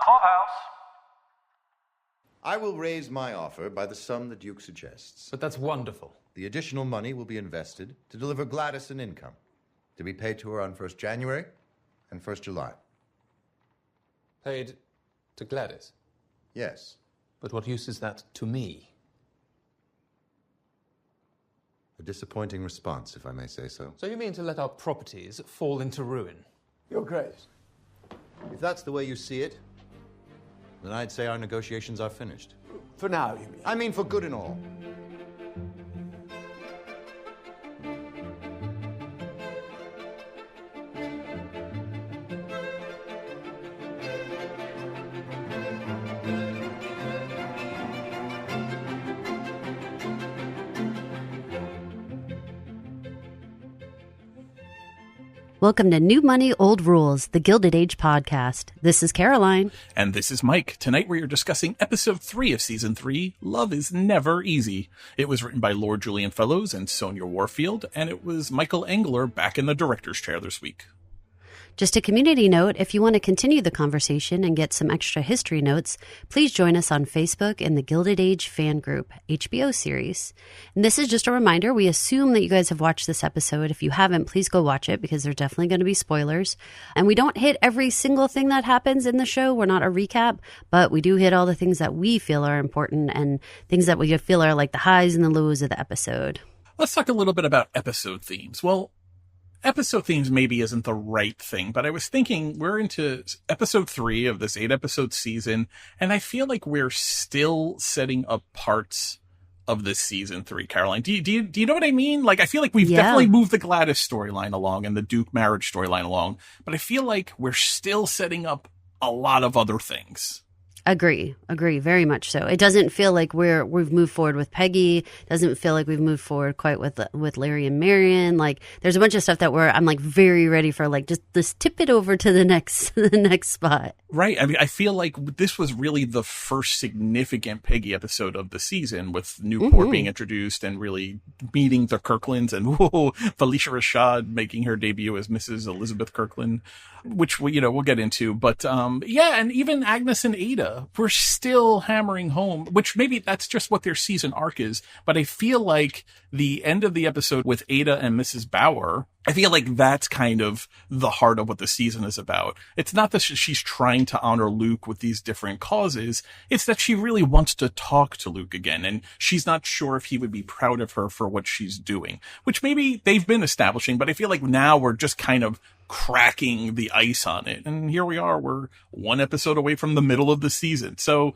Clubhouse. I will raise my offer by the sum the Duke suggests. But that's wonderful. The additional money will be invested to deliver Gladys an income, to be paid to her on 1st January and 1st July. Paid to Gladys? Yes. But what use is that to me? A disappointing response, if I may say so. So you mean to let our properties fall into ruin? Your Grace. If that's the way you see it, then I'd say our negotiations are finished. For now, you mean? I mean for good and all. Welcome to New Money, Old Rules, the Gilded Age Podcast. This is Caroline. And this is Mike. Tonight we are discussing episode 3 of season 3, Love is Never Easy. It was written by Lord Julian Fellows and Sonia Warfield, and it was Michael Engler back in the director's chair this week. Just a community note, if you want to continue the conversation and get some extra history notes, please join us on Facebook in the Gilded Age fan group, HBO series. And this is just a reminder, we assume that you guys have watched this episode. If you haven't, please go watch it because there's definitely going to be spoilers. And we don't hit every single thing that happens in the show. We're not a recap, but we do hit all the things that we feel are important and things that we feel are like the highs and the lows of the episode. Let's talk a little bit about episode themes. Well, episode themes maybe isn't the right thing, but I was thinking we're into episode 3 of this 8-episode season, and I feel like we're still setting up parts of this season 3, Caroline. Do you know what I mean? Like, I feel like we've definitely moved the Gladys storyline along and the Duke marriage storyline along, but I feel like we're still setting up a lot of other things. Agree, very much so. It doesn't feel like we've moved forward with Peggy. Doesn't feel like we've moved forward quite with Larry and Marion. Like, there's a bunch of stuff that I'm like very ready for, like, just tip it over to the next spot. Right. I mean, I feel like this was really the first significant Peggy episode of the season, with Newport being introduced and really meeting the Kirklands, and Felicia Rashad making her debut as Mrs. Elizabeth Kirkland, which we'll get into. But yeah, and even Agnes and Ada, we're still hammering home, which maybe that's just what their season arc is. But I feel like the end of the episode with Ada and Mrs. Bauer, I feel like that's kind of the heart of what the season is about. It's not that she's trying to honor Luke with these different causes. It's that she really wants to talk to Luke again, and she's not sure if he would be proud of her for what she's doing, which maybe they've been establishing, but I feel like now we're just kind of cracking the ice on it. And here we are, we're one episode away from the middle of the season. So,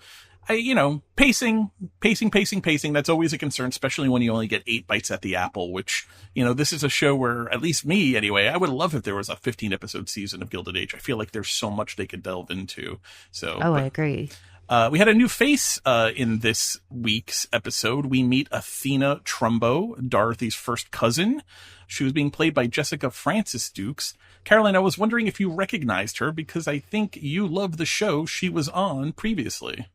pacing, that's always a concern, especially when you only get 8 bites at the apple, which, this is a show where, at least me anyway, I would love if there was a 15-episode season of Gilded Age. I feel like there's so much they could delve into. I agree. We had a new face in this week's episode. We meet Athena Trumbo, Dorothy's first cousin. She was being played by Jessica Francis Dukes. Caroline, I was wondering if you recognized her, because I think you love the show she was on previously.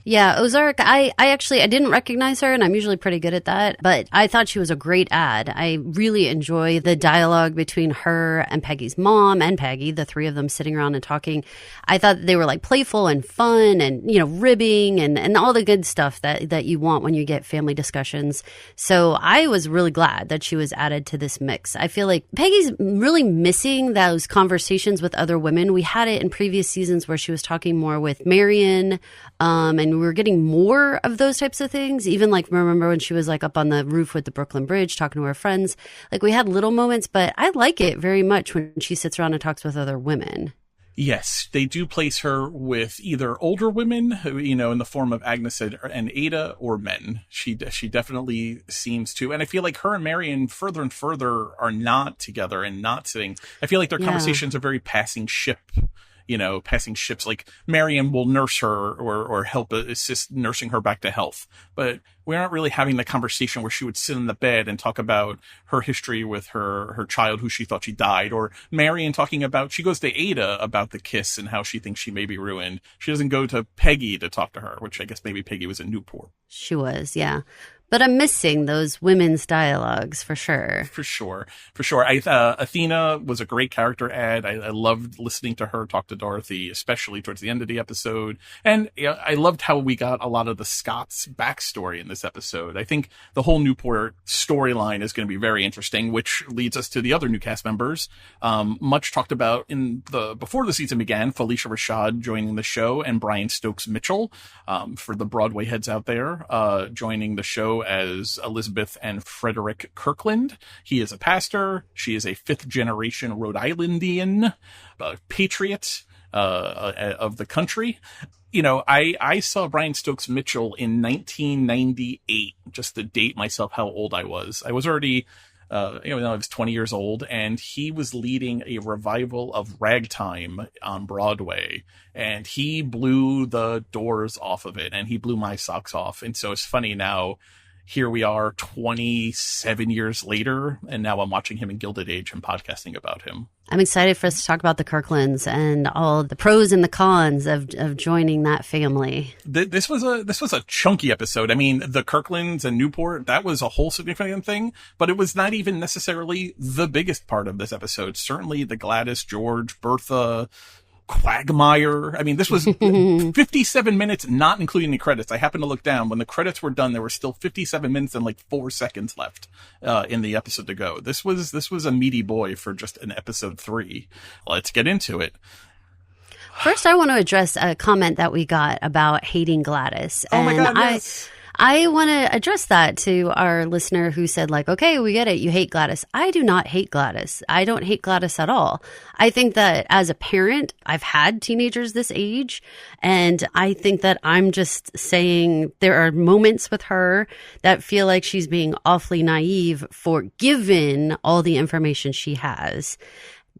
Yeah, Ozark, I didn't recognize her, and I'm usually pretty good at that, but I thought she was a great ad. I really enjoy the dialogue between her and Peggy's mom and Peggy, the three of them sitting around and talking. I thought they were like playful and fun and, ribbing and all the good stuff that you want when you get family discussions. So I was really glad that she was added to this mix. I feel like Peggy's really missing those conversations with other women. We had it in previous seasons where she was talking more with Marion, and we were getting more of those types of things. Even like, remember when she was like up on the roof with the Brooklyn Bridge talking to her friends? Like, we had little moments, but I like it very much when she sits around and talks with other women. Yes, they do place her with either older women, who, in the form of Agnes and Ada, or men. She definitely seems to. And I feel like her and Marion further and further are not together and not sitting. I feel like their conversations are very passing ships. Like, Marion will nurse her or help assist nursing her back to health. But we aren't really having the conversation where she would sit in the bed and talk about her history with her child who she thought she died. Or Marion talking about, she goes to Ada about the kiss and how she thinks she may be ruined. She doesn't go to Peggy to talk to her, which I guess maybe Peggy was in Newport. She was, yeah. But I'm missing those women's dialogues for sure. For sure. Athena was a great character add. I loved listening to her talk to Dorothy, especially towards the end of the episode. And I loved how we got a lot of the Scots backstory in this episode. I think the whole Newport storyline is going to be very interesting, which leads us to the other new cast members. Much talked about before the season began, Felicia Rashad joining the show and Brian Stokes Mitchell, for the Broadway heads out there, joining the show as Elizabeth and Frederick Kirkland. He is a pastor. She is a fifth-generation Rhode Islandian patriot of the country. I saw Brian Stokes Mitchell in 1998, just to date myself how old I was. I was already, I was 20 years old, and he was leading a revival of Ragtime on Broadway, and he blew the doors off of it, and he blew my socks off. And so it's funny now, here we are 27 years later, and now I'm watching him in Gilded Age and podcasting about him. I'm excited for us to talk about the Kirklands and all the pros and the cons of joining that family. This was a chunky episode. I mean, the Kirklands and Newport, that was a whole significant thing, but it was not even necessarily the biggest part of this episode. Certainly the Gladys, George, Bertha, Quagmire. I mean, this was 57 minutes, not including the credits. I happened to look down. When the credits were done, there were still 57 minutes and like 4 seconds left in the episode to go. This was a meaty boy for just an episode 3. Let's get into it. First, I want to address a comment that we got about hating Gladys. Oh my God, yes. I want to address that to our listener who said, like, okay, we get it. You hate Gladys. I do not hate Gladys. I don't hate Gladys at all. I think that as a parent, I've had teenagers this age, and I think that I'm just saying there are moments with her that feel like she's being awfully naive for given all the information she has.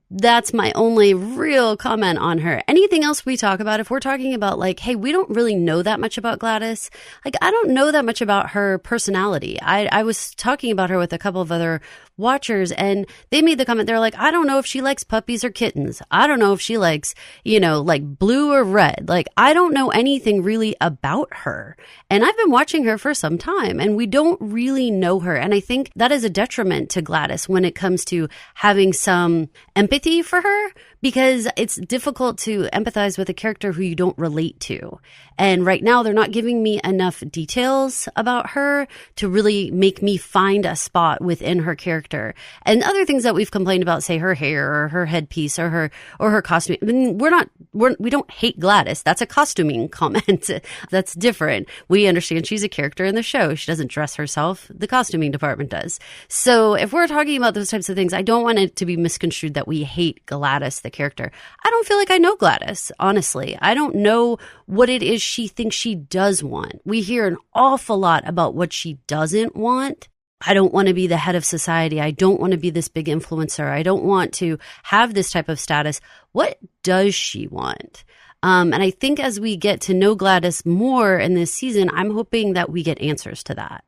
That's my only real comment on her. Anything else we talk about, if we're talking about like, hey, we don't really know that much about Gladys. Like, I don't know that much about her personality. I was talking about her with a couple of other watchers, and they made the comment, they're like, I don't know if she likes puppies or kittens. I don't know if she likes, like blue or red. Like, I don't know anything really about her. And I've been watching her for some time, and we don't really know her. And I think that is a detriment to Gladys when it comes to having some empathy for her, because it's difficult to empathize with a character who you don't relate to. And right now, they're not giving me enough details about her to really make me find a spot within her character. And other things that we've complained about, say her hair or her headpiece or her costume. I mean, we don't hate Gladys. That's a costuming comment. That's different. We understand she's a character in the show. She doesn't dress herself. The costuming department does. So if we're talking about those types of things, I don't want it to be misconstrued that we hate Gladys, the character. I don't feel like I know Gladys, honestly. I don't know what it is she thinks she does want. We hear an awful lot about what she doesn't want. I don't want to be the head of society. I don't want to be this big influencer. I don't want to have this type of status. What does she want? And I think as we get to know Gladys more in this season, I'm hoping that we get answers to that.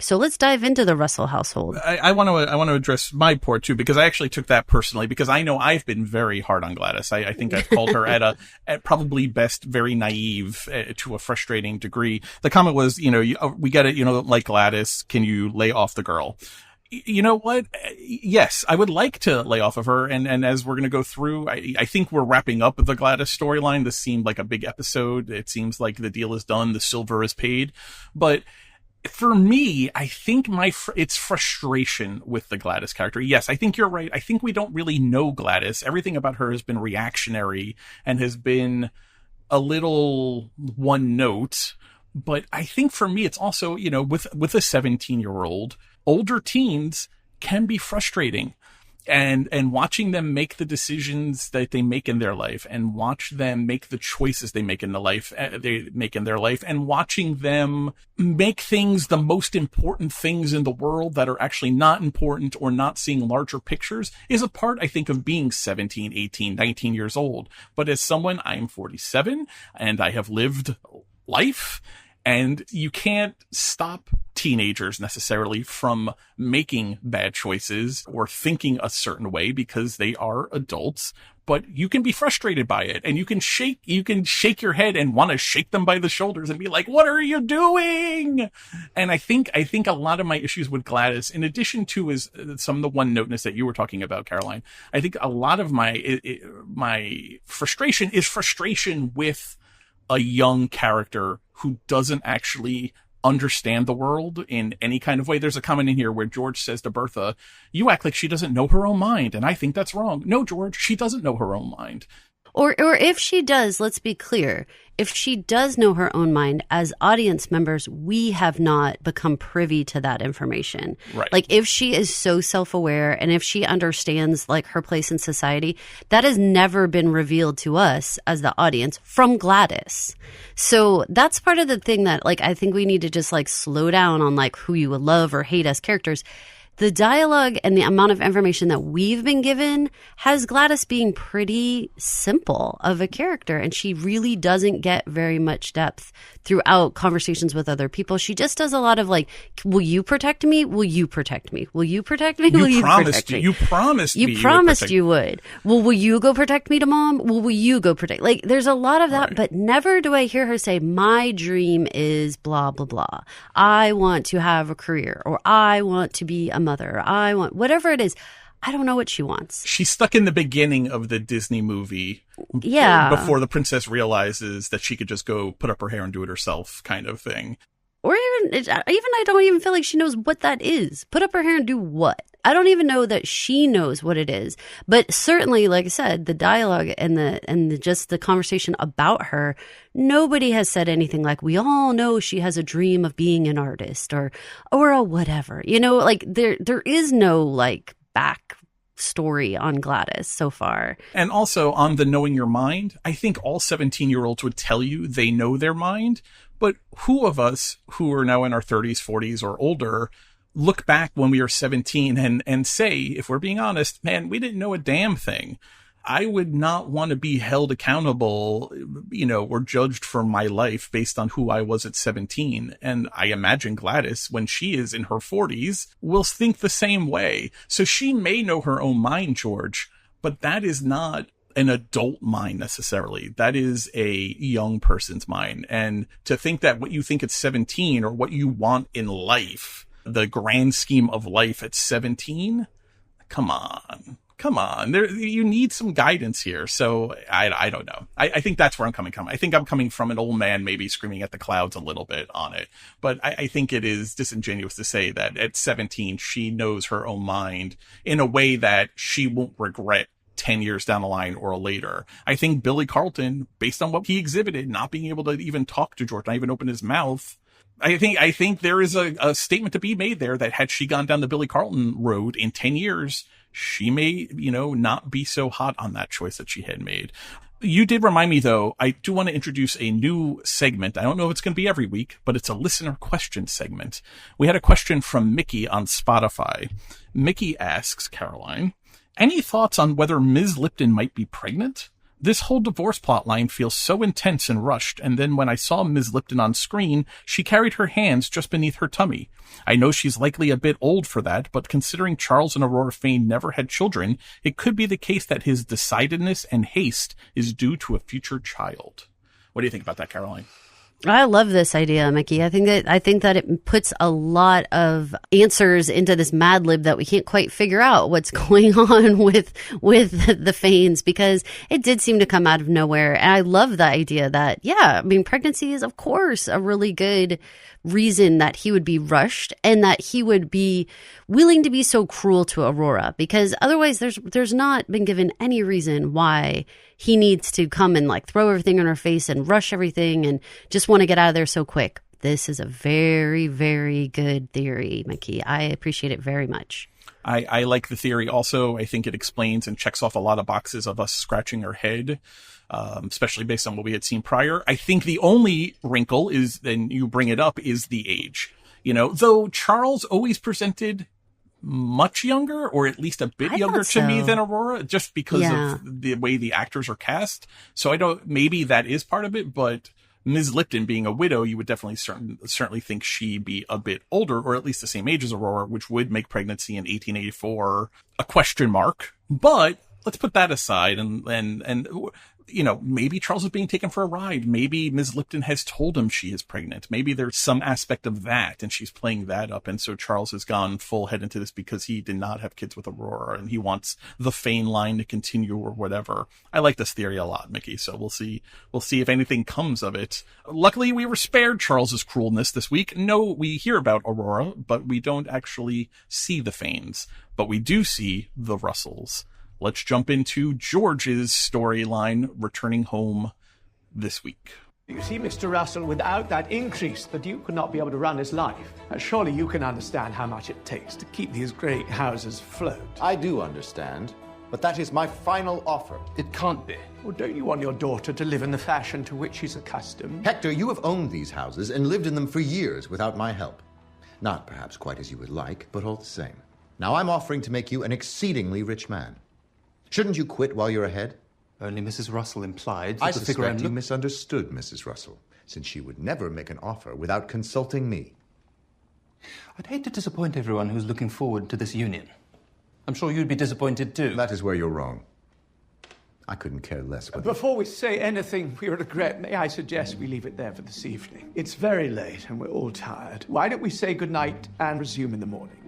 So let's dive into the Russell household. I want to address my part too, because I actually took that personally, because I know I've been very hard on Gladys. I think I've called her at probably best very naive to a frustrating degree. The comment was, we get it, like Gladys, can you lay off the girl? You know what? Yes, I would like to lay off of her. And as we're going to go through, I think we're wrapping up the Gladys storyline. This seemed like a big episode. It seems like the deal is done. The silver is paid. But for me, I think it's frustration with the Gladys character. Yes, I think you're right. I think we don't really know Gladys. Everything about her has been reactionary and has been a little one note. But I think for me, it's also, with a 17-year-old, older teens can be frustrating. And watching them make the decisions that they make in their life, and watch them make the choices they make in their life, and watching them make things the most important things in the world that are actually not important, or not seeing larger pictures, is a part, I think, of being 17, 18, 19 years old. But as someone, I'm 47 and I have lived life, And you can't stop teenagers necessarily from making bad choices or thinking a certain way because they are adults. But you can be frustrated by it, and you can shake your head and want to shake them by the shoulders and be like, what are you doing? And I think a lot of my issues with Gladys, in addition to is some of the one noteness that you were talking about, Caroline, I think a lot of my frustration is frustration with a young character who doesn't actually understand the world in any kind of way. There's a comment in here where George says to Bertha, you act like she doesn't know her own mind, and I think that's wrong. No, George, she doesn't know her own mind. Or if she does, let's be clear. If she does know her own mind, as audience members, we have not become privy to that information. Right. Like, if she is so self-aware and if she understands, like, her place in society, that has never been revealed to us as the audience from Gladys. So that's part of the thing that, like, I think we need to just, like, slow down on, like, who you would love or hate as characters. The dialogue and the amount of information that we've been given has Gladys being pretty simple of a character, and she really doesn't get very much depth throughout conversations with other people. She just does a lot of like, will you protect me? Will you protect me? Will you protect me? Will you protect me? You promised me. You promised you would. Well, will you go protect me to mom? Well, will you go protect? Like, there's a lot of that, Right. but never do I hear her say, my dream is blah, blah, blah. I want to have a career, or I want to be a mother. I want whatever it is. I don't know what she wants. She's stuck in the beginning of the Disney movie. Yeah. Before the princess realizes that she could just go put up her hair and do it herself, kind of thing. Or even I don't even feel like she knows what that is. Put up her hair and do what? I don't even know that she knows what it is. But certainly, like I said, the dialogue and just the conversation about her, nobody has said anything like, we all know she has a dream of being an artist or a whatever. You know, like there is no like back story on Gladys so far. And also on the knowing your mind, I think all 17-year-olds would tell you they know their mind. But who of us who are now in our 30s, 40s, or older look back when we were 17 and say, if we're being honest, man, we didn't know a damn thing. I would not want to be held accountable, or judged for my life based on who I was at 17. And I imagine Gladys, when she is in her 40s, will think the same way. So she may know her own mind, George, but that is not an adult mind necessarily. That is a young person's mind. And to think that what you think at 17 or what you want in life, the grand scheme of life at 17, come on. You need some guidance here. So I don't know. I think that's where I'm coming from. I think I'm coming from an old man, maybe screaming at the clouds a little bit on it. But I think it is disingenuous to say that at 17, she knows her own mind in a way that she won't regret 10 years down the line or later. I think Billy Carlton, based on what he exhibited, not being able to even talk to George, not even open his mouth, I think there is a statement to be made there that had she gone down the Billy Carlton road in 10 years, she may, not be so hot on that choice that she had made. You did remind me, though, I do want to introduce a new segment. I don't know if it's going to be every week, but it's a listener question segment. We had a question from Mickey on Spotify. Mickey asks, Caroline, any thoughts on whether Ms. Lipton might be pregnant? This whole divorce plotline feels so intense and rushed, and then when I saw Ms. Lipton on screen, she carried her hands just beneath her tummy. I know she's likely a bit old for that, but considering Charles and Aurora Fane never had children, it could be the case that his decidedness and haste is due to a future child. What do you think about that, Caroline? I love this idea, Mickey. I think that it puts a lot of answers into this Mad Lib that we can't quite figure out what's going on with the Fanes, because it did seem to come out of nowhere. And I love the idea that, pregnancy is, of course, a really good reason that he would be rushed and that he would be willing to be so cruel to Aurora, because otherwise there's not been given any reason why he needs to come and like throw everything in her face and rush everything and just want to get out of there so quick. This is a very, very good theory, Mickey. I appreciate it very much. I like the theory also. I think it explains and checks off a lot of boxes of us scratching our head, especially based on what we had seen prior. I think the only wrinkle is, then you bring it up, is the age. Though Charles always presented much younger, or at least a bit younger to me than Aurora, just because of the way the actors are cast. So maybe that is part of it, but Ms. Lipton being a widow, you would definitely certainly think she'd be a bit older, or at least the same age as Aurora, which would make pregnancy in 1884 a question mark. But let's put that aside and you know, maybe Charles is being taken for a ride. Maybe Ms. Lipton has told him she is pregnant. Maybe there's some aspect of that, and she's playing that up. And so Charles has gone full head into this because he did not have kids with Aurora, and he wants the Fane line to continue or whatever. I like this theory a lot, Mickey. So we'll see if anything comes of it. Luckily, we were spared Charles's cruelness this week. No, we hear about Aurora, but we don't actually see the Fanes. But we do see the Russells. Let's jump into George's storyline returning home this week. You see, Mr. Russell, without that increase, the Duke would not be able to run his life. Surely you can understand how much it takes to keep these great houses afloat. I do understand, but that is my final offer. It can't be. Well, don't you want your daughter to live in the fashion to which she's accustomed? Hector, you have owned these houses and lived in them for years without my help. Not perhaps quite as you would like, but all the same. Now I'm offering to make you an exceedingly rich man. Shouldn't you quit while you're ahead? Only Mrs. Russell implied that I the figure suspect you misunderstood Mrs. Russell, since she would never make an offer without consulting me. I'd hate to disappoint everyone who's looking forward to this union. I'm sure you'd be disappointed too. That is where you're wrong. I couldn't care less whether... Before we say anything we regret, may I suggest we leave it there for this evening? It's very late and we're all tired. Why don't we say goodnight and resume in the morning?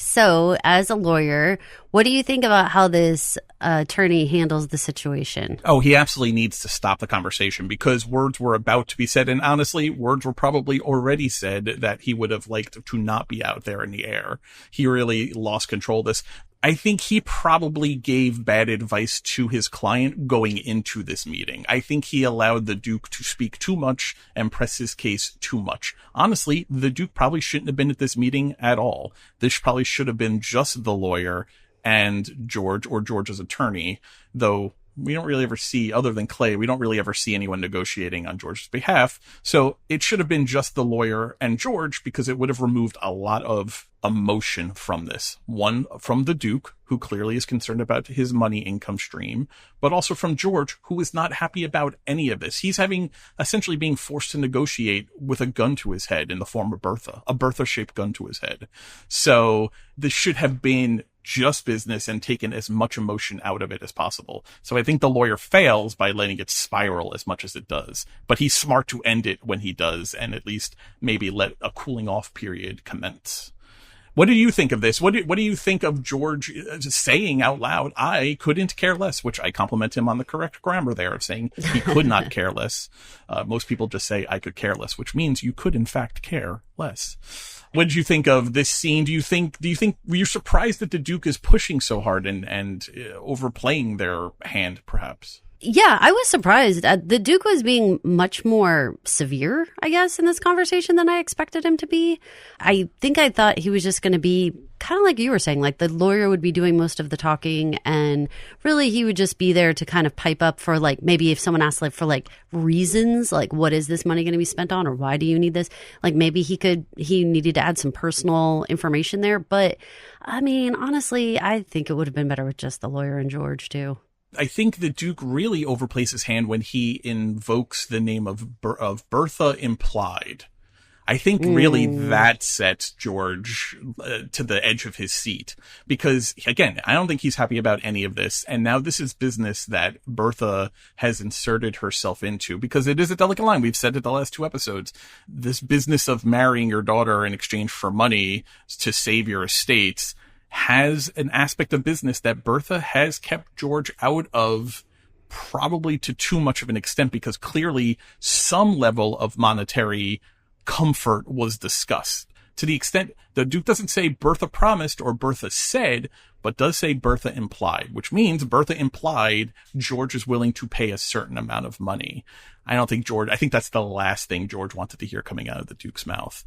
So, as a lawyer, what do you think about how this attorney handles the situation? Oh, he absolutely needs to stop the conversation because words were about to be said. And honestly, words were probably already said that he would have liked to not be out there in the air. He really lost control of this. I think he probably gave bad advice to his client going into this meeting. I think he allowed the Duke to speak too much and press his case too much. Honestly, the Duke probably shouldn't have been at this meeting at all. This probably should have been just the lawyer and George or George's attorney, though we don't really ever see, other than Clay, we don't really ever see anyone negotiating on George's behalf. So it should have been just the lawyer and George because it would have removed a lot of emotion from this. One, from the Duke, who clearly is concerned about his money income stream, but also from George, who is not happy about any of this. He's essentially being forced to negotiate with a gun to his head in the form of Bertha, a Bertha-shaped gun to his head. So this should have been just business and taken as much emotion out of it as possible. So I think the lawyer fails by letting it spiral as much as it does, but he's smart to end it when he does and at least maybe let a cooling off period commence. What do you think of this? What do you think of George saying out loud, I couldn't care less, which I compliment him on the correct grammar there of saying he could not care less. Most people just say I could care less, which means you could in fact care less. What did you think of this scene? Do you think were you surprised that the Duke is pushing so hard and overplaying their hand perhaps? Yeah, I was surprised. The Duke was being much more severe, I guess, in this conversation than I expected him to be. I thought he was just going to be kind of like you were saying, like the lawyer would be doing most of the talking and really he would just be there to kind of pipe up for like, maybe if someone asked like for like reasons, like what is this money going to be spent on or why do you need this? Like maybe he needed to add some personal information there. But I mean, honestly, I think it would have been better with just the lawyer and George too. I think the Duke really overplays his hand when he invokes the name of Bertha implied. I think really that sets George to the edge of his seat because, again, I don't think he's happy about any of this. And now this is business that Bertha has inserted herself into because it is a delicate line. We've said it the last 2 episodes. This business of marrying your daughter in exchange for money to save your estates has an aspect of business that Bertha has kept George out of probably to too much of an extent because clearly some level of monetary comfort was discussed. To the extent the Duke doesn't say Bertha promised or Bertha said, but does say Bertha implied, which means Bertha implied George is willing to pay a certain amount of money. I think that's the last thing George wanted to hear coming out of the Duke's mouth.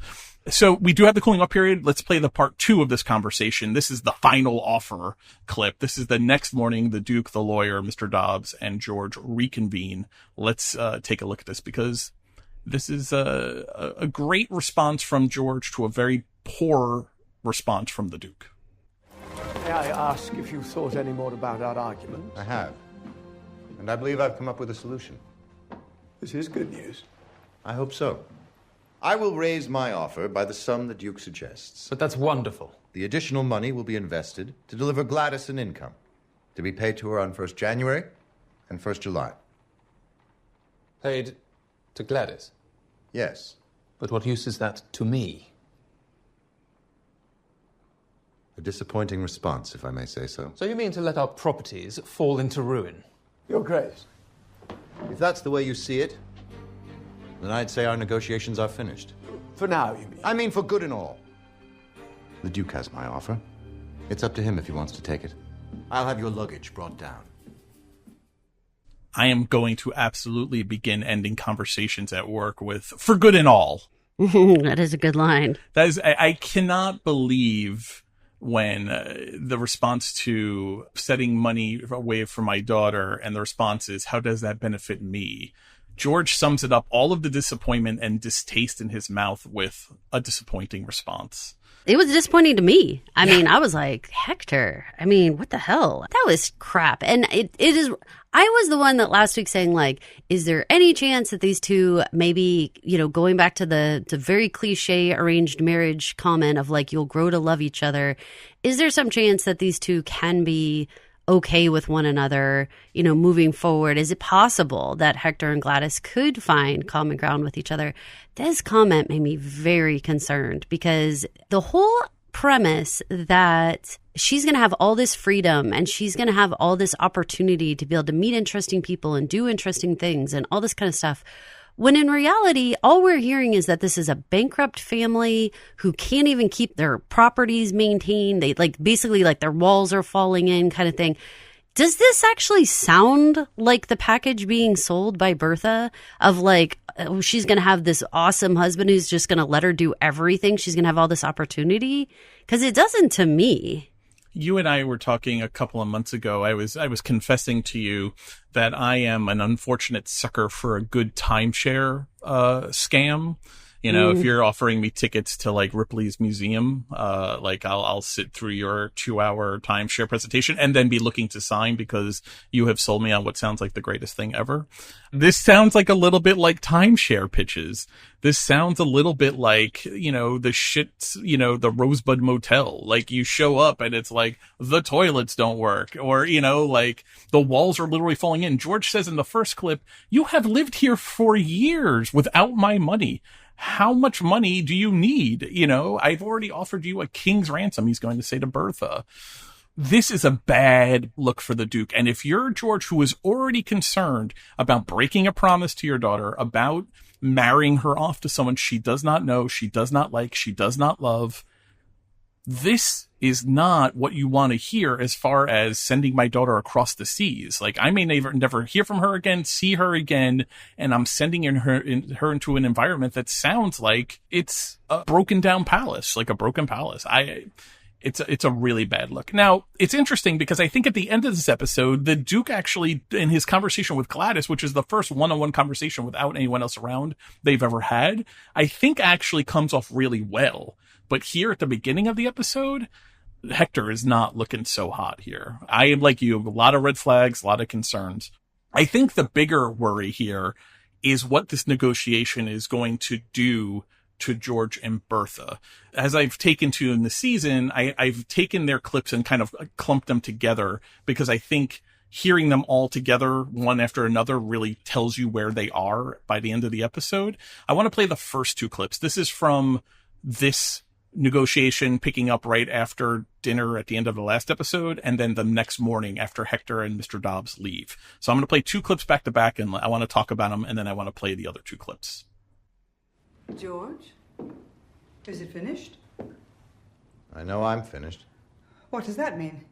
So we do have the cooling off period. Let's play the part 2 of this conversation. This is the final offer clip. This is the next morning. The Duke, the lawyer, Mr. Dobbs, and George reconvene. Let's take a look at this because this is a great response from George to a very poor response from the Duke. May I ask if you've thought any more about our argument? I have. And I believe I've come up with a solution. This is good news. I hope so. I will raise my offer by the sum the Duke suggests. But that's wonderful. The additional money will be invested to deliver Gladys an income, to be paid to her on 1st January and 1st July. Paid to Gladys? Yes. But what use is that to me? A disappointing response, if I may say so. So you mean to let our properties fall into ruin? Your Grace. If that's the way you see it, then I'd say our negotiations are finished. For now, you mean? I mean for good and all. The Duke has my offer. It's up to him if he wants to take it. I'll have your luggage brought down. I am going to absolutely begin ending conversations at work with "for good and all." That is a good line. That is, I cannot believe when the response to setting money away for my daughter, and the response is, how does that benefit me? George sums it up, all of the disappointment and distaste in his mouth, with a disappointing response. It was disappointing to me. I mean, I was like, Hector, I mean, what the hell? That was crap. And it is, I was the one that last week saying, like, is there any chance that these two maybe, you know, going back to the very cliche arranged marriage comment of like, you'll grow to love each other. Is there some chance that these two can be okay with one another, you know, moving forward? Is it possible that Hector and Gladys could find common ground with each other? This comment made me very concerned, because the whole premise that she's going to have all this freedom and she's going to have all this opportunity to be able to meet interesting people and do interesting things and all this kind of stuff, when in reality, all we're hearing is that this is a bankrupt family who can't even keep their properties maintained. They basically their walls are falling in, kind of thing. Does this actually sound like the package being sold by Bertha of like, oh, she's going to have this awesome husband who's just going to let her do everything? She's going to have all this opportunity? Because it doesn't to me. You and I were talking a couple of months ago. I was confessing to you that I am an unfortunate sucker for a good timeshare scam. You know, if you're offering me tickets to like Ripley's museum, I'll sit through your 2-hour timeshare presentation and then be looking to sign because you have sold me on what sounds like the greatest thing ever. This sounds like a little bit like timeshare pitches. This sounds a little bit like, you know, the Rosebud Motel. Like you show up and it's like the toilets don't work, or, you know, like the walls are literally falling in. George says in the first clip, you have lived here for years without my money. How much money do you need? You know, I've already offered you a king's ransom, he's going to say to Bertha. This is a bad look for the Duke. And if you're George, who is already concerned about breaking a promise to your daughter, about marrying her off to someone she does not know, she does not like, she does not love, this is not what you want to hear as far as sending my daughter across the seas. Like, I may never hear from her again, see her again, and I'm sending her into an environment that sounds like it's a broken down palace, like a broken palace. It's a really bad look. Now, it's interesting because I think at the end of this episode, the Duke actually, in his conversation with Gladys, which is the first one-on-one conversation without anyone else around they've ever had, I think actually comes off really well. But here at the beginning of the episode, Hector is not looking so hot here. I am like you, a lot of red flags, a lot of concerns. I think the bigger worry here is what this negotiation is going to do to George and Bertha. As I've taken to in the season, I've taken their clips and kind of clumped them together because I think hearing them all together, one after another, really tells you where they are by the end of the episode. I want to play the first two clips. This is from this negotiation picking up right after dinner at the end of the last episode, and then the next morning after Hector and Mr. Dobbs leave. So I'm going to play two clips back to back, and I want to talk about them, and then I want to play the other two clips. George, is it finished? I know I'm finished. What does that mean?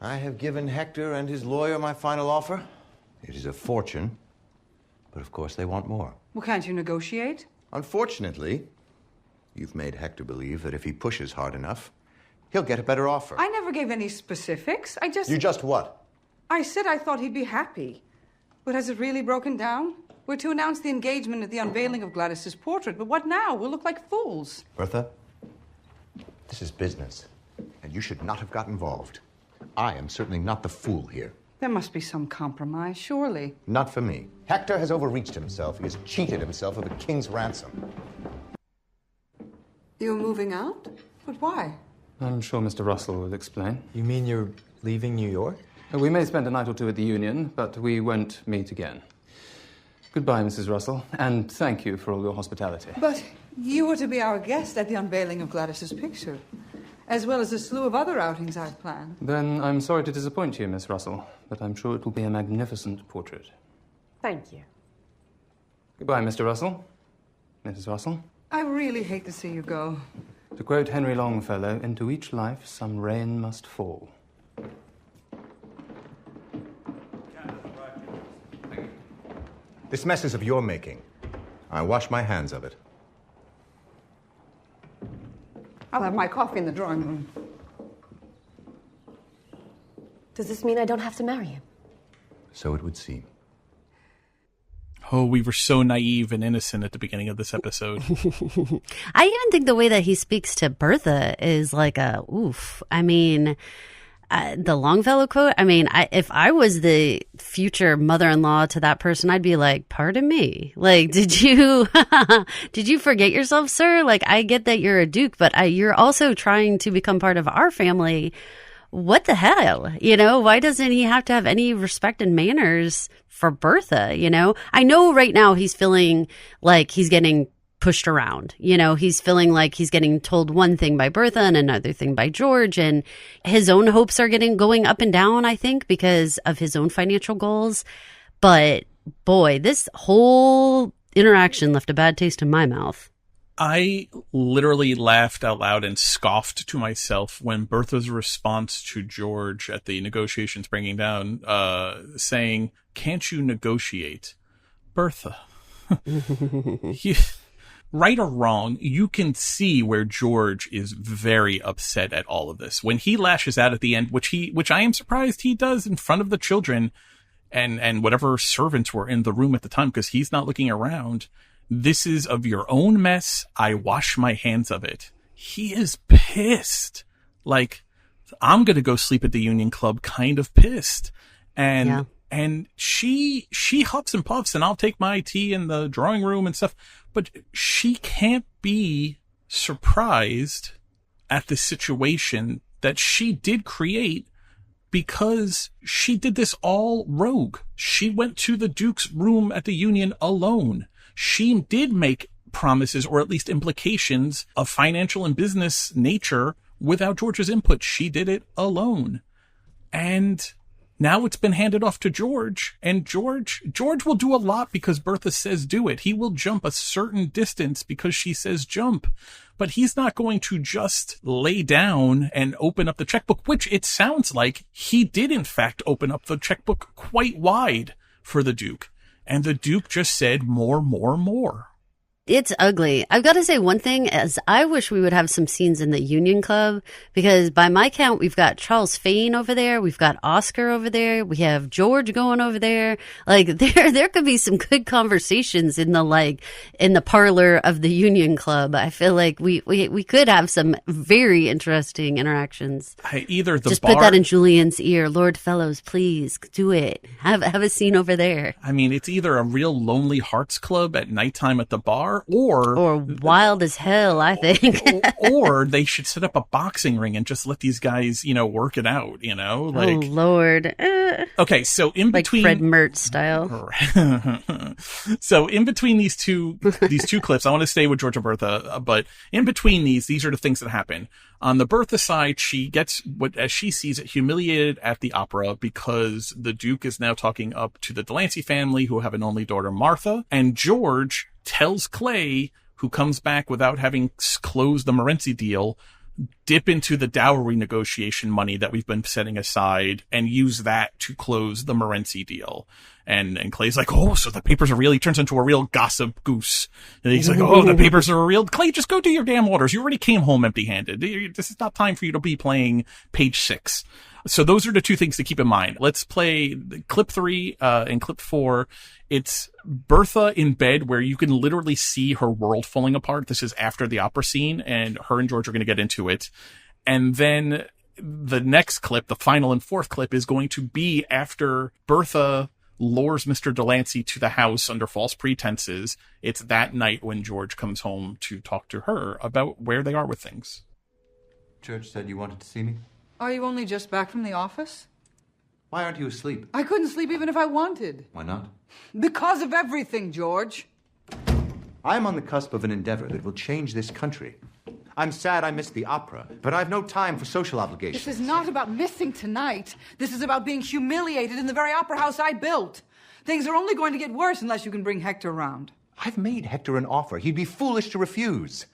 I have given Hector and his lawyer my final offer. It is a fortune, but of course they want more. Well, can't you negotiate? Unfortunately, you've made Hector believe that if he pushes hard enough, he'll get a better offer. I never gave any specifics. You just what? I said I thought he'd be happy. But has it really broken down? We're to announce the engagement at the unveiling of Gladys's portrait, but what now? We'll look like fools. Bertha, this is business, and you should not have got involved. I am certainly not the fool here. There must be some compromise, surely. Not for me. Hector has overreached himself. He has cheated himself of a king's ransom. You're moving out? But why? I'm sure Mr. Russell will explain. You mean you're leaving New York? We may spend a night or two at the Union, but we won't meet again. Goodbye, Mrs. Russell, and thank you for all your hospitality. But you were to be our guest at the unveiling of Gladys's picture, as well as a slew of other outings I've planned. Then I'm sorry to disappoint you, Miss Russell, but I'm sure it will be a magnificent portrait. Thank you. Goodbye, Mr. Russell. Mrs. Russell. I really hate to see you go. To quote Henry Longfellow, into each life some rain must fall. This mess is of your making. I wash my hands of it. I'll have my coffee in the drawing room. Does this mean I don't have to marry him? So it would seem. Oh, we were so naive and innocent at the beginning of this episode. I even think the way that he speaks to Bertha is like a oof. I mean, the Longfellow quote, I mean, if I was the future mother-in-law to that person, I'd be like, pardon me. Like, did you forget yourself, sir? Like, I get that you're a duke, but you're also trying to become part of our family. What the hell? You know, why doesn't he have to have any respect and manners for Bertha? You know, I know right now he's feeling like he's getting pushed around. You know, he's feeling like he's getting told one thing by Bertha and another thing by George, and his own hopes are going up and down, I think, because of his own financial goals. But boy, this whole interaction left a bad taste in my mouth. I literally laughed out loud and scoffed to myself when Bertha's response to George at the negotiations breaking down, saying, "Can't you negotiate?" Bertha. Right or wrong, you can see where George is very upset at all of this. When he lashes out at the end, which I am surprised he does in front of the children and whatever servants were in the room at the time, because he's not looking around. This is of your own mess. I wash my hands of it. He is pissed. Like, I'm going to go sleep at the Union Club kind of pissed. And she huffs and puffs, and I'll take my tea in the drawing room and stuff. But she can't be surprised at the situation that she did create, because she did this all rogue. She went to the Duke's room at the Union alone. She did make promises, or at least implications, of financial and business nature without George's input. She did it alone. And now it's been handed off to George, and George will do a lot because Bertha says do it. He will jump a certain distance because she says jump, but he's not going to just lay down and open up the checkbook, which it sounds like he did in fact open up the checkbook quite wide for the Duke. And the Duke just said more. It's ugly. I've got to say one thing, as I wish we would have some scenes in the Union Club, because by my count, we've got Charles Fane over there. We've got Oscar over there. We have George going over there. Like, there could be some good conversations in the parlor of the Union Club. I feel like we could have some very interesting interactions. Just put that in Julian's ear. Lord Fellows, please do it. Have a scene over there. I mean, it's either a real Lonely Hearts Club at nighttime at the bar, or wild as hell, I think. or they should set up a boxing ring and just let these guys, work it out, Like, oh, Lord. Okay, so in between... Like Fred Mertz style. So in between these two clips, I want to stay with George and Bertha, but in between these are the things that happen. On the Bertha side, she gets, as she sees it, humiliated at the opera because the Duke is now talking up to the Delancey family, who have an only daughter, Martha, and George tells Clay, who comes back without having closed the Morency deal, dip into the dowry negotiation money that we've been setting aside and use that to close the Morency deal. And Clay's like, oh, so the papers are real. He turns into a real gossip goose. And he's like, oh, the papers are real. Clay, just go do your damn orders. You already came home empty-handed. This is not time for you to be playing page 6. So those are the two things to keep in mind. Let's play clip 3 and clip 4. It's Bertha in bed, where you can literally see her world falling apart. This is after the opera scene, and her and George are going to get into it. And then the next clip, the final and fourth clip, is going to be after Bertha lures Mr. Delancey to the house under false pretenses. It's that night when George comes home to talk to her about where they are with things. George said you wanted to see me? Are you only just back from the office? Why aren't you asleep? I couldn't sleep even if I wanted. Why not? Because of everything, George. I am on the cusp of an endeavor that will change this country. I'm sad I missed the opera, but I've no time for social obligations. This is not about missing tonight. This is about being humiliated in the very opera house I built. Things are only going to get worse unless you can bring Hector around. I've made Hector an offer. He'd be foolish to refuse.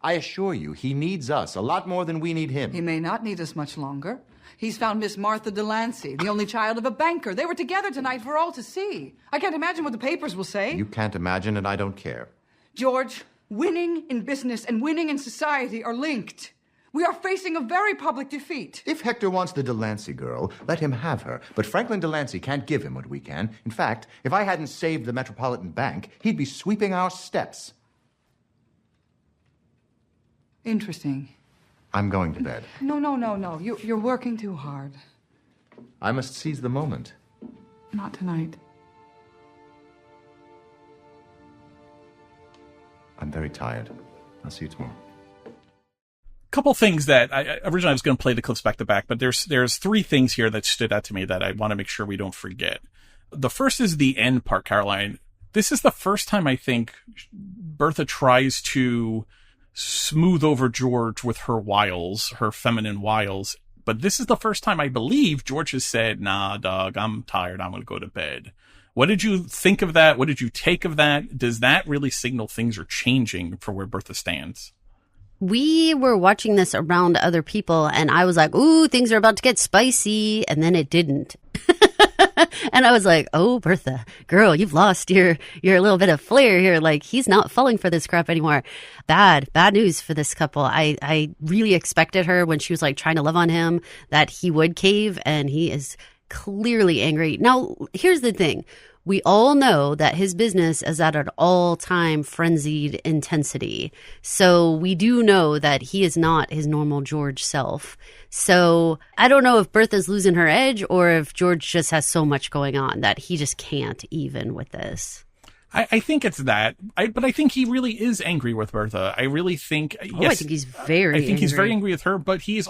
I assure you, he needs us a lot more than we need him. He may not need us much longer. He's found Miss Martha Delancey, the only child of a banker. They were together tonight for all to see. I can't imagine what the papers will say. You can't imagine, and I don't care. George, winning in business and winning in society are linked. We are facing a very public defeat. If Hector wants the Delancey girl, let him have her. But Franklin Delancey can't give him what we can. In fact, if I hadn't saved the Metropolitan Bank, he'd be sweeping our steps. Interesting. I'm going to bed. No. You're working too hard. I must seize the moment. Not tonight. I'm very tired. I'll see you tomorrow. Couple things that originally I was going to play the clips back to back, but there's three things here that stood out to me that I want to make sure we don't forget. The first is the end part, Caroline. This is the first time I think Bertha tries to smooth over George with her wiles, her feminine wiles. But this is the first time I believe George has said, nah, dog, I'm tired. I'm going to go to bed. What did you think of that? What did you take of that? Does that really signal things are changing for where Bertha stands? We were watching this around other people, and I was like, ooh, things are about to get spicy. And then it didn't. And I was like, oh, Bertha, girl, you've lost your little bit of flair here. Like, he's not falling for this crap anymore. Bad news for this couple. I really expected her when she was like trying to love on him that he would cave, and he is clearly angry. Now, here's the thing. We all know that his business is at an all-time frenzied intensity. So we do know that he is not his normal George self. So I don't know if Bertha's losing her edge or if George just has so much going on that he just can't even with this. I think it's that. But I think he really is angry with Bertha. I really think... yes, I think he's very angry. I think he's very angry with her, but he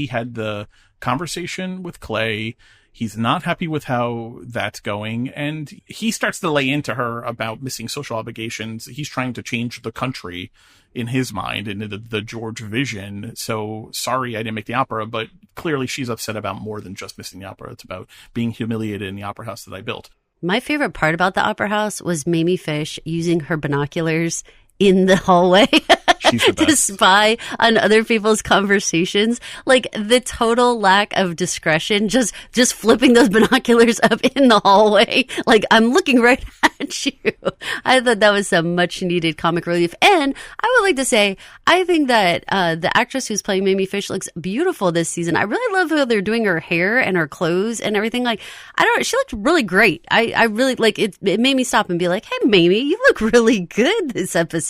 had the conversation with Clay. He's not happy with how that's going, and he starts to lay into her about missing social obligations. He's trying to change the country in his mind, in the George vision. So, sorry I didn't make the opera, but clearly she's upset about more than just missing the opera. It's about being humiliated in the opera house that I built. My favorite part about the opera house was Mamie Fish using her binoculars in the hallway to spy on other people's conversations. Like, the total lack of discretion, just flipping those binoculars up in the hallway. Like, I'm looking right at you. I thought that was some much needed comic relief. And I would like to say, I think that the actress who's playing Mamie Fish looks beautiful this season. I really love how they're doing her hair and her clothes and everything. Like, she looked really great. I really, like, it made me stop and be like, hey, Mamie, you look really good this episode.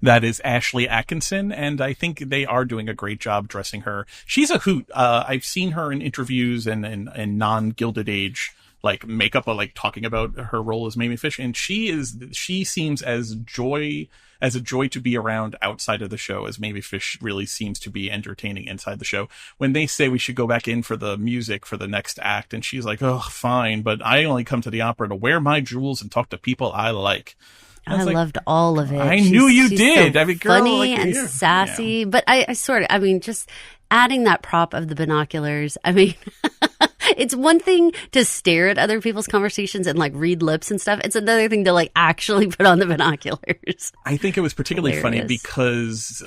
That is Ashley Atkinson, and I think they are doing a great job dressing her. She's a hoot. I've seen her in interviews and non-Gilded Age like makeup, like talking about her role as Mamie Fish, and she seems as a joy to be around outside of the show as Mamie Fish really seems to be entertaining inside the show. When they say we should go back in for the music for the next act, and she's like, oh, fine, but I only come to the opera to wear my jewels and talk to people I like. I loved all of it. I knew you did. So I mean, girl, funny and sassy. Yeah. But I just adding that prop of the binoculars. I mean, it's one thing to stare at other people's conversations and like read lips and stuff. It's another thing to like actually put on the binoculars. I think it was particularly funny because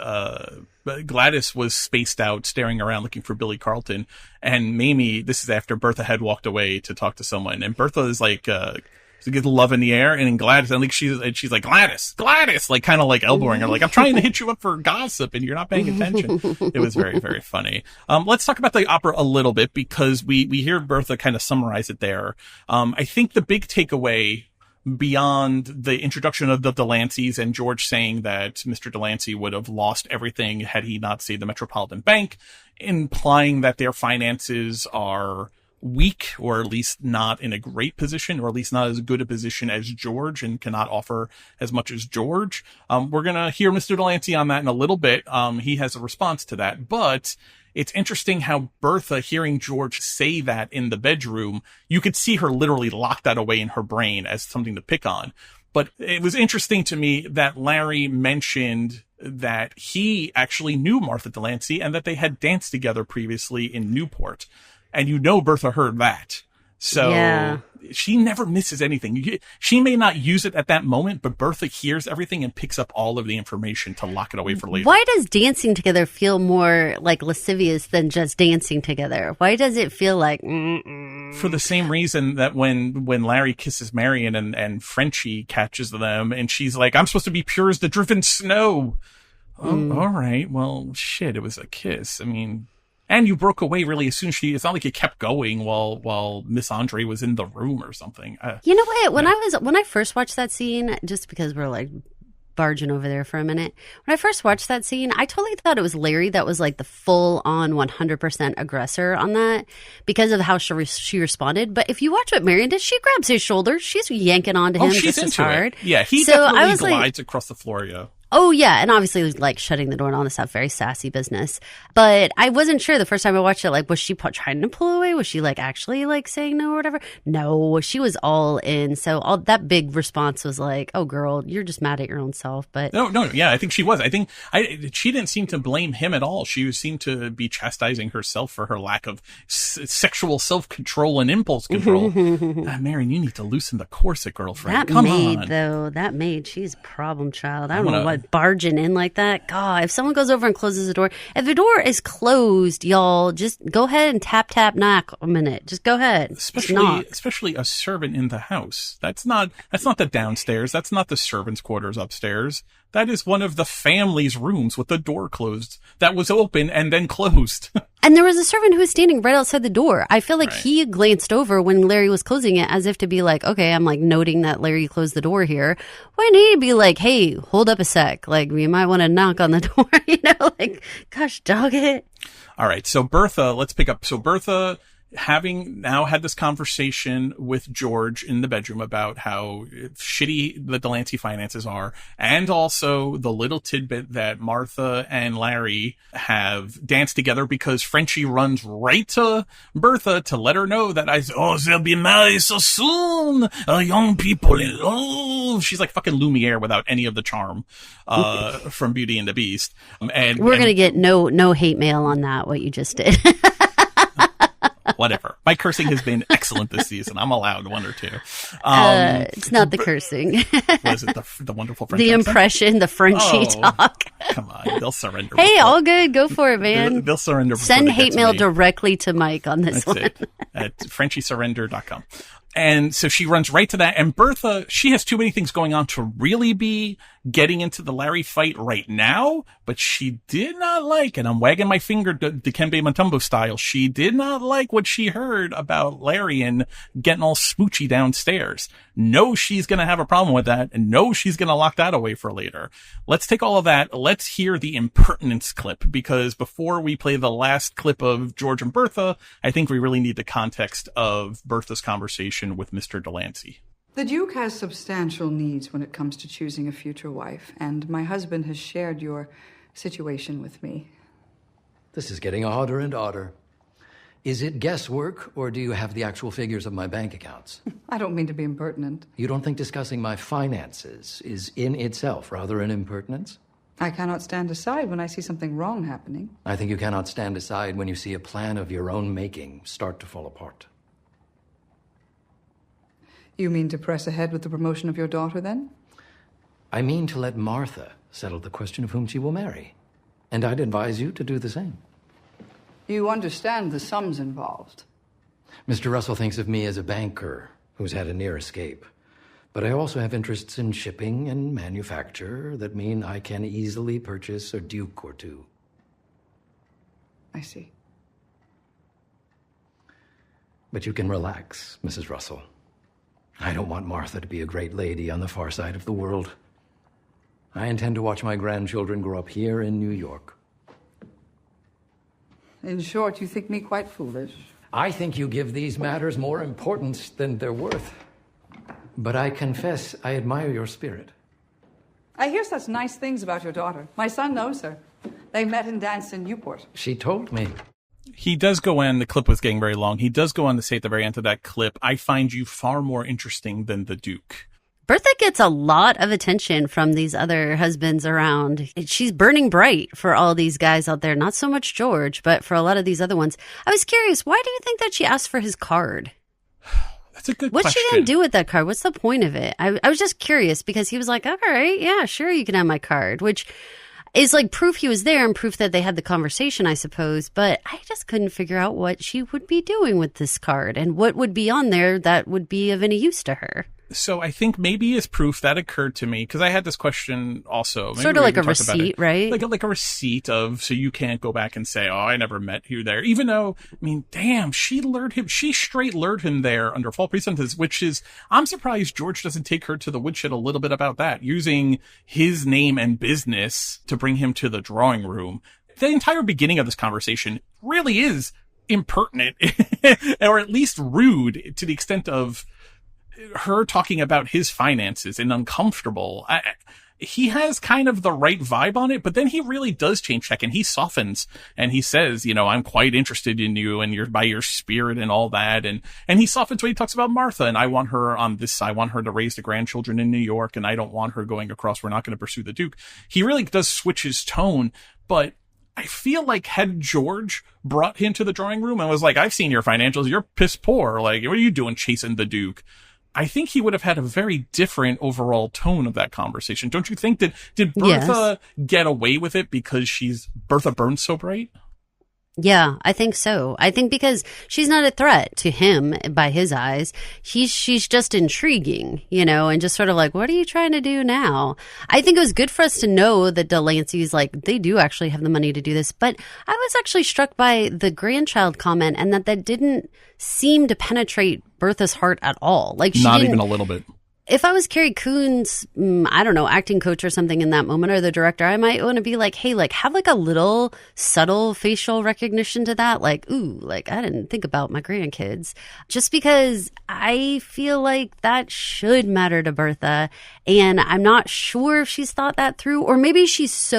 Gladys was spaced out, staring around looking for Billy Carlton, and Mamie. This is after Bertha had walked away to talk to someone, and Bertha is like. To get the love in the air, and in Gladys, I think she's like, Gladys, like kind of like elbowing her, like, I'm trying to hit you up for gossip and you're not paying attention. It was very, very funny. Let's talk about the opera a little bit because we hear Bertha kind of summarize it there. I think the big takeaway beyond the introduction of the Delanceys and George saying that Mr. Delancey would have lost everything had he not saved the Metropolitan Bank, implying that their finances are weak, or at least not in a great position, or at least not as good a position as George, and cannot offer as much as George. We're going to hear Mr. Delancey on that in a little bit. He has a response to that, but it's interesting how Bertha, hearing George say that in the bedroom, you could see her literally lock that away in her brain as something to pick on. But it was interesting to me that Larry mentioned that he actually knew Martha Delancey and that they had danced together previously in Newport. And Bertha heard that. So she never misses anything. She may not use it at that moment, but Bertha hears everything and picks up all of the information to lock it away for later. Why does dancing together feel more like lascivious than just dancing together? Why does it feel like... For the same reason that when Larry kisses Marion and Frenchie catches them and she's like, I'm supposed to be pure as the driven snow. Oh, all right. Well, shit, it was a kiss. I mean... And you broke away really as soon as it's not like you kept going while Miss Andre was in the room or something. You know what? When I first watched that scene, just because we're like barging over there for a minute, when I first watched that scene, I totally thought it was Larry that was like the full on 100% aggressor on that because of how she responded. But if you watch what Marion did, she grabs his shoulder. She's yanking onto him just as hard. It. Yeah, he definitely glides across the floor, yeah. Oh, yeah. And obviously, like, shutting the door and all this stuff, very sassy business. But I wasn't sure the first time I watched it, like, was she trying to pull away? Was she, like, actually, like, saying no or whatever? No, she was all in. So that big response was like, oh, girl, you're just mad at your own self. But No, yeah, I think she was. I think she didn't seem to blame him at all. She seemed to be chastising herself for her lack of sexual self-control and impulse control. Marion, you need to loosen the corset, girlfriend. Come on. That maid, she's a problem child. I don't know what. Barging in like that. God, if someone goes over and closes the door, if the door is closed, y'all, just go ahead and tap, knock a minute. Just go ahead. Especially a servant in the house. That's not the downstairs. That's not the servants' quarters upstairs. That is one of the family's rooms with the door closed. That was open and then closed. And there was a servant who was standing right outside the door. I feel like he glanced over when Larry was closing it as if to be like, okay, I'm like noting that Larry closed the door here. Why need to be like, hey, hold up a sec. Like, we might want to knock on the door, like, gosh, dog it. All right. So Bertha, let's pick up. So Bertha, having now had this conversation with George in the bedroom about how shitty the Delancey finances are, and also the little tidbit that Martha and Larry have danced together because Frenchie runs right to Bertha to let her know that they'll be married so soon, young people. She's like fucking Lumiere without any of the charm from Beauty and the Beast. And we're gonna get no hate mail on that. What you just did. Whatever. My cursing has been excellent this season. I'm allowed one or two. It's not the cursing. Was it the wonderful French The accent? impression, the Frenchie talk. Come on. They'll surrender. Hey, all good. Go for it, man. They'll surrender. Send hate mail directly to Mike on this one. That's it. At FrenchieSurrender.com. And so she runs right to that. And Bertha, she has too many things going on to really be getting into the Larry fight right now. But she did not like, and I'm wagging my finger Dikembe Mutombo style, she did not like what she heard about Larry and getting all smoochy downstairs. No, she's going to have a problem with that. And no, she's going to lock that away for later. Let's take all of that. Let's hear the impertinence clip, because before we play the last clip of George and Bertha, I think we really need the context of Bertha's conversation with Mr. Delancey. The Duke has substantial needs when it comes to choosing a future wife, and my husband has shared your situation with me. This is getting odder and odder. Is it guesswork, or do you have the actual figures of my bank accounts? I don't mean to be impertinent. You don't think discussing my finances is in itself rather an impertinence? I cannot stand aside when I see something wrong happening. I think you cannot stand aside when you see a plan of your own making start to fall apart. You mean to press ahead with the promotion of your daughter, then? I mean to let Martha settle the question of whom she will marry. And I'd advise you to do the same. You understand the sums involved. Mr. Russell thinks of me as a banker who's had a near escape. But I also have interests in shipping and manufacture that mean I can easily purchase a duke or two. I see. But you can relax, Mrs. Russell. I don't want Martha to be a great lady on the far side of the world. I intend to watch my grandchildren grow up here in New York. In short, you think me quite foolish. I think you give these matters more importance than they're worth. But I confess I admire your spirit. I hear such nice things about your daughter. My son knows her. They met and danced in Newport. She told me. He does go in, the clip was getting very long. He does go on to say at the very end of that clip, I find you far more interesting than the Duke. Bertha gets a lot of attention from these other husbands around. She's burning bright for all these guys out there. Not so much George, but for a lot of these other ones. I was curious, why do you think that she asked for his card? That's a good What's question. she going to do with that card? What's the point of it? I was just curious because he was like, all right, yeah, sure, you can have my card, which is like proof he was there and proof that they had the conversation, I suppose. But I just couldn't figure out what she would be doing with this card and what would be on there that would be of any use to her. So I think maybe as proof that occurred to me, because I had this question also. Maybe sort of like a receipt, right? Like a receipt of, so you can't go back and say, oh, I never met you there. Even though, I mean, damn, she straight lured him there under false pretenses, which is, I'm surprised George doesn't take her to the woodshed a little bit about that, using his name and business to bring him to the drawing room. The entire beginning of this conversation really is impertinent, or at least rude, to the extent of her talking about his finances and uncomfortable. He has kind of the right vibe on it, but then he really does change tack and he softens and he says, you know, I'm quite interested in you and by your spirit and all that. And he softens when he talks about Martha and I want her on this. I want her to raise the grandchildren in New York and I don't want her going across. We're not going to pursue the Duke. He really does switch his tone, but I feel like had George brought him to the drawing room and was like, I've seen your financials. You're piss poor. Like, what are you doing chasing the Duke? I think he would have had a very different overall tone of that conversation. Don't you think that, did Bertha get away with it because Bertha burns so bright? Yeah, I think so. I think because she's not a threat to him by his eyes. She's just intriguing, you know, and just sort of like, what are you trying to do now? I think it was good for us to know that Delancey's like, they do actually have the money to do this. But I was actually struck by the grandchild comment and that didn't seem to penetrate Bertha's heart at all. Like, she not didn't, even a little bit. If I was Carrie Coon's, I don't know, acting coach or something in that moment, or the director, I might want to be like, hey, like, have like a little subtle facial recognition to that. Like, ooh, like, I didn't think about my grandkids. Just because I feel like that should matter to Bertha. And I'm not sure if she's thought that through, or maybe she's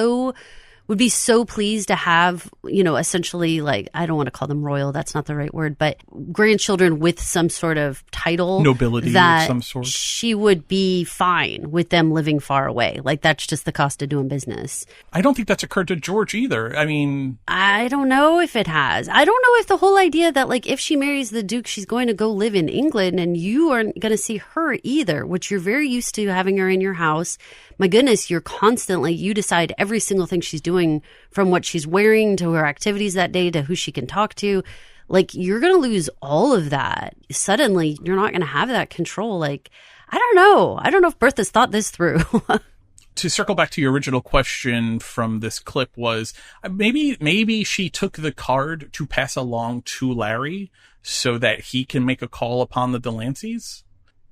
would be so pleased to have, you know, essentially, like, I don't want to call them royal, that's not the right word, but grandchildren with some sort of title. Nobility that of some sort. She would be fine with them living far away. Like, that's just the cost of doing business. I don't think that's occurred to George either. I mean, I don't know if it has. I don't know if the whole idea that, like, if she marries the Duke, she's going to go live in England and you aren't going to see her either, which you're very used to having her in your house. My goodness, you decide every single thing she's doing, from what she's wearing to her activities that day to who she can talk to. Like, you're going to lose all of that. Suddenly, you're not going to have that control. Like, I don't know. I don't know if Bertha's thought this through. To circle back to your original question from this clip was, maybe she took the card to pass along to Larry so that he can make a call upon the Delanceys.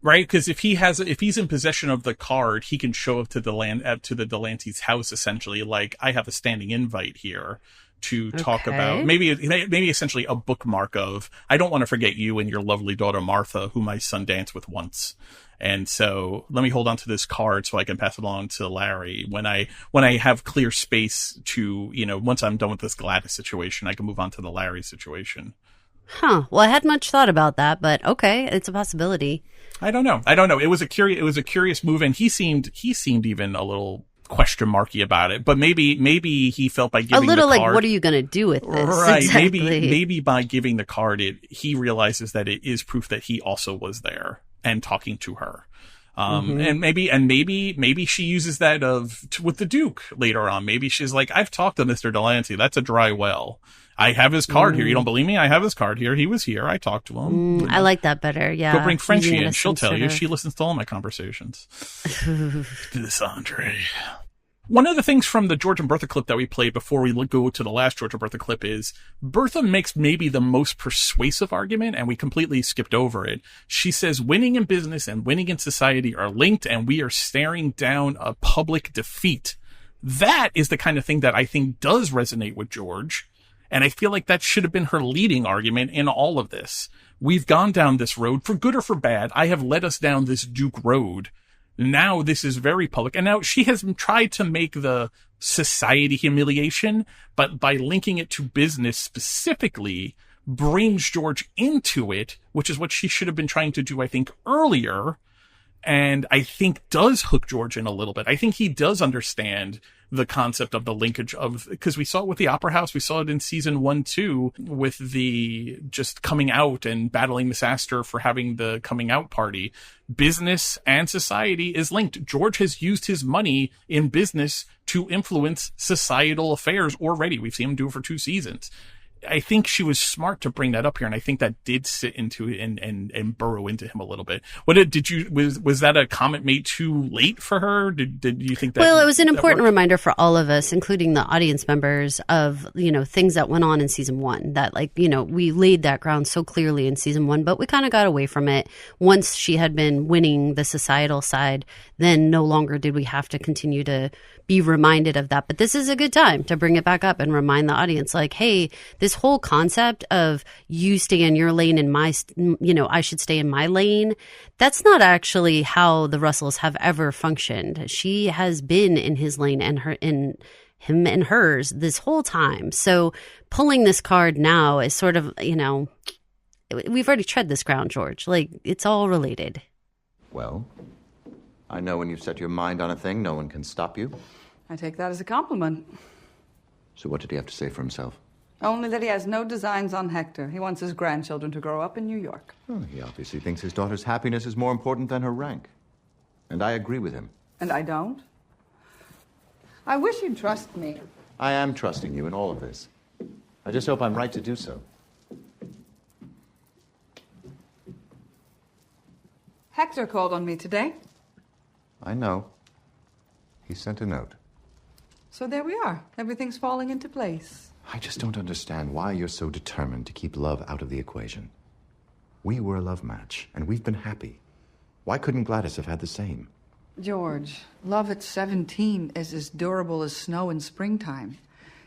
Right? Because if he's in possession of the card, he can show up to the Delancey's house, essentially, like, I have a standing invite here to talk about maybe essentially a bookmark of, I don't want to forget you and your lovely daughter Martha, who my son danced with once. And so let me hold on to this card so I can pass it along to Larry when I have clear space to, you know, once I'm done with this Gladys situation, I can move on to the Larry situation. Huh. Well, I hadn't much thought about that, but okay, it's a possibility. I don't know. It was a curious move, and he seemed even a little question marky about it. But maybe he felt by giving a little the card, like, what are you going to do with this? Right. Exactly. Maybe by giving the card, he realizes that it is proof that he also was there and talking to her. And maybe she uses that with the Duke later on. Maybe she's like, I've talked to Mr. Delancey. That's a dry well. I have his card here. You don't believe me? I have his card here. He was here. I talked to him. I like that better. Yeah. Go bring Frenchie in. She'll tell you. She listens to all my conversations. This Andre. One of the things from the George and Bertha clip that we played before we go to the last George and Bertha clip is Bertha makes maybe the most persuasive argument, and we completely skipped over it. She says winning in business and winning in society are linked, and we are staring down a public defeat. That is the kind of thing that I think does resonate with George, and I feel like that should have been her leading argument in all of this. We've gone down this road, for good or for bad. I have led us down this Duke road. Now this is very public. And now she has tried to make the society humiliation, but by linking it to business specifically, brings George into it, which is what she should have been trying to do, I think, earlier. And I think does hook George in a little bit. I think he does understand the concept of the linkage of, because we saw it with the Opera House. We saw it in season 1, too, with the just coming out and battling Miss Astor for having the coming out party. Business and society is linked. George has used his money in business to influence societal affairs already. We've seen him do it for 2 seasons. I think she was smart to bring that up here, and I think that did sit into it and burrow into him a little bit. Was that a comment made too late for her? Did you think that? Well, it was an important reminder for all of us, including the audience members, of, things that went on in season 1 that, we laid that ground so clearly in season 1, but we kind of got away from it. Once she had been winning the societal side, then no longer did we have to continue to be reminded of that. But this is a good time to bring it back up and remind the audience, hey, this whole concept of you stay in your lane and I should stay in my lane, that's not actually how the Russells have ever functioned. She has been in his lane and him and hers this whole time. So pulling this card now is sort of, we've already tread this ground, George. It's all related. Well, I know when you've set your mind on a thing, no one can stop you. I take that as a compliment. So what did he have to say for himself? Only that he has no designs on Hector. He wants his grandchildren to grow up in New York. Well, he obviously thinks his daughter's happiness is more important than her rank. And I agree with him. And I don't? I wish you'd trust me. I am trusting you in all of this. I just hope I'm right to do so. Hector called on me today. I know. He sent a note. So there we are. Everything's falling into place. I just don't understand why you're so determined to keep love out of the equation. We were a love match, and we've been happy. Why couldn't Gladys have had the same? George, love at 17 is as durable as snow in springtime.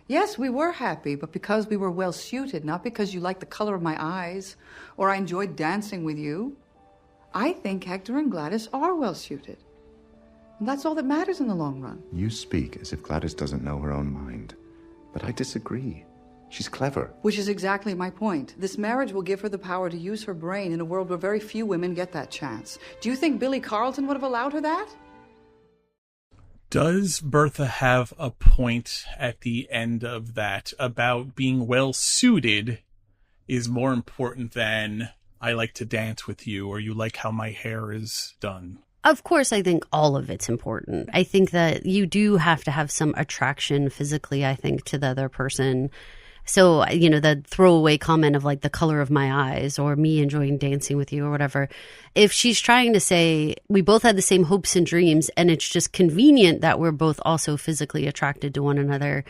Yes, we were happy, but because we were well-suited, not because you liked the color of my eyes, or I enjoyed dancing with you. I think Hector and Gladys are well-suited. And that's all that matters in the long run. You speak as if Gladys doesn't know her own mind. But I disagree. She's clever. Which is exactly my point. This marriage will give her the power to use her brain in a world where very few women get that chance. Do you think Billy Carlton would have allowed her that? Does Bertha have a point at the end of that about being well-suited is more important than I like to dance with you or you like how my hair is done? Of course, I think all of it's important. I think that you do have to have some attraction physically, I think, to the other person. So, the throwaway comment of the color of my eyes or me enjoying dancing with you or whatever. If she's trying to say we both had the same hopes and dreams and it's just convenient that we're both also physically attracted to one another,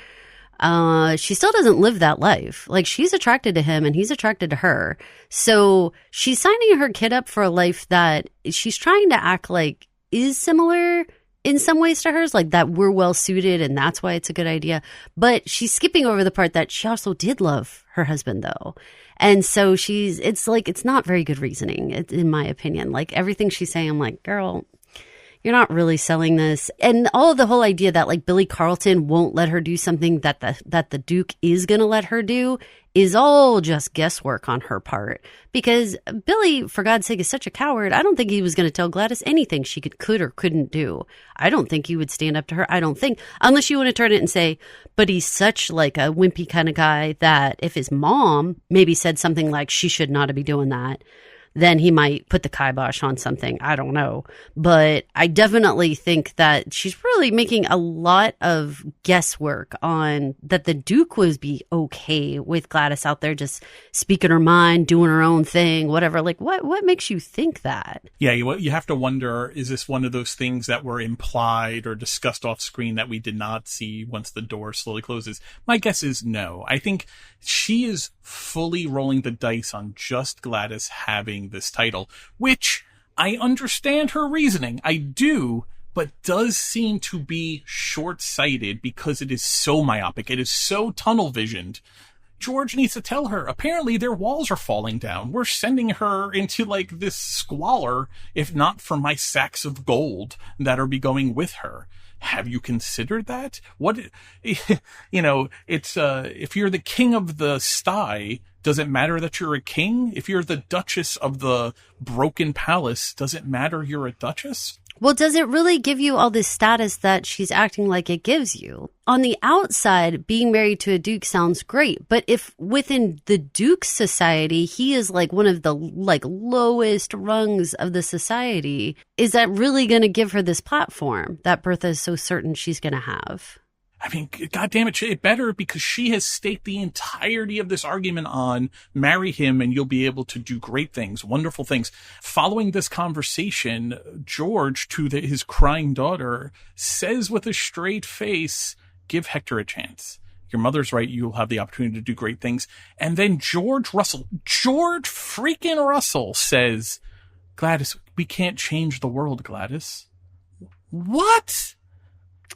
she still doesn't live that life. She's attracted to him and he's attracted to her. So she's signing her kid up for a life that she's trying to act like is similar in some ways to hers, that we're well suited and that's why it's a good idea. But she's skipping over the part that she also did love her husband though. And so it's not very good reasoning, in my opinion. Everything she's saying, I'm like, girl, you're not really selling this. And all of the whole idea that Billy Carlton won't let her do something that the Duke is going to let her do is all just guesswork on her part. Because Billy, for God's sake, is such a coward. I don't think he was going to tell Gladys anything she could or couldn't do. I don't think he would stand up to her. I don't think, unless you want to turn it and say, but he's such a wimpy kind of guy that if his mom maybe said something like she should not be doing that, then he might put the kibosh on something. I don't know. But I definitely think that she's really making a lot of guesswork on that the Duke would be okay with Gladys out there just speaking her mind, doing her own thing, whatever. Like, what makes you think that? Yeah, you have to wonder, is this one of those things that were implied or discussed off screen that we did not see once the door slowly closes? My guess is no. I think she is fully rolling the dice on just Gladys having this title, which I understand her reasoning. I do, but does seem to be short-sighted because it is so myopic. It is so tunnel-visioned. George needs to tell her, apparently their walls are falling down. We're sending her into like this squalor, if not for my sacks of gold that are be going with her. Have you considered that? What, you know, it's, if you're the king of the sty, does it matter that you're a king? If you're the duchess of the broken palace, does it matter you're a duchess? Well, does it really give you all this status that she's acting like it gives you? On the outside, being married to a duke sounds great, but if within the duke's society, he is like one of the like lowest rungs of the society, is that really going to give her this platform that Bertha is so certain she's going to have? I mean, God damn it, it better, because she has staked the entirety of this argument on marry him and you'll be able to do great things, wonderful things. Following this conversation, George, to his crying daughter, says with a straight face, give Hector a chance. Your mother's right. You'll have the opportunity to do great things. And then George freaking Russell says, Gladys, we can't change the world, Gladys. What?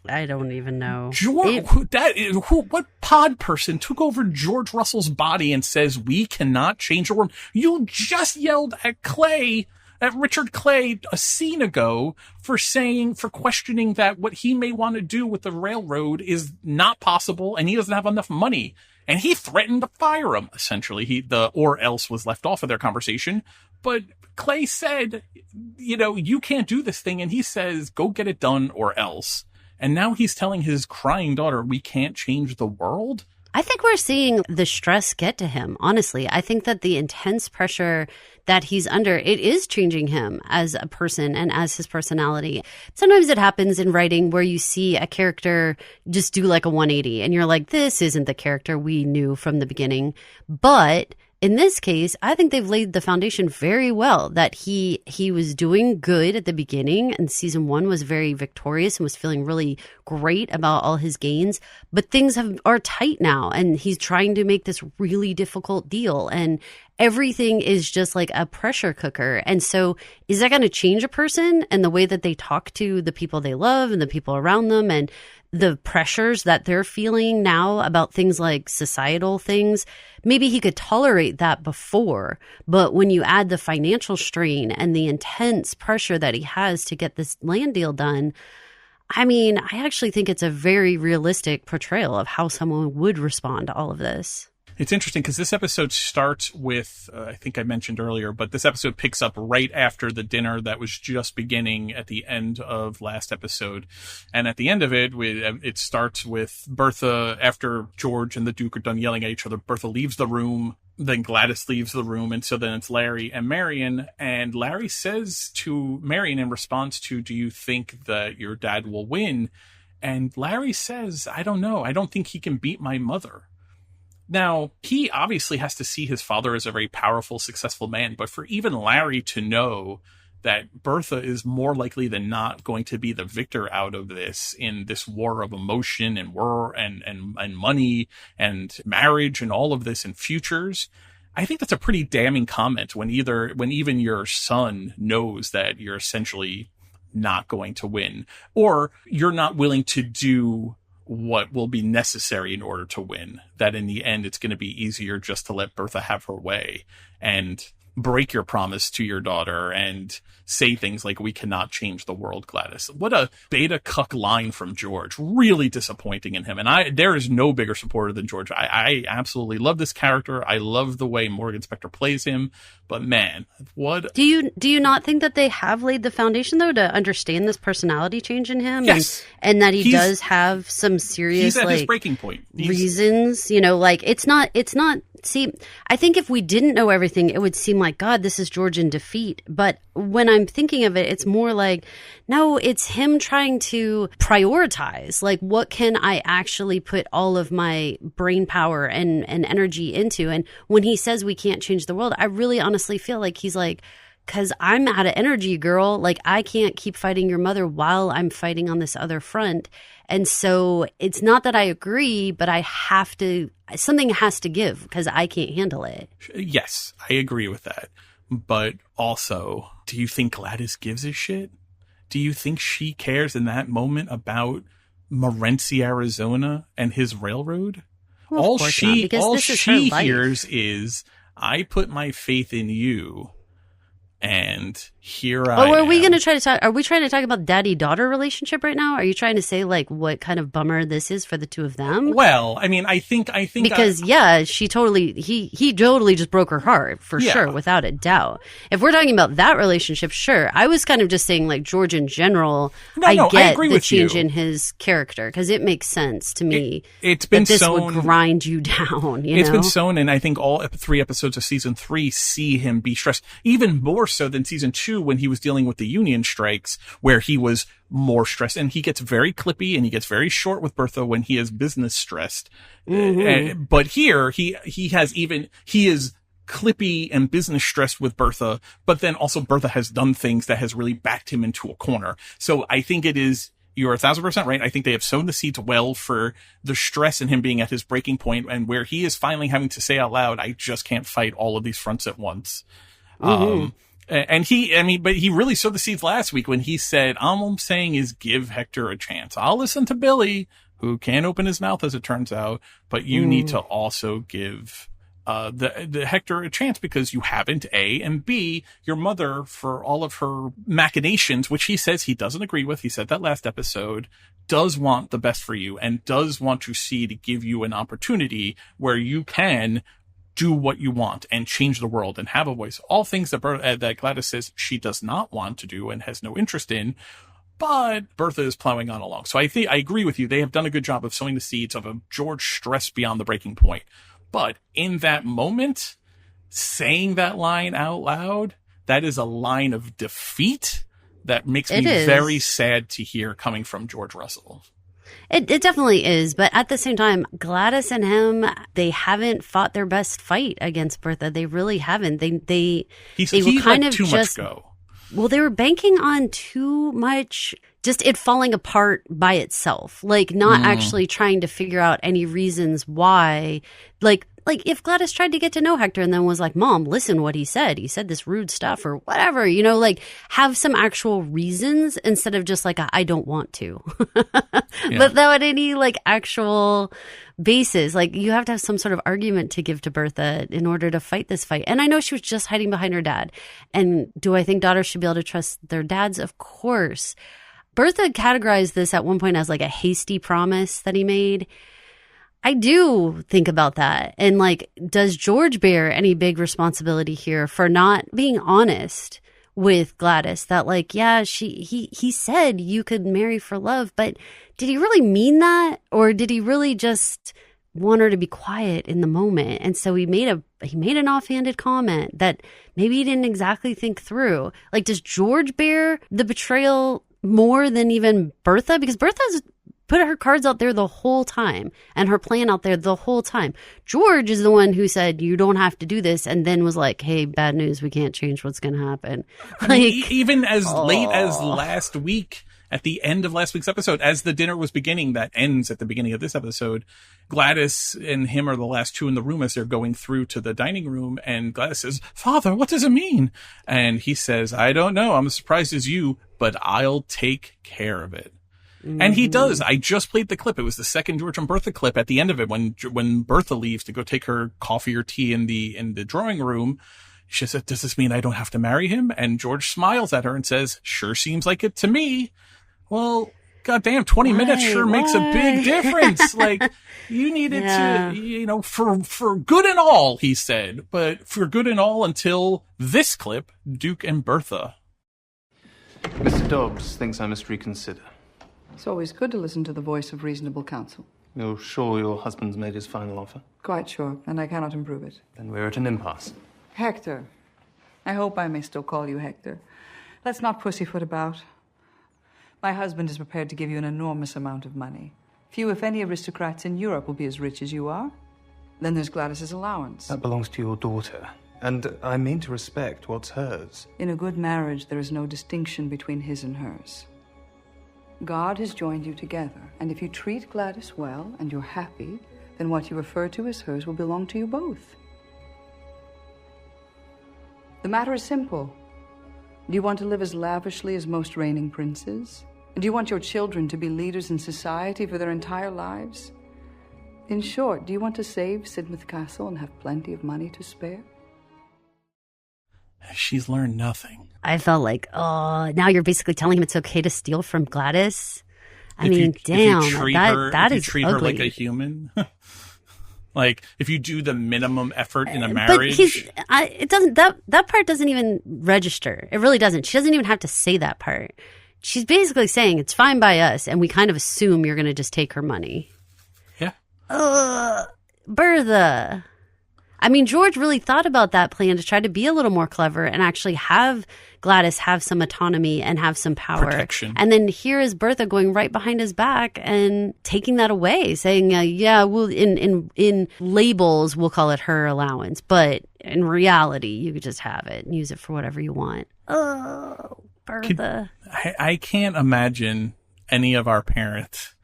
I don't even know. What pod person took over George Russell's body and says we cannot change the world? You just yelled at Richard Clay a scene ago for questioning that what he may want to do with the railroad is not possible and he doesn't have enough money. And he threatened to fire him, essentially. The or else was left off of their conversation. But Clay said, you know, you can't do this thing. And he says, go get it done or else. And now he's telling his crying daughter, we can't change the world? I think we're seeing the stress get to him, honestly. I think that the intense pressure that he's under, it is changing him as a person and as his personality. Sometimes it happens in writing where you see a character just do like a 180 and you're like, this isn't the character we knew from the beginning. But in this case, I think they've laid the foundation very well, that he was doing good at the beginning and season 1 was very victorious and was feeling really great about all his gains. But things are tight now and he's trying to make this really difficult deal and everything is just like a pressure cooker. And so is that going to change a person and the way that they talk to the people they love and the people around them and the pressures that they're feeling now about things like societal things? Maybe he could tolerate that before, but when you add the financial strain and the intense pressure that he has to get this land deal done, I mean, I actually think it's a very realistic portrayal of how someone would respond to all of this. It's interesting because this episode starts with, I think I mentioned earlier, but this episode picks up right after the dinner that was just beginning at the end of last episode. And at the end of it, it starts with Bertha, after George and the Duke are done yelling at each other, Bertha leaves the room, then Gladys leaves the room, and so then it's Larry and Marion. And Larry says to Marion in response to, do you think that your dad will win? And Larry says, I don't know. I don't think he can beat my mother. Now, he obviously has to see his father as a very powerful, successful man, but for even Larry to know that Bertha is more likely than not going to be the victor out of this, in this war of emotion and war and money and marriage and all of this and futures, I think that's a pretty damning comment when even your son knows that you're essentially not going to win, or you're not willing to do what will be necessary in order to win, that in the end it's going to be easier just to let Bertha have her way and break your promise to your daughter and say things like, we cannot change the world, Gladys. What a beta cuck line from George. Really disappointing in him. And there is no bigger supporter than George. I absolutely love this character. I love the way Morgan Spector plays him. But man, what... Do you not think that they have laid the foundation, though, to understand this personality change in him? Yes. And that he does have some serious, he's at his breaking point. Reasons, you know, like it's not See, I think if we didn't know everything, it would seem like, God, this is George in defeat. But when I'm thinking of it, it's more like, no, it's him trying to prioritize. Like, what can I actually put all of my brain power and energy into? And when he says we can't change the world, I really honestly feel like he's like, because I'm out of energy, girl. Like, I can't keep fighting your mother while I'm fighting on this other front. And so it's not that I agree, but I have to, something has to give because I can't handle it. Yes, I agree with that. But also, do you think Gladys gives a shit? Do you think she cares in that moment about Morenci, Arizona and his railroad? Well, all she hears is, I put my faith in you. And here I am. Are we going to try to talk? Are we trying to talk about daddy-daughter relationship right now? Are you trying to say like what kind of bummer this is for the two of them? Well, I mean, I think because she totally he totally just broke her heart for sure, without a doubt. If we're talking about that relationship, sure. I was kind of just saying like George in general. I get the change in his character because it makes sense to me. It's been this sown, would grind you down. It's been sown, and I think all 3 episodes of season 3 see him be stressed even more so than season 2 when he was dealing with the union strikes, where he was more stressed, and he gets very clippy and he gets very short with Bertha when he is business stressed. But here he is clippy and business stressed with Bertha, but then also Bertha has done things that has really backed him into a corner. So I think you're 1,000% right. I think they have sown the seeds well for the stress in him being at his breaking point, and where he is finally having to say out loud, I just can't fight all of these fronts at once. And but he really sowed the seeds last week when he said, all I'm saying is give Hector a chance. I'll listen to Billy, who can't open his mouth as it turns out, but you need to also give the Hector a chance because you haven't, A, and B, your mother, for all of her machinations, which he says he doesn't agree with, he said that last episode, does want the best for you and does want to give you an opportunity where you can do what you want and change the world and have a voice. All things that Gladys says she does not want to do and has no interest in, but Bertha is plowing on along. So I agree with you. They have done a good job of sowing the seeds of a George stressed beyond the breaking point. But in that moment, saying that line out loud, that is a line of defeat that makes me very sad to hear coming from George Russell. It definitely is, but at the same time, Gladys and him, they haven't fought their best fight against Bertha. They really haven't. They were kind of too just much go. Well, they were banking on too much, just it falling apart by itself, like not actually trying to figure out any reasons why, like if Gladys tried to get to know Hector and then was like, Mom, listen what he said this rude stuff or whatever, like have some actual reasons instead of just like, I don't want to, but without any like actual basis. Like you have to have some sort of argument to give to Bertha in order to fight this fight. And I know she was just hiding behind her dad. And do I think daughters should be able to trust their dads? Of course. Bertha categorized this at one point as like a hasty promise that he made. I do think about that. And like, does George bear any big responsibility here for not being honest with Gladys that like, yeah, he said you could marry for love, but did he really mean that? Or did he really just want her to be quiet in the moment? And so he made an offhanded comment that maybe he didn't exactly think through. Like, does George bear the betrayal more than even Bertha? Because Bertha's put her cards out there the whole time and her plan out there the whole time. George is the one who said, you don't have to do this. And then was like, hey, bad news. We can't change what's going to happen. Even as late as last week, at the end of last week's episode, as the dinner was beginning, that ends at the beginning of this episode, Gladys and him are the last two in the room as they're going through to the dining room. And Gladys says, Father, what does it mean? And he says, I don't know. I'm as surprised as you, but I'll take care of it. And he does. I just played the clip. It was the second George and Bertha clip at the end of it when Bertha leaves to go take her coffee or tea in the drawing room. She said, does this mean I don't have to marry him? And George smiles at her and says, sure seems like it to me. Well, goddamn, 20 minutes sure makes a big difference. Like, you needed to, for good and all, he said. But for good and all until this clip, Duke and Bertha. Mr. Dobbs thinks I must reconsider. It's always good to listen to the voice of reasonable counsel. You're sure your husband's made his final offer? Quite sure, and I cannot improve it. Then we're at an impasse. Hector. I hope I may still call you Hector. Let's not pussyfoot about. My husband is prepared to give you an enormous amount of money. Few, if any, aristocrats in Europe will be as rich as you are. Then there's Gladys's allowance. That belongs to your daughter, and I mean to respect what's hers. In a good marriage, there is no distinction between his and hers. God has joined you together, and if you treat Gladys well and you're happy, then what you refer to as hers will belong to you both. The matter is simple. Do you want to live as lavishly as most reigning princes? Do you want your children to be leaders in society for their entire lives? In short, do you want to save Sidmouth Castle and have plenty of money to spare? She's learned nothing. I felt like, oh, now you're basically telling him it's okay to steal from Gladys? I mean, damn, if you treat ugly. her like a human, like if you do the minimum effort in a But marriage, it doesn't. That part doesn't even register. It really doesn't. She doesn't even have to say that part. She's basically saying it's fine by us, and we kind of assume you're going to just take her money. Yeah. Bertha. I mean, George really thought about that plan to try to be a little more clever and actually have Gladys have some autonomy and have some power. Protection. And then here is Bertha going right behind his back and taking that away, saying, yeah, well, in labels, we'll call it her allowance. But in reality, you could just have it and use it for whatever you want. Oh, Bertha. I can't imagine any of our parents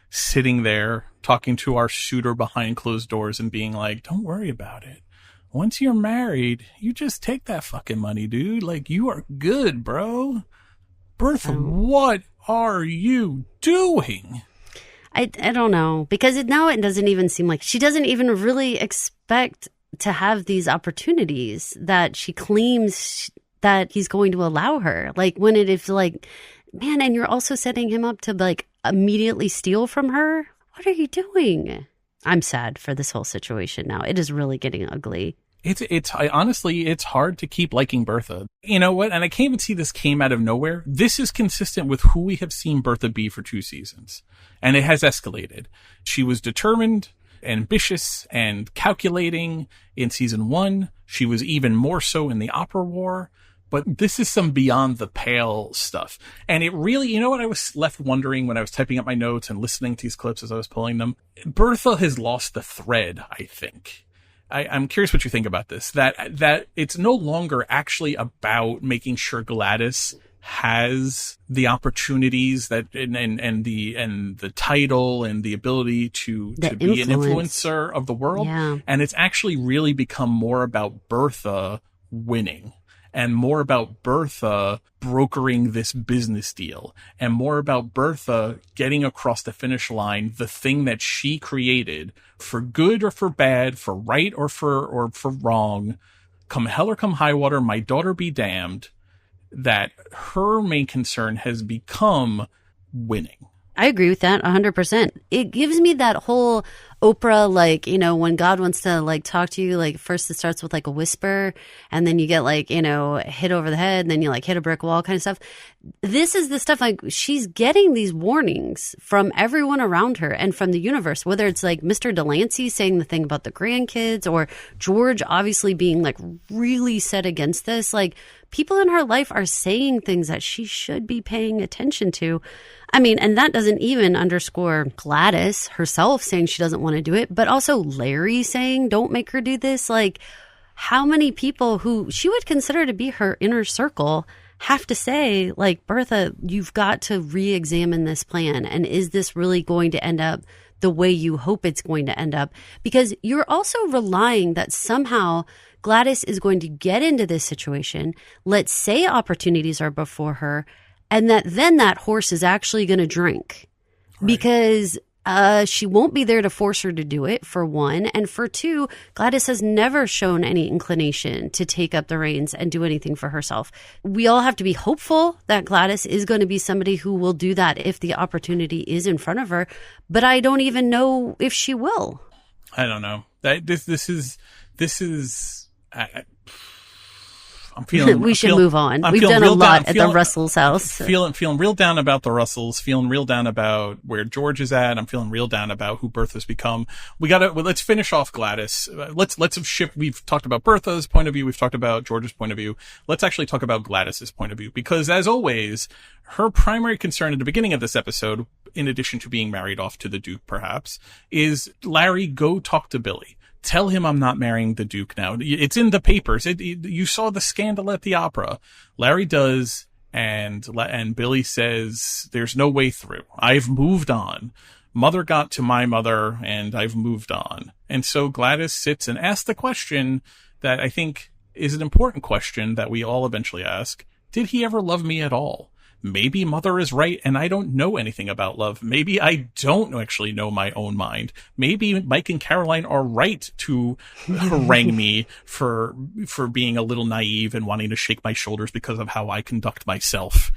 sitting there talking to our suitor behind closed doors and being like, don't worry about it. Once you're married, you just take that fucking money, dude. Like, you are good, bro. Bertha, what are you doing? I don't know, because now it doesn't even seem like she doesn't even really expect to have these opportunities that she claims that he's going to allow her. Like, when it is like, man, and you're also setting him up to like immediately steal from her. What are you doing? I'm sad for this whole situation now. It is really getting ugly. Honestly, it's hard to keep liking Bertha. You know what? And I can't even see this came out of nowhere. This is consistent with who we have seen Bertha be for 2 seasons. And it has escalated. She was determined, ambitious, and calculating in season 1. She was even more so in the Opera War. But this is some beyond the pale stuff. And it really, you know what I was left wondering when I was typing up my notes and listening to these clips as I was pulling them? Bertha has lost the thread, I think. I'm curious what you think about this. That it's no longer actually about making sure Gladys has the opportunities that and the title and the ability to be an influencer of the world. Yeah. And it's actually really become more about Bertha winning. And more about Bertha brokering this business deal, and more about Bertha getting across the finish line the thing that she created, for good or for bad, for right or for wrong, come hell or come high water, my daughter be damned, that her main concern has become winning. I agree with that 100%. It gives me that whole Oprah, like, you know, when God wants to like talk to you, like first it starts with like a whisper and then you get like, you know, hit over the head and then you like hit a brick wall kind of stuff. This is the stuff like she's getting these warnings from everyone around her and from the universe, whether it's like Mr. Delancey saying the thing about the grandkids or George obviously being like really set against this. Like people in her life are saying things that she should be paying attention to. I mean, and that doesn't even underscore Gladys herself saying she doesn't want to do it, but also Larry saying, don't make her do this. Like, how many people who she would consider to be her inner circle have to say, like, Bertha, you've got to re-examine this plan. And is this really going to end up the way you hope it's going to end up? Because you're also relying that somehow Gladys is going to get into this situation, let's say opportunities are before her, and that then that horse is actually going to drink. Right. Because she won't be there to force her to do it, for one. And for two, Gladys has never shown any inclination to take up the reins and do anything for herself. We all have to be hopeful that Gladys is going to be somebody who will do that if the opportunity is in front of her. But I don't even know if she will. I don't know. This is We should move on. We've done a lot at the Russells' house. Feeling real down about the Russells, feeling real down about where George is at. I'm feeling real down about who Bertha's become. Let's finish off Gladys. We've talked about Bertha's point of view. We've talked about George's point of view. Let's actually talk about Gladys's point of view, because as always, her primary concern at the beginning of this episode, in addition to being married off to the Duke perhaps, is Larry, go talk to Billy. Tell him I'm not marrying the Duke now. It's in the papers. You saw the scandal at the opera. Larry does, and Billy says, there's no way through. I've moved on. Mother got to my mother, and I've moved on. And so Gladys sits and asks the question that I think is an important question that we all eventually ask. Did he ever love me at all? Maybe Mother is right and I don't know anything about love. Maybe I don't actually know my own mind. Maybe Mike and Caroline are right to harangue me for being a little naive and wanting to shake my shoulders because of how I conduct myself.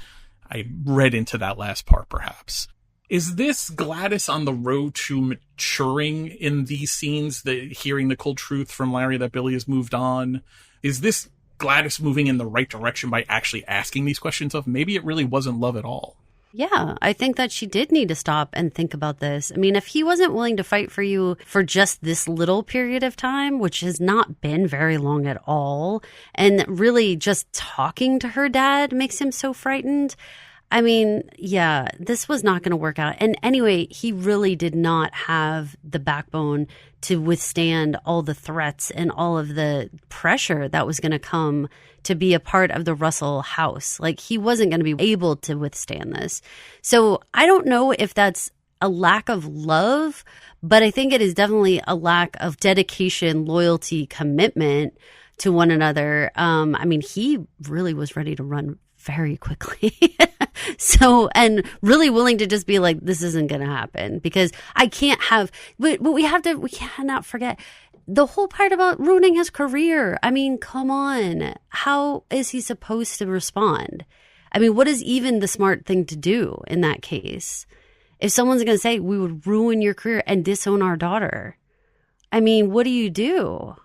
I read into that last part, perhaps. Is this Gladys on the road to maturing in these scenes, hearing the cold truth from Larry that Billy has moved on? Is this Gladys moving in the right direction by actually asking these questions of maybe it really wasn't love at all? Yeah, I think that she did need to stop and think about this. I mean, if he wasn't willing to fight for you for just this little period of time, which has not been very long at all, and really just talking to her dad makes him so frightened. I mean, yeah, this was not going to work out. And anyway, he really did not have the backbone to withstand all the threats and all of the pressure that was going to come to be a part of the Russell house. Like, he wasn't going to be able to withstand this. So I don't know if that's a lack of love, but I think it is definitely a lack of dedication, loyalty, commitment to one another. I mean, he really was ready to run very quickly. So, and really willing to just be like, this isn't going to happen because I can't have, but we cannot forget the whole part about ruining his career. I mean, come on. How is he supposed to respond? I mean, what is even the smart thing to do in that case? If someone's going to say we would ruin your career and disown our daughter, I mean, what do you do?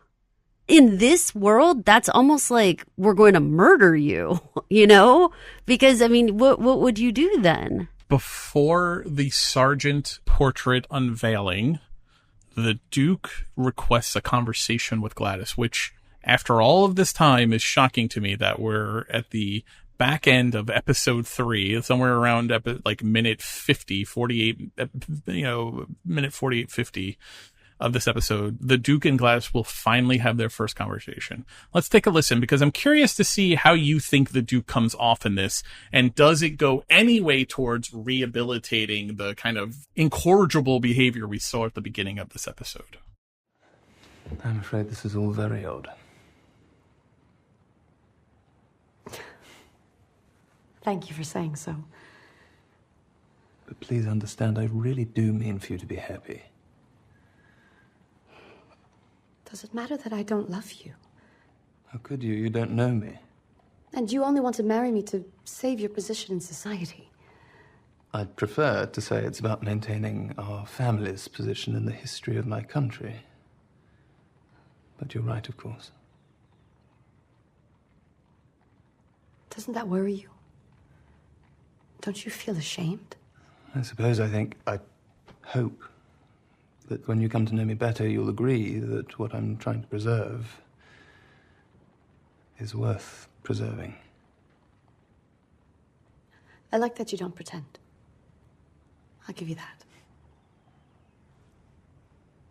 In this world, that's almost like we're going to murder you, you know? Because, I mean, what would you do then? Before the Sargent portrait unveiling, the Duke requests a conversation with Gladys, which, after all of this time, is shocking to me that we're at the back end of episode 3, somewhere around minute 50, 48, minute 48, 50. Of this episode, the Duke and Gladys will finally have their first conversation. Let's take a listen, because I'm curious to see how you think the Duke comes off in this, and does it go any way towards rehabilitating the kind of incorrigible behavior we saw at the beginning of this episode? I'm afraid this is all very odd. Thank you for saying so. But please understand, I really do mean for you to be happy. Does it matter that I don't love you? How could you? You don't know me. And you only want to marry me to save your position in society. I'd prefer to say it's about maintaining our family's position in the history of my country. But you're right, of course. Doesn't that worry you? Don't you feel ashamed? I hope that when you come to know me better, you'll agree that what I'm trying to preserve is worth preserving. I like that you don't pretend. I'll give you that.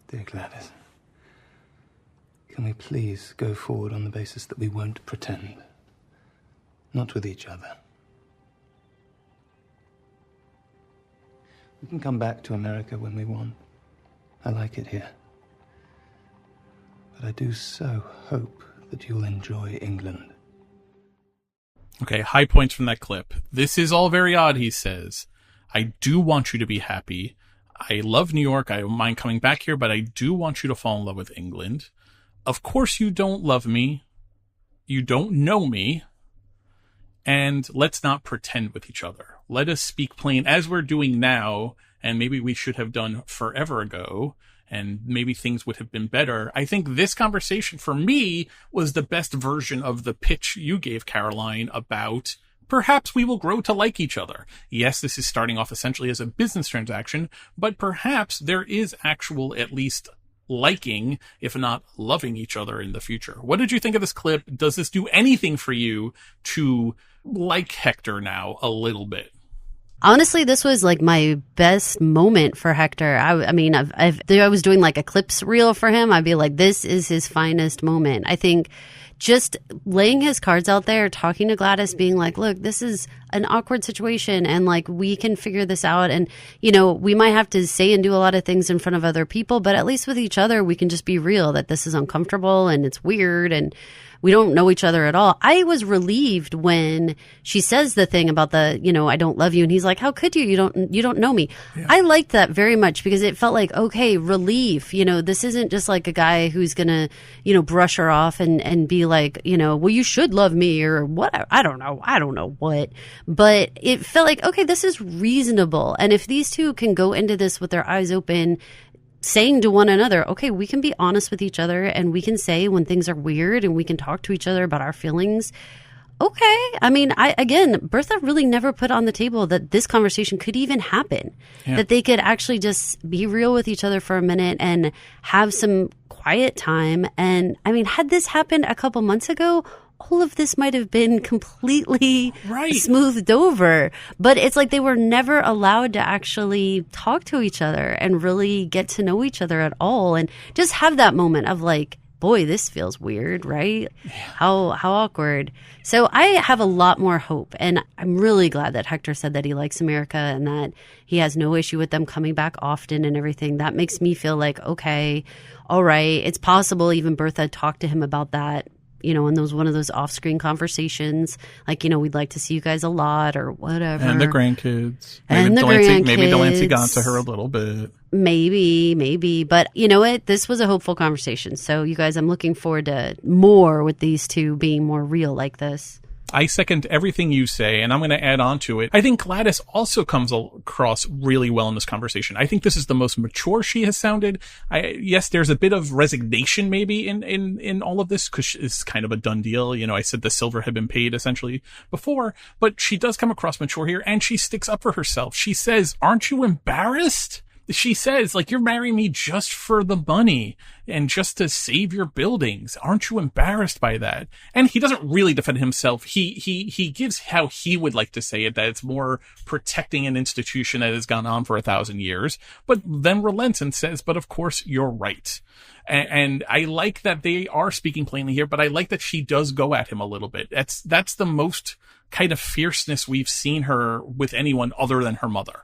Dear Gladys, can we please go forward on the basis that we won't pretend? Not with each other. We can come back to America when we want. I like it here. But I do so hope that you'll enjoy England. Okay, high points from that clip. This is all very odd, he says. I do want you to be happy. I love New York. I don't mind coming back here, but I do want you to fall in love with England. Of course you don't love me. You don't know me. And let's not pretend with each other. Let us speak plain as we're doing now, and maybe we should have done forever ago, and maybe things would have been better. I think this conversation for me was the best version of the pitch you gave, Caroline, about perhaps we will grow to like each other. Yes, this is starting off essentially as a business transaction, but perhaps there is actual, at least, liking, if not loving each other in the future. What did you think of this clip? Does this do anything for you to like Hector now a little bit? Honestly, this was like my best moment for Hector. I mean, if I was doing like a clips reel for him, I'd be like, this is his finest moment. I think just laying his cards out there, talking to Gladys, being like, look, this is an awkward situation and like we can figure this out. And, you know, we might have to say and do a lot of things in front of other people, but at least with each other, we can just be real that this is uncomfortable and it's weird and we don't know each other at all. I was relieved when she says the thing about the, you know, I don't love you. And he's like, how could you? You don't know me. Yeah. I liked that very much because it felt like, okay, relief. You know, this isn't just like a guy who's going to, you know, brush her off and be like, you know, well, you should love me or what. I don't know what. But it felt like, okay, this is reasonable. And if these two can go into this with their eyes open, saying to one another, okay, we can be honest with each other and we can say when things are weird and we can talk to each other about our feelings. Okay. I mean, Bertha really never put on the table that this conversation could even happen, that they could actually just be real with each other for a minute and have some quiet time. And I mean, had this happened a couple months ago, all of this might have been completely smoothed over. But it's like they were never allowed to actually talk to each other and really get to know each other at all. And just have that moment of like, boy, this feels weird, right? Yeah. How awkward. So I have a lot more hope. And I'm really glad that Hector said that he likes America and that he has no issue with them coming back often and everything. That makes me feel like, okay, all right. It's possible even Bertha talked to him about that, you know, in one of those off-screen conversations, like, you know, we'd like to see you guys a lot or whatever. And the grandkids. Maybe Delancey got to her a little bit. Maybe. But you know what? This was a hopeful conversation. So you guys, I'm looking forward to more with these two being more real like this. I second everything you say, and I'm going to add on to it. I think Gladys also comes across really well in this conversation. I think this is the most mature she has sounded. Yes, there's a bit of resignation maybe in all of this because it's kind of a done deal. You know, I said the silver had been paid essentially before, but she does come across mature here, and she sticks up for herself. She says, aren't you embarrassed? She says, like, you're marrying me just for the money and just to save your buildings. Aren't you embarrassed by that? And he doesn't really defend himself. He gives how he would like to say it, that it's more protecting an institution that has gone on for 1,000 years, but then relents and says, but of course you're right. And I like that they are speaking plainly here, but I like that she does go at him a little bit. That's the most kind of fierceness we've seen her with anyone other than her mother.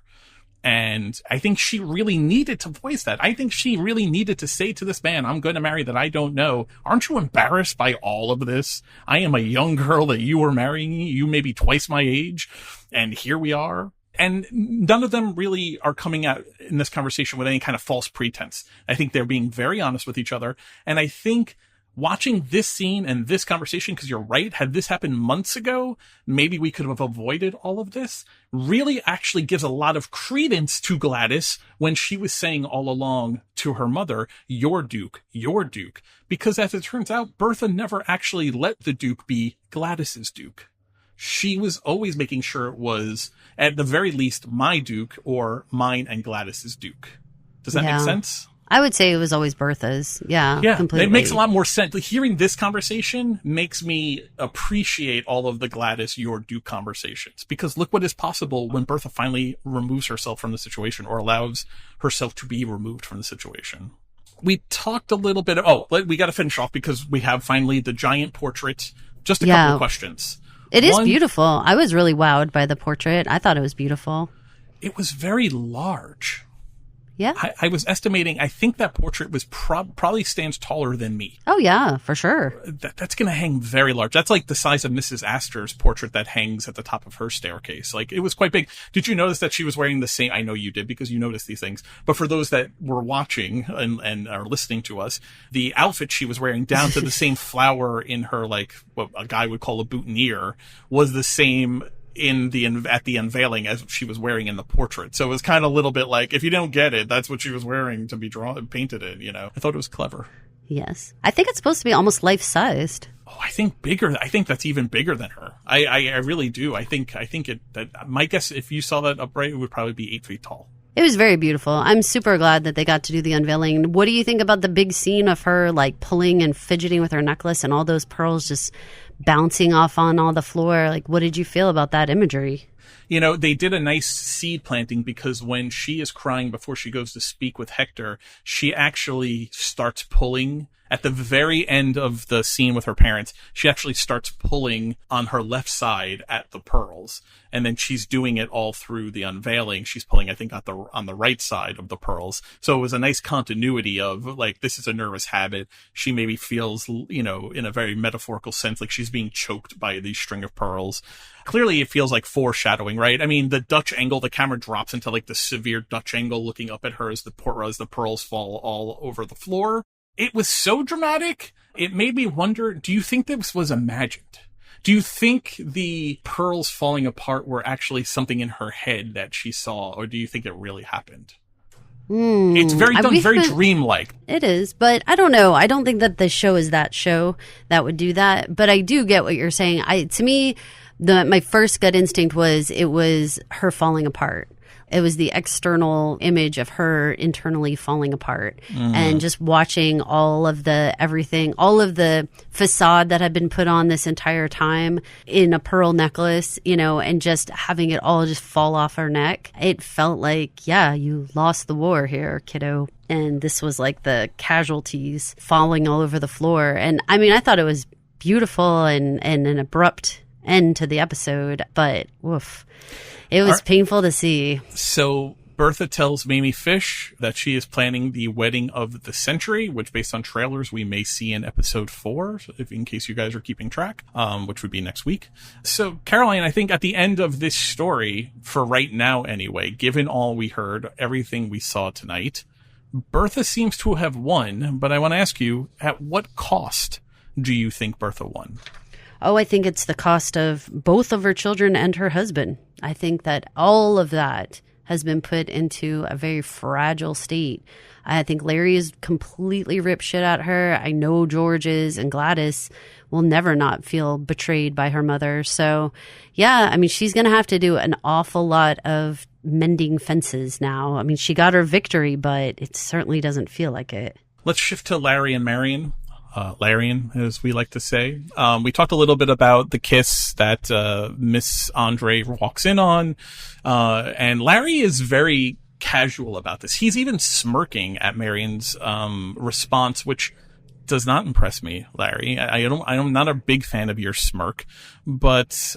And I think she really needed to voice that. I think she really needed to say to this man, I'm going to marry that I don't know. Aren't you embarrassed by all of this? I am a young girl that you are marrying. You may be twice my age. And here we are. And none of them really are coming out in this conversation with any kind of false pretense. I think they're being very honest with each other. And I think watching this scene and this conversation, because you're right, had this happened months ago, maybe we could have avoided all of this, really actually gives a lot of credence to Gladys when she was saying all along to her mother, your Duke, because as it turns out, Bertha never actually let the Duke be Gladys's Duke. She was always making sure it was, at the very least, my Duke or mine and Gladys's Duke. Does that make sense? I would say it was always Bertha's. Yeah, completely. It makes a lot more sense. Like, hearing this conversation makes me appreciate all of the Gladys, your Duke conversations. Because look what is possible when Bertha finally removes herself from the situation or allows herself to be removed from the situation. We talked a little bit. We got to finish off because we have finally the giant portrait. Just a couple of questions. It is beautiful. I was really wowed by the portrait. I thought it was beautiful. It was very large. Yeah. I was estimating, I think that portrait was probably stands taller than me. Oh, yeah, for sure. That's going to hang very large. That's like the size of Mrs. Astor's portrait that hangs at the top of her staircase. Like, it was quite big. Did you notice that she was wearing the same? I know you did because you noticed these things. But for those that were watching and are listening to us, the outfit she was wearing down to the same flower in her, like what a guy would call a boutonniere, was the same at the unveiling as she was wearing in the portrait. So it was kind of a little bit like, if you don't get it, that's what she was wearing to be painted in, you know. I thought it was clever. Yes. I think it's supposed to be almost life-sized. Oh, I think bigger. I think that's even bigger than her. I really do. I think my guess, if you saw that upright, it would probably be 8 feet tall. It was very beautiful. I'm super glad that they got to do the unveiling. What do you think about the big scene of her like pulling and fidgeting with her necklace and all those pearls just bouncing off on all the floor? Like, what did you feel about that imagery? You know, they did a nice seed planting because when she is crying before she goes to speak with Hector, she actually starts pulling. At the very end of the scene with her parents, she actually starts pulling on her left side at the pearls. And then she's doing it all through the unveiling. She's pulling, I think, on the right side of the pearls. So it was a nice continuity of, like, this is a nervous habit. She maybe feels, you know, in a very metaphorical sense, like she's being choked by these string of pearls. Clearly, it feels like foreshadowing, right? I mean, the Dutch angle, the camera drops into, like, the severe Dutch angle looking up at her as the pearls fall all over the floor. It was so dramatic, it made me wonder, do you think this was imagined? Do you think the pearls falling apart were actually something in her head that she saw, or do you think it really happened? It's very dreamlike. It is, but I don't know. I don't think that the show is that show that would do that, but I do get what you're saying. To me, my first gut instinct was it was her falling apart. It was the external image of her internally falling apart and just watching all of the facade that had been put on this entire time in a pearl necklace, you know, and just having it all just fall off her neck. It felt like, yeah, you lost the war here, kiddo. And this was like the casualties falling all over the floor. And I mean, I thought it was beautiful and an abrupt end to the episode, but woof. It was painful to see. So Bertha tells Mamie Fish that she is planning the wedding of the century, which based on trailers we may see in episode 4, in case you guys are keeping track, which would be next week. So Caroline, I think at the end of this story, for right now anyway, given all we heard, everything we saw tonight, Bertha seems to have won, but I want to ask you, at what cost do you think Bertha won? Oh, I think it's the cost of both of her children and her husband. I think that all of that has been put into a very fragile state. I think Larry is completely ripped shit at her. I know George is, and Gladys will never not feel betrayed by her mother. So, yeah, I mean, she's going to have to do an awful lot of mending fences now. I mean, she got her victory, but it certainly doesn't feel like it. Let's shift to Larry and Marion. Larian, as we like to say. We talked a little bit about the kiss that Miss Andre walks in on, and Larry is very casual about this. He's even smirking at Marion's response, which does not impress me, Larry. I'm not a big fan of your smirk, but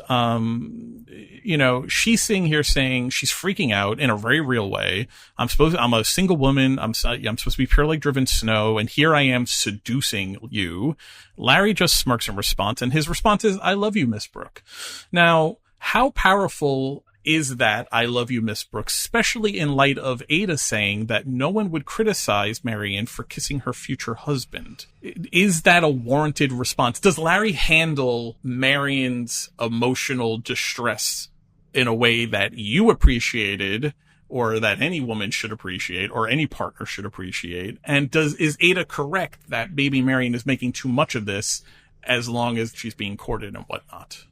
you know, she's sitting here saying she's freaking out in a very real way. I'm a single woman. I'm supposed to be pure like driven snow, and here I am seducing you. Larry just smirks in response, and his response is, "I love you, Miss Brooke." Now, how powerful is that "I love you, Miss Brooks," especially in light of Ada saying that no one would criticize Marion for kissing her future husband? Is that a warranted response? Does Larry handle Marion's emotional distress in a way that you appreciated, or that any woman should appreciate, or any partner should appreciate? And is Ada correct that maybe Marion is making too much of this as long as she's being courted and whatnot?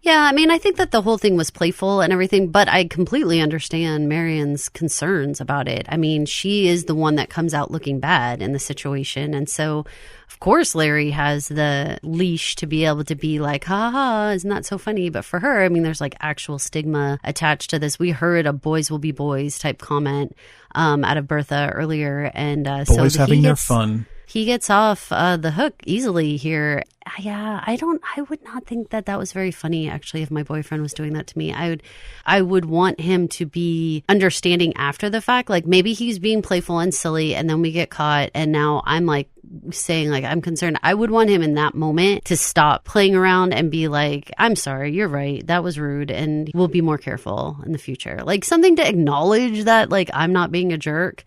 Yeah, I mean, I think that the whole thing was playful and everything, but I completely understand Marion's concerns about it. I mean, she is the one that comes out looking bad in the situation. And so, of course, Larry has the leash to be able to be like, ha ha, isn't that so funny? But for her, I mean, there's like actual stigma attached to this. We heard a boys will be boys type comment out of Bertha earlier. And boys having their fun. He gets off the hook easily here. Yeah, I would not think that was very funny, actually, if my boyfriend was doing that to me. I would want him to be understanding after the fact. Like, maybe he's being playful and silly, and then we get caught, and now I'm like saying, like, I'm concerned. I would want him in that moment to stop playing around and be like, I'm sorry, you're right, that was rude, and we'll be more careful in the future. Like, something to acknowledge that, like, I'm not being a jerk.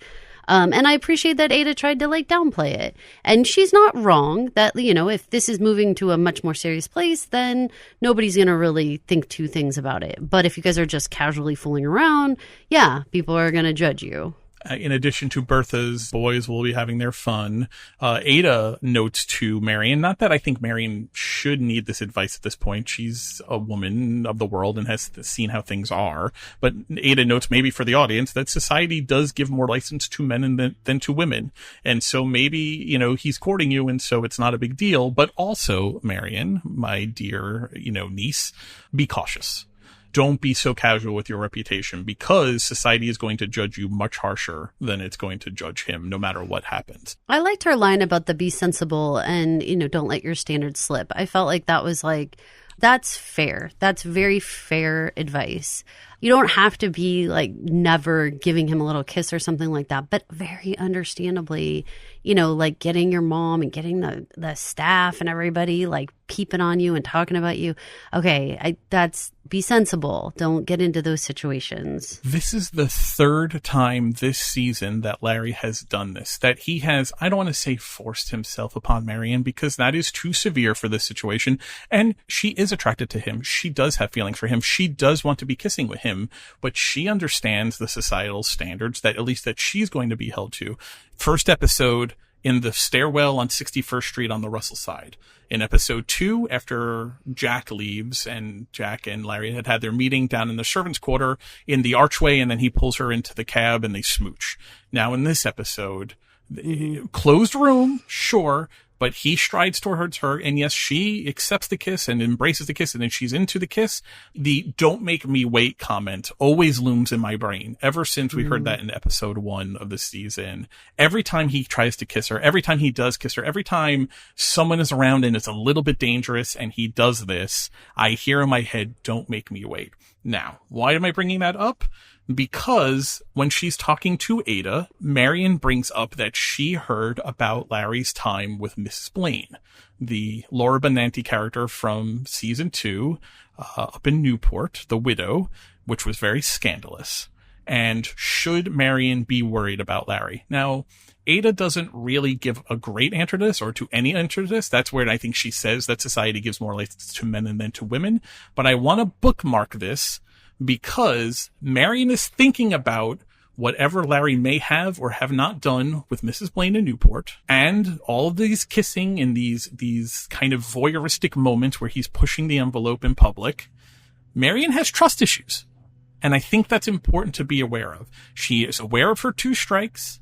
And I appreciate that Ada tried to like downplay it. And she's not wrong that, you know, if this is moving to a much more serious place, then nobody's going to really think two things about it. But if you guys are just casually fooling around, yeah, people are going to judge you. In addition to Bertha's boys will be having their fun, Ada notes to Marion, not that I think Marion should need this advice at this point. She's a woman of the world and has seen how things are. But Ada notes, maybe for the audience, that society does give more license to men than to women. And so maybe, you know, he's courting you, and so it's not a big deal. But also, Marion, my dear, you know, niece, be cautious. Don't be so casual with your reputation, because society is going to judge you much harsher than it's going to judge him, no matter what happens. I liked her line about the be sensible and, you know, don't let your standards slip. I felt like that was like, that's fair. That's very fair advice. You don't have to be like never giving him a little kiss or something like that, but very understandably, you know, like getting your mom and getting the staff and everybody like peeping on you and talking about you. Okay, that's be sensible. Don't get into those situations. This is the third time this season that Larry has done this, that he has, I don't want to say forced himself upon Marion, because that is too severe for this situation. And she is attracted to him. She does have feelings for him. She does want to be kissing with him, but she understands the societal standards that at least that she's going to be held to. First episode, in the stairwell on 61st Street on the Russell side. In episode 2, after Jack leaves and Jack and Larry had their meeting down in the servants' quarter in the archway, and then he pulls her into the cab and they smooch. Now in this episode, closed room, sure, but he strides towards her, and yes, she accepts the kiss and embraces the kiss, and then she's into the kiss. The "don't make me wait" comment always looms in my brain ever since we heard that in episode 1 of the season. Every time he tries to kiss her, every time he does kiss her, every time someone is around and it's a little bit dangerous and he does this, I hear in my head, "don't make me wait." Now, why am I bringing that up? Because when she's talking to Ada, Marion brings up that she heard about Larry's time with Mrs. Blaine, the Laura Benanti character from season 2, up in Newport, the widow, which was very scandalous. And should Marion be worried about Larry? Now, Ada doesn't really give a great answer to this, or to any answer to this. That's where I think she says that society gives more license to men than to women. But I want to bookmark this, because Marion is thinking about whatever Larry may have or have not done with Mrs. Blaine in Newport, and all of these kissing and these kind of voyeuristic moments where he's pushing the envelope in public. Marion has trust issues, and I think that's important to be aware of. She is aware of her 2 strikes,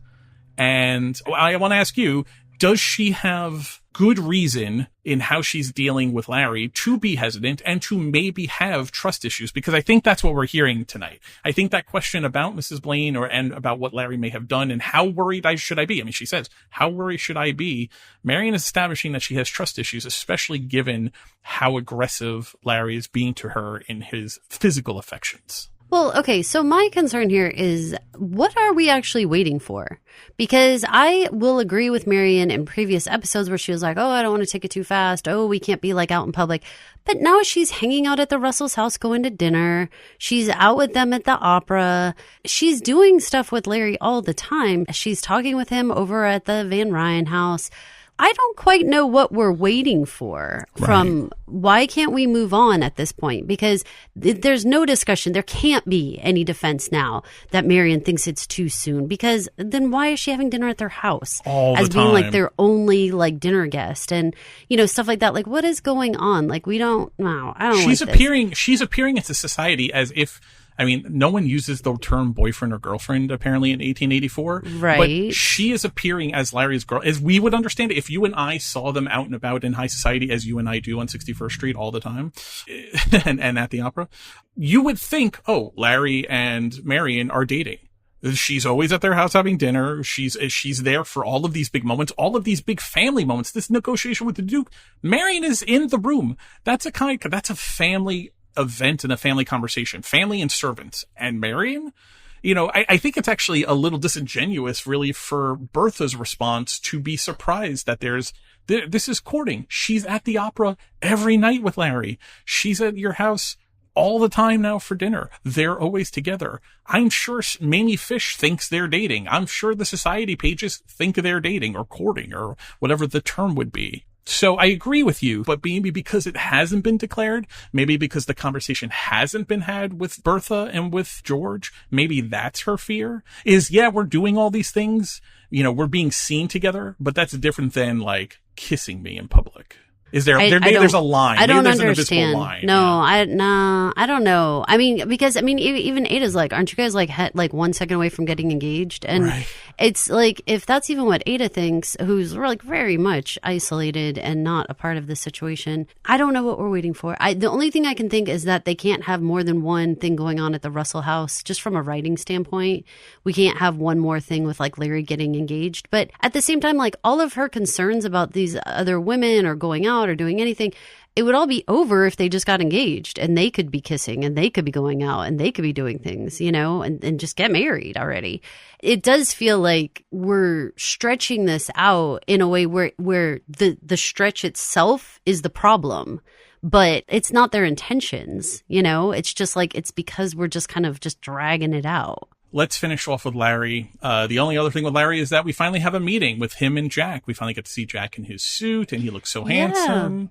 and I want to ask you, does she have good reason in how she's dealing with Larry to be hesitant and to maybe have trust issues? Because I think that's what we're hearing tonight. I think that question about Mrs. Blaine and about what Larry may have done and how worried should I be? I mean, she says, how worried should I be? Marion is establishing that she has trust issues, especially given how aggressive Larry is being to her in his physical affections. Well, okay, so my concern here is, what are we actually waiting for? Because I will agree with Marion in previous episodes where she was like, oh, I don't want to take it too fast. Oh, we can't be like out in public. But now she's hanging out at the Russells' house, going to dinner. She's out with them at the opera. She's doing stuff with Larry all the time. She's talking with him over at the Van Ryan house. I don't quite know what we're waiting for from why can't we move on at this point? Because there's no discussion. There can't be any defense now that Marion thinks it's too soon, because then why is she having dinner at their house as being like their only like dinner guest and, you know, stuff like that? Like, what is going on? Like, we don't know. I don't know. She's appearing into society as if, I mean, no one uses the term boyfriend or girlfriend, apparently, in 1884. Right. But she is appearing as Larry's girl, as we would understand it if you and I saw them out and about in high society, as you and I do on 61st Street all the time, and at the opera. You would think, oh, Larry and Marion are dating. She's always at their house having dinner. She's there for all of these big moments, all of these big family moments, this negotiation with the Duke. Marion is in the room. That's a family event and a family conversation, family and servants. And Marion, you know, I think it's actually a little disingenuous really for Bertha's response to be surprised that this is courting. She's at the opera every night with Larry. She's at your house all the time now for dinner. They're always together. I'm sure Mamie Fish thinks they're dating. I'm sure the society pages think they're dating or courting or whatever the term would be. So I agree with you, but maybe because it hasn't been declared, maybe because the conversation hasn't been had with Bertha and with George, maybe that's her fear is, yeah, we're doing all these things. You know, we're being seen together, but that's different than like kissing me in public. Is there? There's a line. I don't maybe there's understand. An invisible line. No, I don't know. I mean, because even Ada's like, aren't you guys like 1 second away from getting engaged? And right. It's like, if that's even what Ada thinks, who's like very much isolated and not a part of the situation, I don't know what we're waiting for. The only thing I can think is that they can't have more than one thing going on at the Russell house, just from a writing standpoint. We can't have one more thing with like Larry getting engaged. But at the same time, like all of her concerns about these other women or going out or doing anything, it would all be over if they just got engaged and they could be kissing and they could be going out and they could be doing things, you know, and just get married already. It does feel like we're stretching this out in a way where the stretch itself is the problem, but it's not their intentions, you know. It's just like, it's because we're just kind of just dragging it out. Let's finish off with Larry. The only other thing with Larry is that we finally have a meeting with him and Jack. We finally get to see Jack in his suit, and he looks so handsome.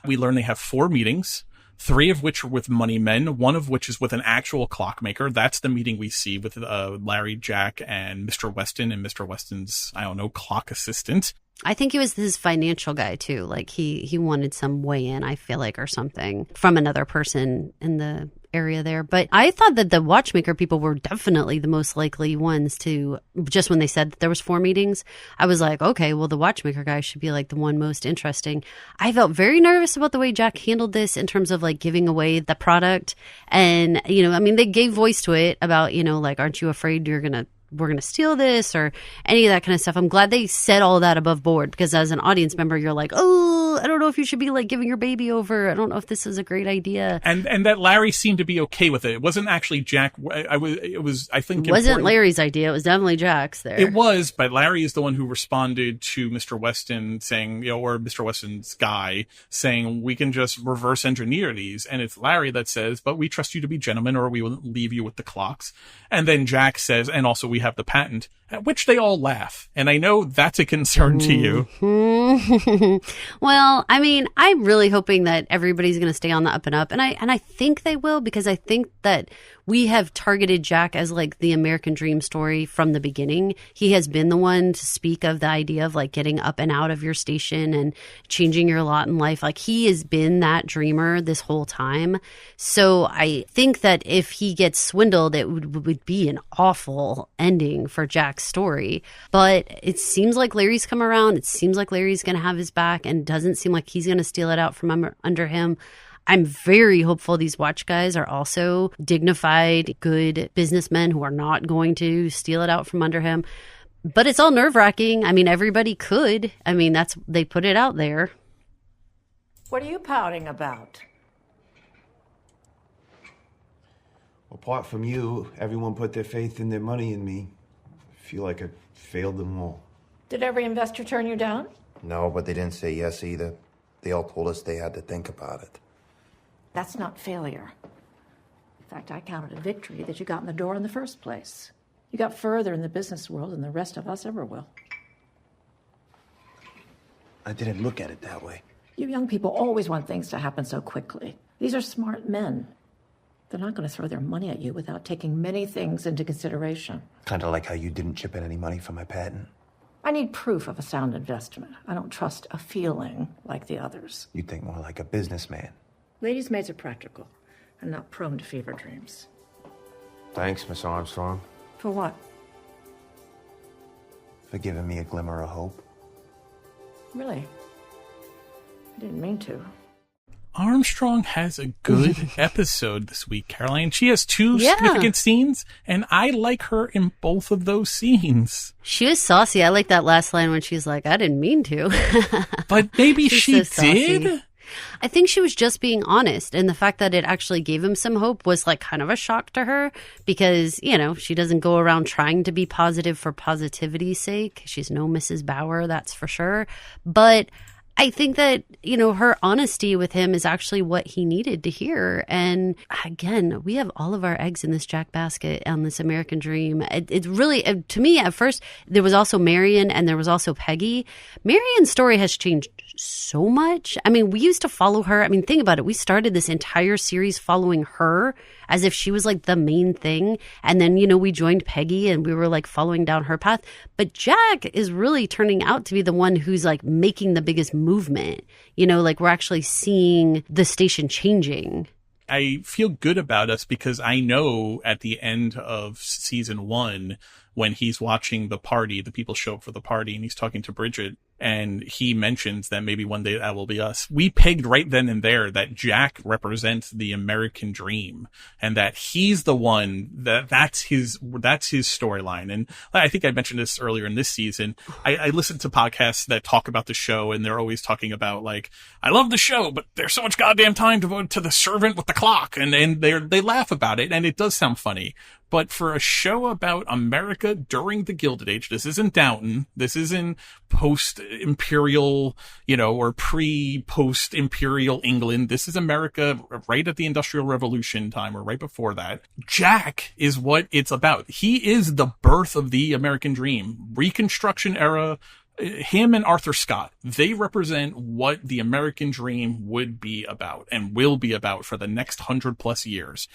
We learn they have 4 meetings, 3 of which are with money men, 1 of which is with an actual clockmaker. That's the meeting we see with Larry, Jack, and Mr. Weston and Mr. Weston's, I don't know, clock assistant. I think he was his financial guy, too. Like, he wanted some weigh-in, I feel like, or something from another person in the area there. But I thought that the watchmaker people were definitely the most likely ones to, just when they said that there was 4 meetings, I was like, okay, well, the watchmaker guy should be like the one most interesting. I felt very nervous about the way Jack handled this in terms of like giving away the product. And, you know, I mean, they gave voice to it about, you know, like, aren't you afraid we're going to steal this or any of that kind of stuff. I'm glad they said all that above board, because as an audience member, you're like, oh, I don't know if you should be like giving your baby over. I don't know if this is a great idea. And that Larry seemed to be okay with it. It wasn't actually Jack. I think it wasn't Larry's idea. It was definitely Jack's there. It was, but Larry is the one who responded to Mr. Weston saying, you know, or Mr. Weston's guy saying, we can just reverse engineer these. And it's Larry that says, but we trust you to be gentlemen or we will leave you with the clocks. And then Jack says, and also we have the patent, at which they all laugh. And I know that's a concern to you. Well, I mean, I'm really hoping that everybody's going to stay on the up and up. And I think they will, because I think that we have targeted Jack as like the American dream story from the beginning. He has been the one to speak of the idea of like getting up and out of your station and changing your lot in life. Like, he has been that dreamer this whole time. So I think that if he gets swindled, it would be an awful ending for Jack's story. But it seems like Larry's come around. It seems like Larry's going to have his back, and doesn't seem like he's going to steal it out from under him. I'm very hopeful these watch guys are also dignified, good businessmen who are not going to steal it out from under him. But it's all nerve-wracking. I mean, everybody could. I mean, they put it out there. What are you pouting about? Apart from you, everyone put their faith and their money in me. I feel like I failed them all. Did every investor turn you down? No, but they didn't say yes either. They all told us they had to think about it. That's not failure. In fact, I count it a victory that you got in the door in the first place. You got further in the business world than the rest of us ever will. I didn't look at it that way. You young people always want things to happen so quickly. These are smart men. They're not going to throw their money at you without taking many things into consideration. Kind of like how you didn't chip in any money for my patent. I need proof of a sound investment. I don't trust a feeling like the others. You think more like a businessman. Ladies' maids are practical and not prone to fever dreams. Thanks, Miss Armstrong. For what? For giving me a glimmer of hope. Really? I didn't mean to. Armstrong has a good episode this week, Caroline. She has 2 significant scenes, and I like her in both of those scenes. She was saucy. I like that last line when she's like, I didn't mean to. But maybe she did? I think she was just being honest. And the fact that it actually gave him some hope was like kind of a shock to her, because, you know, she doesn't go around trying to be positive for positivity's sake. She's no Mrs. Bauer, that's for sure. But I think that, her honesty with him is actually what he needed to hear. And again, we have all of our eggs in this Jack basket on this American dream. It's really, to me, at first, there was also Marion and there was also Peggy. Marion's story has changed so much. I mean, we used to follow her. I mean, think about it. We started this entire series following her as if she was like the main thing. And then, we joined Peggy and we were like following down her path. But Jack is really turning out to be the one who's like making the biggest movement. Like we're actually seeing the station changing. I feel good about us because I know at the end of season 1, when he's watching the party, the people show up for the party and he's talking to Bridget and he mentions that maybe one day that will be us. We pegged right then and there that Jack represents the American dream and that he's the one that's his storyline. And I think I mentioned this earlier in this season. I listen to podcasts that talk about the show and they're always talking about like, I love the show, but there's so much goddamn time devoted to the servant with the clock. And they laugh about it and it does sound funny. But for a show about America during the Gilded Age, this isn't Downton. This isn't post-imperial, or pre-post-imperial England. This is America right at the Industrial Revolution time or right before that. Jack is what it's about. He is the birth of the American dream. Reconstruction era. Him and Arthur Scott, they represent what the American dream would be about and will be about for the next 100+ years.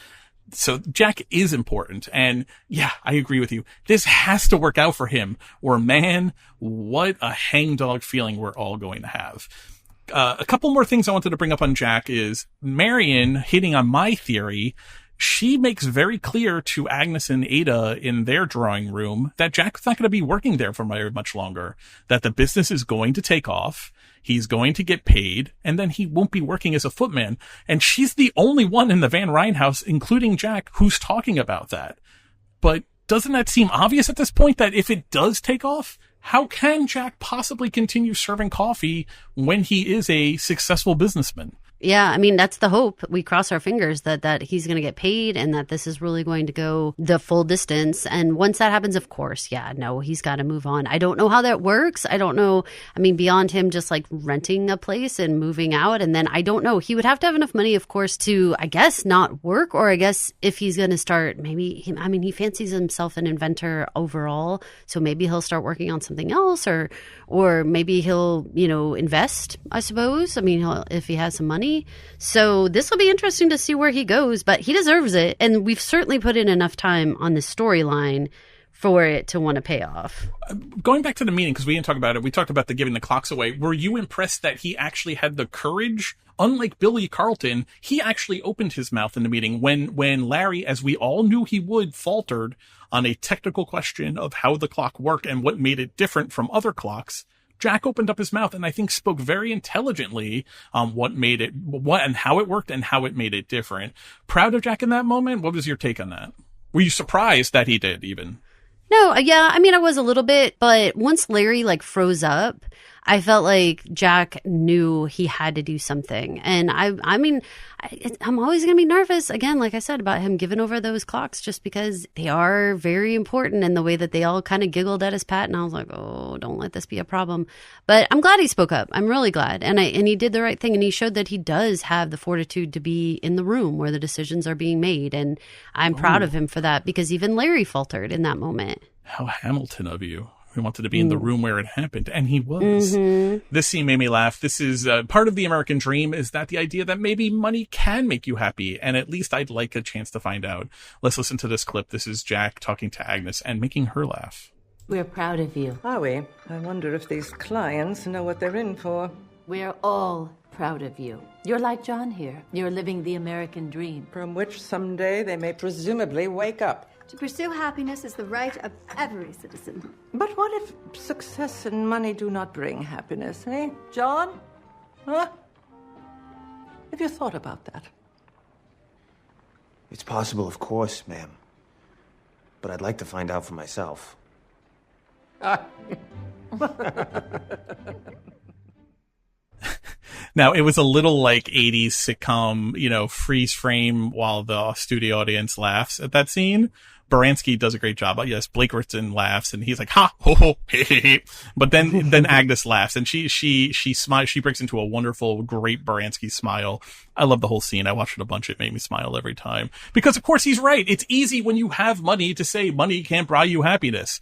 So Jack is important. And yeah, I agree with you. This has to work out for him or man, what a hangdog feeling we're all going to have. A couple more things I wanted to bring up on Jack is Marion hitting on my theory. She makes very clear to Agnes and Ada in their drawing room that Jack's not going to be working there for very much longer, that the business is going to take off. He's going to get paid, and then he won't be working as a footman. And she's the only one in the Van Ryn house, including Jack, who's talking about that. But doesn't that seem obvious at this point that if it does take off, how can Jack possibly continue serving coffee when he is a successful businessman? Yeah, I mean, that's the hope. We cross our fingers that he's going to get paid and that this is really going to go the full distance. And once that happens, of course, he's got to move on. I don't know how that works. I don't know. I mean, beyond him just like renting a place and moving out. And then I don't know. He would have to have enough money, of course, to, I guess, not work. Or I guess if he's going to start, he fancies himself an inventor overall. So maybe he'll start working on something else or maybe he'll, invest, I suppose. I mean, if he has some money. So this will be interesting to see where he goes, but he deserves it. And we've certainly put in enough time on this storyline for it to want to pay off. Going back to the meeting, because we didn't talk about it, we talked about the giving the clocks away. Were you impressed that he actually had the courage? Unlike Billy Carlton, he actually opened his mouth in the meeting when Larry, as we all knew he would, faltered on a technical question of how the clock worked and what made it different from other clocks. Jack opened up his mouth and I think spoke very intelligently on what and how it worked and how it made it different. Proud of Jack in that moment? What was your take on that? Were you surprised that he did even? No, yeah, I mean, I was a little bit, but once Larry froze up, I felt like Jack knew he had to do something. And I'm always going to be nervous, again, like I said, about him giving over those clocks just because they are very important in the way that they all kind of giggled at his pat. And I was like, oh, don't let this be a problem. But I'm glad he spoke up. I'm really glad. And he did the right thing. And he showed that he does have the fortitude to be in the room where the decisions are being made. And I'm proud of him for that because even Larry faltered in that moment. How Hamilton of you. He wanted to be in the room where it happened, and he was. Mm-hmm. This scene made me laugh. This is part of the American dream is that the idea that maybe money can make you happy, and at least I'd like a chance to find out. Let's listen to this clip. This is Jack talking to Agnes and making her laugh. We're proud of you. Are we? I wonder if these clients know what they're in for. We're all proud of you. You're like John here. You're living the American dream. From which someday they may presumably wake up. To pursue happiness is the right of every citizen. But what if success and money do not bring happiness, eh, John? Huh? Have you thought about that? It's possible, of course, ma'am. But I'd like to find out for myself. Now, it was a little like 80s sitcom, freeze frame while the studio audience laughs at that scene. Baranski does a great job. Yes, Blake Ritson laughs and he's like, ha, ho, ho, he, he. But then Agnes laughs and she smiles. She breaks into a wonderful, great Baranski smile. I love the whole scene. I watched it a bunch. It made me smile every time because, of course, he's right. It's easy when you have money to say money can't buy you happiness.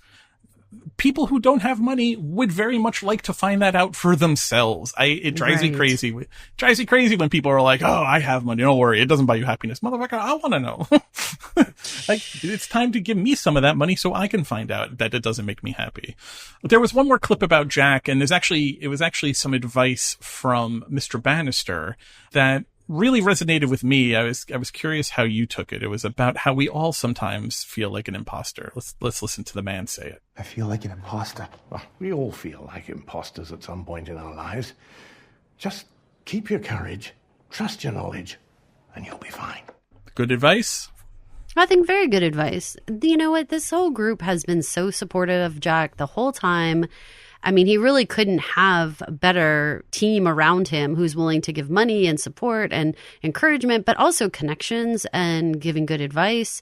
People who don't have money would very much like to find that out for themselves. It drives me crazy. It drives me crazy when people are like, oh, I have money. Don't worry. It doesn't buy you happiness. Motherfucker, I want to know. Like, it's time to give me some of that money so I can find out that it doesn't make me happy. But there was one more clip about Jack, and it was actually some advice from Mr. Bannister that really resonated with me. I was curious how you took it. It was about how we all sometimes feel like an imposter. Let's listen to the man say it. I feel like an imposter. Well, we all feel like imposters at some point in our lives. Just keep your courage, trust your knowledge, and you'll be fine. Good advice? I think very good advice. You know what? This whole group has been so supportive of Jack the whole time. I mean, he really couldn't have a better team around him who's willing to give money and support and encouragement, but also connections and giving good advice.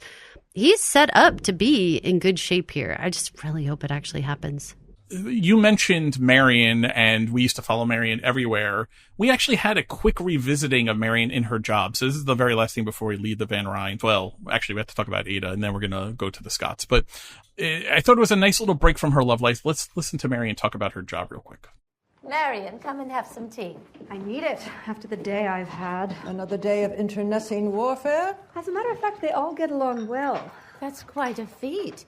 He's set up to be in good shape here. I just really hope it actually happens. You mentioned Marion, and we used to follow Marion everywhere. We actually had a quick revisiting of Marion in her job. So this is the very last thing before we leave the Van Rhijn. Well, actually, we have to talk about Ada, and then we're going to go to the Scotts. But I thought it was a nice little break from her love life. Let's listen to Marion talk about her job real quick. Marion, come and have some tea. I need it after the day I've had. Another day of internecine warfare? As a matter of fact, they all get along well. That's quite a feat.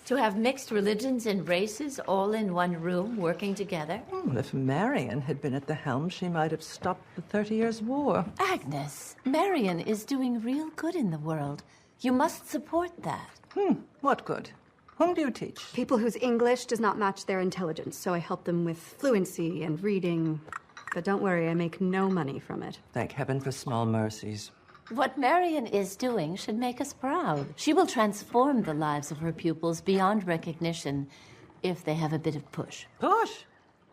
To have mixed religions and races all in one room working together. Well, if Marion had been at the helm, she might have stopped the 30 Years' War. Agnes, Marion is doing real good in the world. You must support that. What good? Whom do you teach? People whose English does not match their intelligence, so I help them with fluency and reading. But don't worry, I make no money from it. Thank heaven for small mercies. What Marion is doing should make us proud. She will transform the lives of her pupils beyond recognition if they have a bit of push. Push?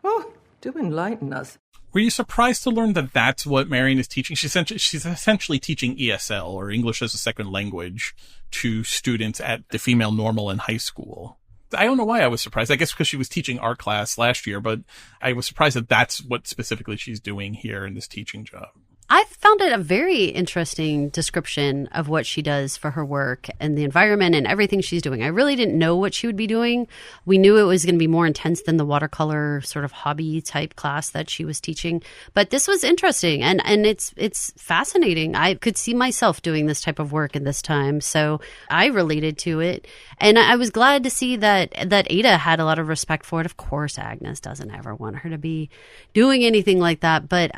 Oh, do enlighten us. Were you surprised to learn that that's what Marion is teaching? She's essentially teaching ESL, or English as a Second Language, to students at the female normal in high school. I don't know why I was surprised. I guess because she was teaching art class last year, but I was surprised that that's what specifically she's doing here in this teaching job. I found it a very interesting description of what she does for her work and the environment and everything she's doing. I really didn't know what she would be doing. We knew it was going to be more intense than the watercolor sort of hobby type class that she was teaching. But this was interesting and it's fascinating. I could see myself doing this type of work in this time. So I related to it. And I was glad to see that Ada had a lot of respect for it. Of course, Agnes doesn't ever want her to be doing anything like that. But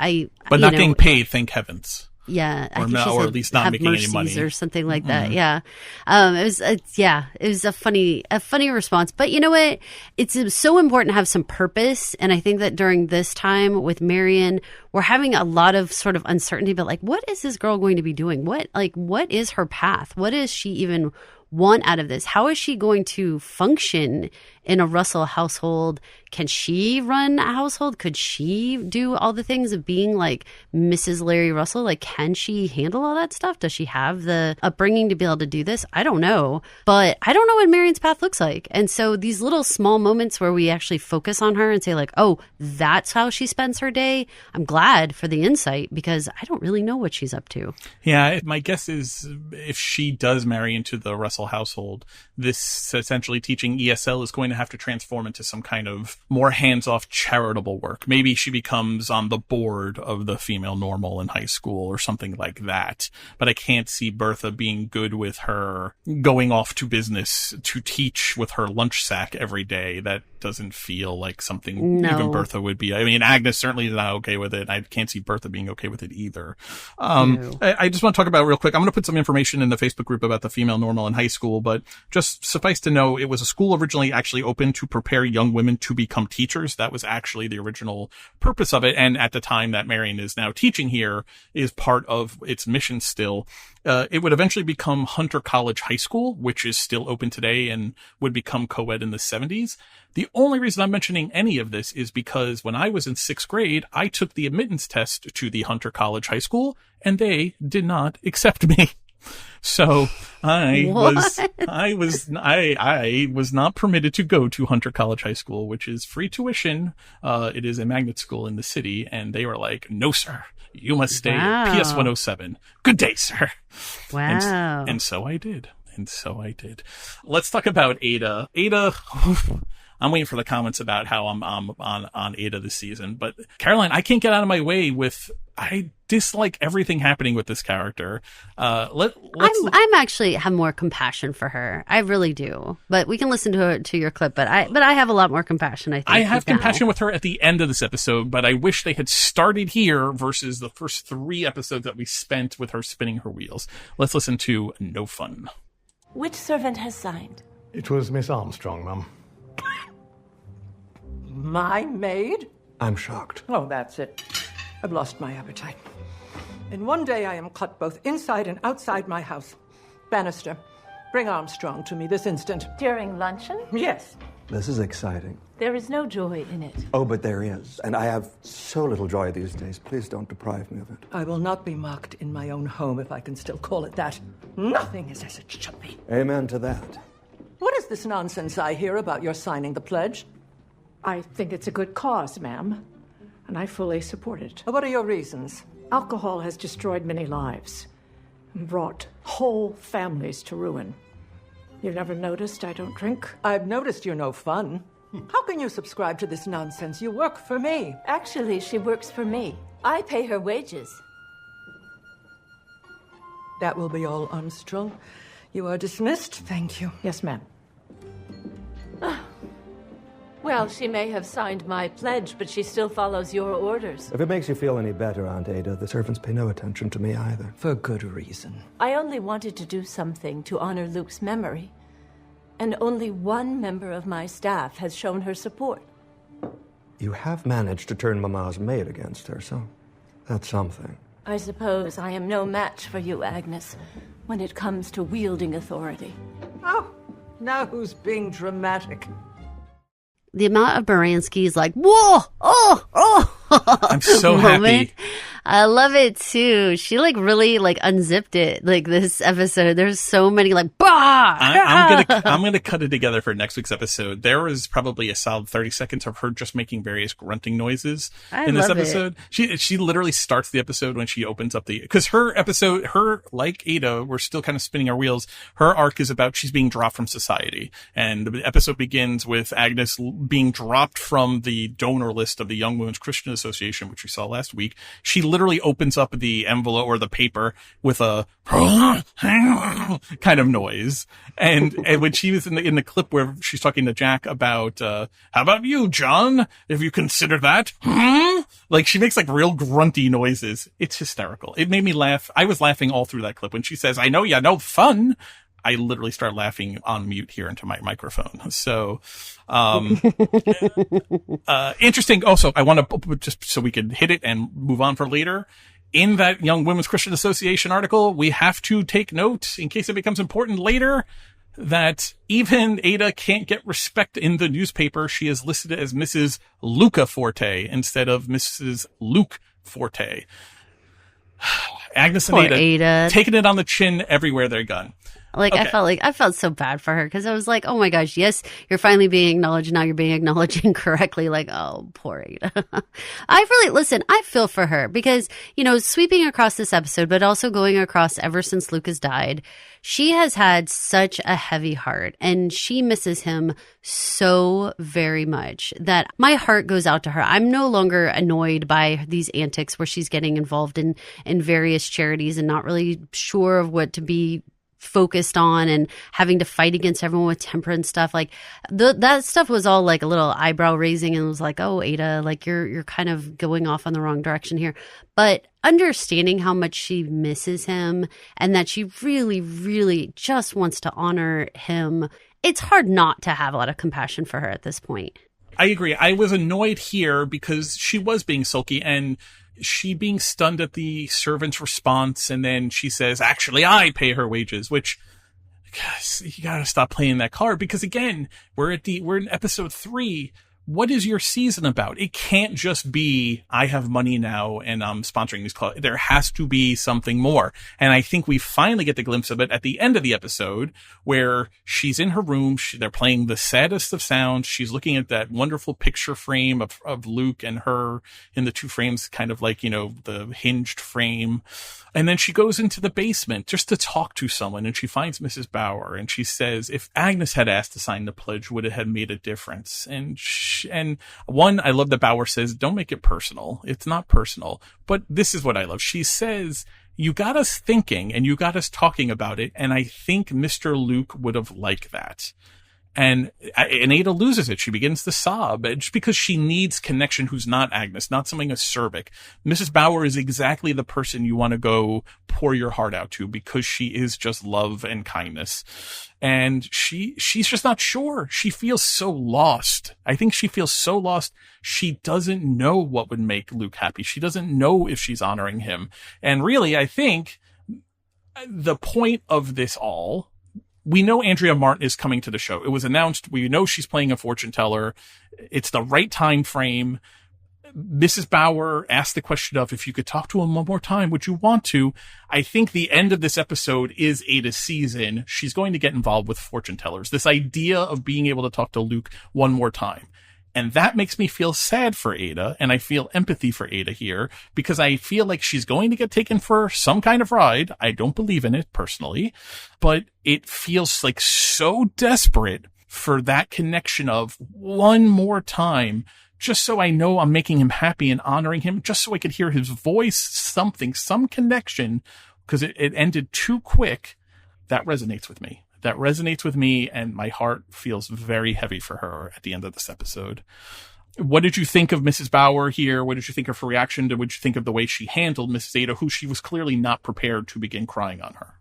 But not getting paid, thank heavens. Yeah, or at least not making any money or something like that. Yeah, it was a funny response. But you know what? It's so important to have some purpose, and I think that during this time with Marion, we're having a lot of sort of uncertainty. But like, what is this girl going to be doing? What is her path? What does she even want out of this? How is she going to function in a Russell household? Can she run a household? Could she do all the things of being like Mrs. Larry Russell? Like, can she handle all that stuff? Does she have the upbringing to be able to do this? I don't know. But I don't know what Marion's path looks like. And so these little small moments where we actually focus on her and say like, oh, that's how she spends her day. I'm glad for the insight because I don't really know what she's up to. Yeah, my guess is if she does marry into the Russell household, this essentially teaching ESL is going to have to transform into some kind of more hands-off charitable work. Maybe she becomes on the board of the female normal in high school or something like that. But I can't see Bertha being good with her going off to business to teach with her lunch sack every day. That doesn't feel like something even Bertha would be. I mean, Agnes certainly is not okay with it. I can't see Bertha being okay with it either. I just want to talk about real quick. I'm going to put some information in the Facebook group about the female normal in high school, but just suffice to know, it was a school originally actually open to prepare young women to become teachers. That was actually the original purpose of it. And at the time that Marion is now teaching here is part of its mission still. It would eventually become Hunter College High School, which is still open today and would become co-ed in the 70s. The only reason I'm mentioning any of this is because when I was in 6th grade, I took the admittance test to the Hunter College High School, and they did not accept me. So I was not permitted to go to Hunter College High School, which is free tuition. It is a magnet school in the city, and they were like, "No, sir, you must stay at PS 107. Good day, sir." Wow. And so I did. Let's talk about Ada. Ada. I'm waiting for the comments about how I'm on Ada this season, but Caroline, I can't get out of my way with. I dislike everything happening with this character. I'm actually have more compassion for her. I really do. But we can listen to your clip. But I have a lot more compassion. I think I have compassion with her at the end of this episode, but I wish they had started here versus the first 3 episodes that we spent with her spinning her wheels. Let's listen to No Fun. Which servant has signed? It was Miss Armstrong, Mum. My maid? I'm shocked. Oh, that's it. I've lost my appetite. In one day I am cut both inside and outside my house. Bannister, bring Armstrong to me this instant. During luncheon? Yes. This is exciting. There is no joy in it. Oh, but there is. And I have so little joy these days. Please don't deprive me of it. I will not be mocked in my own home, if I can still call it that. Nothing is as it should be. Amen to that. What is this nonsense I hear about your signing the pledge? I think it's a good cause, ma'am, and I fully support it. What are your reasons? Alcohol has destroyed many lives and brought whole families to ruin. You've never noticed I don't drink? I've noticed you're no fun. How can you subscribe to this nonsense? You work for me. Actually, she works for me. I pay her wages. That will be all, Armstrong. You are dismissed. Thank you. Yes, ma'am. Well, she may have signed my pledge, but she still follows your orders. If it makes you feel any better, Aunt Ada, the servants pay no attention to me either. For good reason. I only wanted to do something to honor Luke's memory. And only one member of my staff has shown her support. You have managed to turn Mama's maid against her, so that's something. I suppose I am no match for you, Agnes, when it comes to wielding authority. Oh, now who's being dramatic? The amount of Baranski's like, whoa, oh. I'm so happy. I love it too. She like really like unzipped it like this episode. There's so many like bah. I'm gonna cut it together for next week's episode. There was probably a solid 30 seconds of her just making various grunting noises in this episode. She literally starts the episode when she opens up because her like Ada, we're still kind of spinning our wheels. Her arc is about she's being dropped from society, and the episode begins with Agnes being dropped from the donor list of the Young Women's Christian Association, which we saw last week. She literally opens up the envelope or the paper with a kind of noise. And when she was in the clip where she's talking to Jack about, how about you, John? If you consider that, like she makes like real grunty noises. It's hysterical. It made me laugh. I was laughing all through that clip when she says, "I know you know fun." I literally start laughing on mute here into my microphone. So, interesting. Also, I want to just so we can hit it and move on for later. In that Young Women's Christian Association article, we have to take note in case it becomes important later that even Ada can't get respect in the newspaper. She is listed as Mrs. Luca Forte instead of Mrs. Luke Forte. Agnes and Ada taking it on the chin everywhere they're gone. Like, okay. I felt so bad for her because I was like, oh my gosh, yes, you're finally being acknowledged. Now you're being acknowledged incorrectly. Like, oh, poor Ada. I feel for her because, sweeping across this episode, but also going across ever since Lucas died, she has had such a heavy heart and she misses him so very much that my heart goes out to her. I'm no longer annoyed by these antics where she's getting involved in various charities and not really sure of what to be focused on and having to fight against everyone with temper and stuff. Like that stuff was all like a little eyebrow raising and was like, oh, Ada, like you're kind of going off on the wrong direction here. But understanding how much she misses him and that she really, really just wants to honor him, it's hard not to have a lot of compassion for her at this point. I agree. I was annoyed here because she was being sulky and she being stunned at the servant's response, and then she says, actually, I pay her wages, which, gosh, you gotta stop playing that card because, again, we're in episode 3. what is your season about? It can't just be, I have money now and I'm sponsoring these clubs. There has to be something more. And I think we finally get the glimpse of it at the end of the episode where she's in her room. They're playing the saddest of sounds. She's looking at that wonderful picture frame of Luke and her in the two frames, kind of like, the hinged frame. And then she goes into the basement just to talk to someone, and she finds Mrs. Bauer, and she says, if Agnes had asked to sign the pledge, would it have made a difference? And I love that Bauer says, don't make it personal. It's not personal. But this is what I love. She says, you got us thinking and you got us talking about it. And I think Mr. Luke would have liked that. And Ada loses it. She begins to sob just because she needs connection who's not Agnes, not something acerbic. Mrs. Bauer is exactly the person you want to go pour your heart out to because she is just love and kindness. And she's just not sure. She feels so lost. I think she feels so lost. She doesn't know what would make Luke happy. She doesn't know if she's honoring him. And really, I think the point of this all, we know Andrea Martin is coming to the show. It was announced. We know she's playing a fortune teller. It's the right time frame. Mrs. Bauer asked the question of, if you could talk to him one more time, would you want to? I think the end of this episode is Ada's season. She's going to get involved with fortune tellers. This idea of being able to talk to Luke one more time. And that makes me feel sad for Ada, and I feel empathy for Ada here, because I feel like she's going to get taken for some kind of ride. I don't believe in it personally, but it feels like so desperate for that connection of one more time, just so I know I'm making him happy and honoring him, just so I could hear his voice, some connection, because it ended too quick. That resonates with me. And my heart feels very heavy for her at the end of this episode. What did you think of Mrs. Bauer here? What did you think of her reaction? What did you think of the way she handled Mrs. Ada, who she was clearly not prepared to begin crying on her?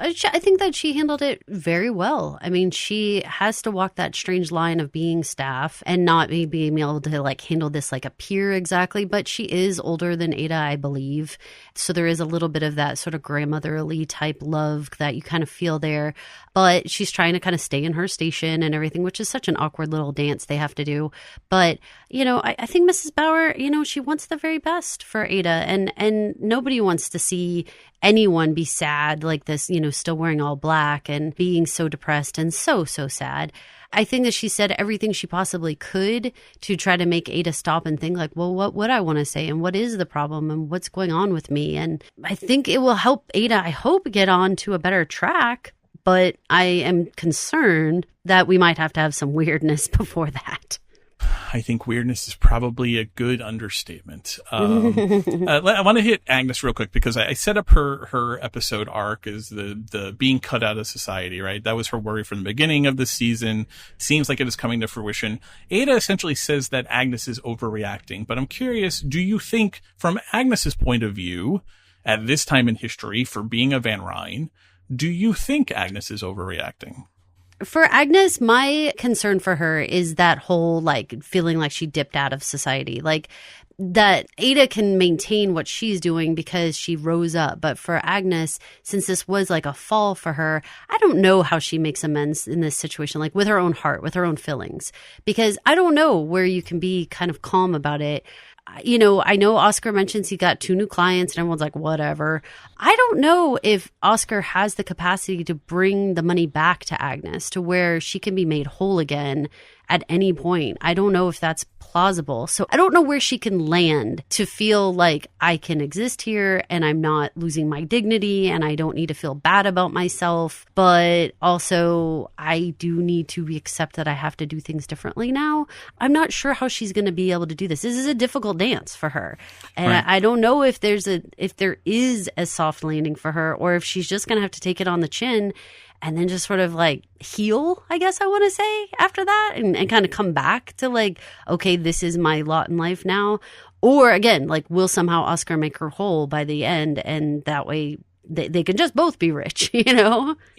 I think that she handled it very well. I mean, she has to walk that strange line of being staff and not being able to handle this like a peer exactly. But she is older than Ada, I believe. So there is a little bit of that sort of grandmotherly type love that you kind of feel there. But she's trying to kind of stay in her station and everything, which is such an awkward little dance they have to do. But, I think Mrs. Bauer, she wants the very best for Ada. And nobody wants to see anyone be sad like this, still wearing all black and being so depressed and so sad. I think that she said everything she possibly could to try to make Ada stop and think like, well, what would I want to say? And what is the problem? And what's going on with me? And I think it will help Ada, I hope, get on to a better track. But I am concerned that we might have to have some weirdness before that. I think weirdness is probably a good understatement. I want to hit Agnes real quick because I set up her episode arc as the being cut out of society, right? That was her worry from the beginning of the season. Seems like it is coming to fruition. Ada essentially says that Agnes is overreacting, but I'm curious, do you think from Agnes's point of view at this time in history for being a Van Ryn, do you think Agnes is overreacting? For Agnes, my concern for her is that whole feeling like she dipped out of society. That Ada can maintain what she's doing because she rose up. But for Agnes, since this was a fall for her, I don't know how she makes amends in this situation, with her own heart, with her own feelings. Because I don't know where you can be kind of calm about it. I know Oscar mentions he got 2 new clients and everyone's like, whatever. I don't know if Oscar has the capacity to bring the money back to Agnes to where she can be made whole again at any point. I don't know if that's plausible. So I don't know where she can land to feel like I can exist here and I'm not losing my dignity and I don't need to feel bad about myself. But also I do need to accept that I have to do things differently now. I'm not sure how she's going to be able to do this. This is a difficult dance for her. And right. I don't know if there is a soft landing for her or if she's just going to have to take it on the chin and then just sort of heal, I guess I want to say, after that and kind of come back to okay, this is my lot in life now. Or again, will somehow Oscar make her whole by the end and that way they can just both be rich,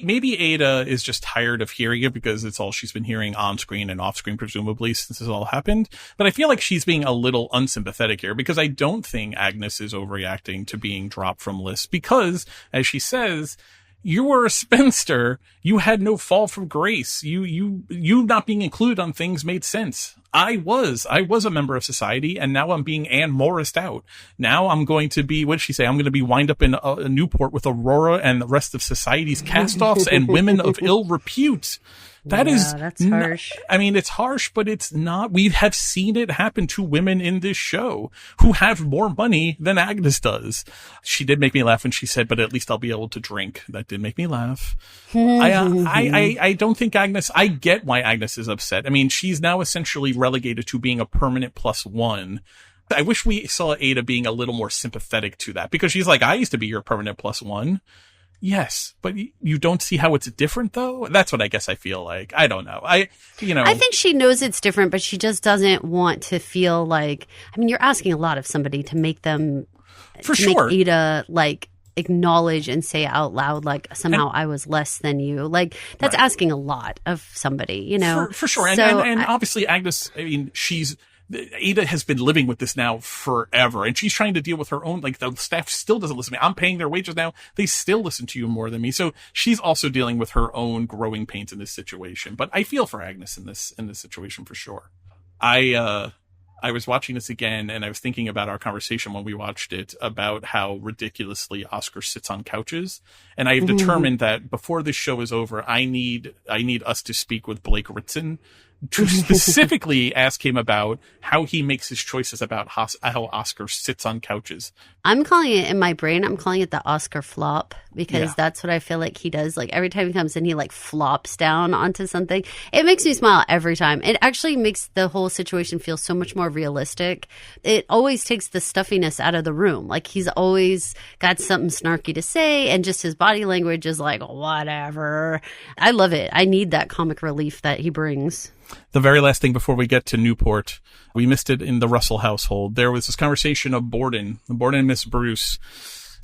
Maybe Ada is just tired of hearing it because it's all she's been hearing on screen and off screen, presumably, since this all happened. But I feel like she's being a little unsympathetic here because I don't think Agnes is overreacting to being dropped from lists because, as she says, You were a spinster. You had no fall from grace. You not being included on things made sense. I was a member of society, and now I'm being Anne Morrised out. Now I'm going to be, what did she say? I'm going to be wind up in a Newport with Aurora and the rest of society's cast-offs and women of ill repute. That's harsh. I mean, it's harsh, but it's not. We have seen it happen to women in this show who have more money than Agnes does. She did make me laugh when she said, but at least I'll be able to drink. That did make me laugh. I don't think Agnes, I get why Agnes is upset. I mean, she's now essentially relegated to being a permanent +1. I wish we saw Ada being a little more sympathetic to that, because she's like, I used to be your permanent +1. Yes, but you don't see how it's different, though? That's what I guess I feel like. I don't know. I think she knows it's different, but she just doesn't want to feel like, I mean, you're asking a lot of somebody to make them, make Ada, like, acknowledge and say out loud, like, somehow I was less than you. Like, that's asking a lot of somebody, you know? For sure. And obviously Agnes, I mean, Ada has been living with this now forever, and she's trying to deal with her own, like, the staff still doesn't listen to me. I'm paying their wages now. They still listen to you more than me. So she's also dealing with her own growing pains in this situation. But I feel for Agnes in this situation for sure. I was watching this again, and I was thinking about our conversation when we watched it about how ridiculously Oscar sits on couches. And I've determined that before this show is over, I need us to speak with Blake Ritson to specifically ask him about how he makes his choices about how Oscar sits on couches. I'm calling it, in my brain, I'm calling it the Oscar flop, because that's what I feel like he does. Like, every time he comes in, he like flops down onto something. It makes me smile every time. It actually makes the whole situation feel so much more realistic. It always takes the stuffiness out of the room. Like, he's always got something snarky to say, and just his body language is like, whatever. I love it. I need that comic relief that he brings. The very last thing before we get to Newport, we missed it in the Russell household. There was this conversation of Borden and Miss Bruce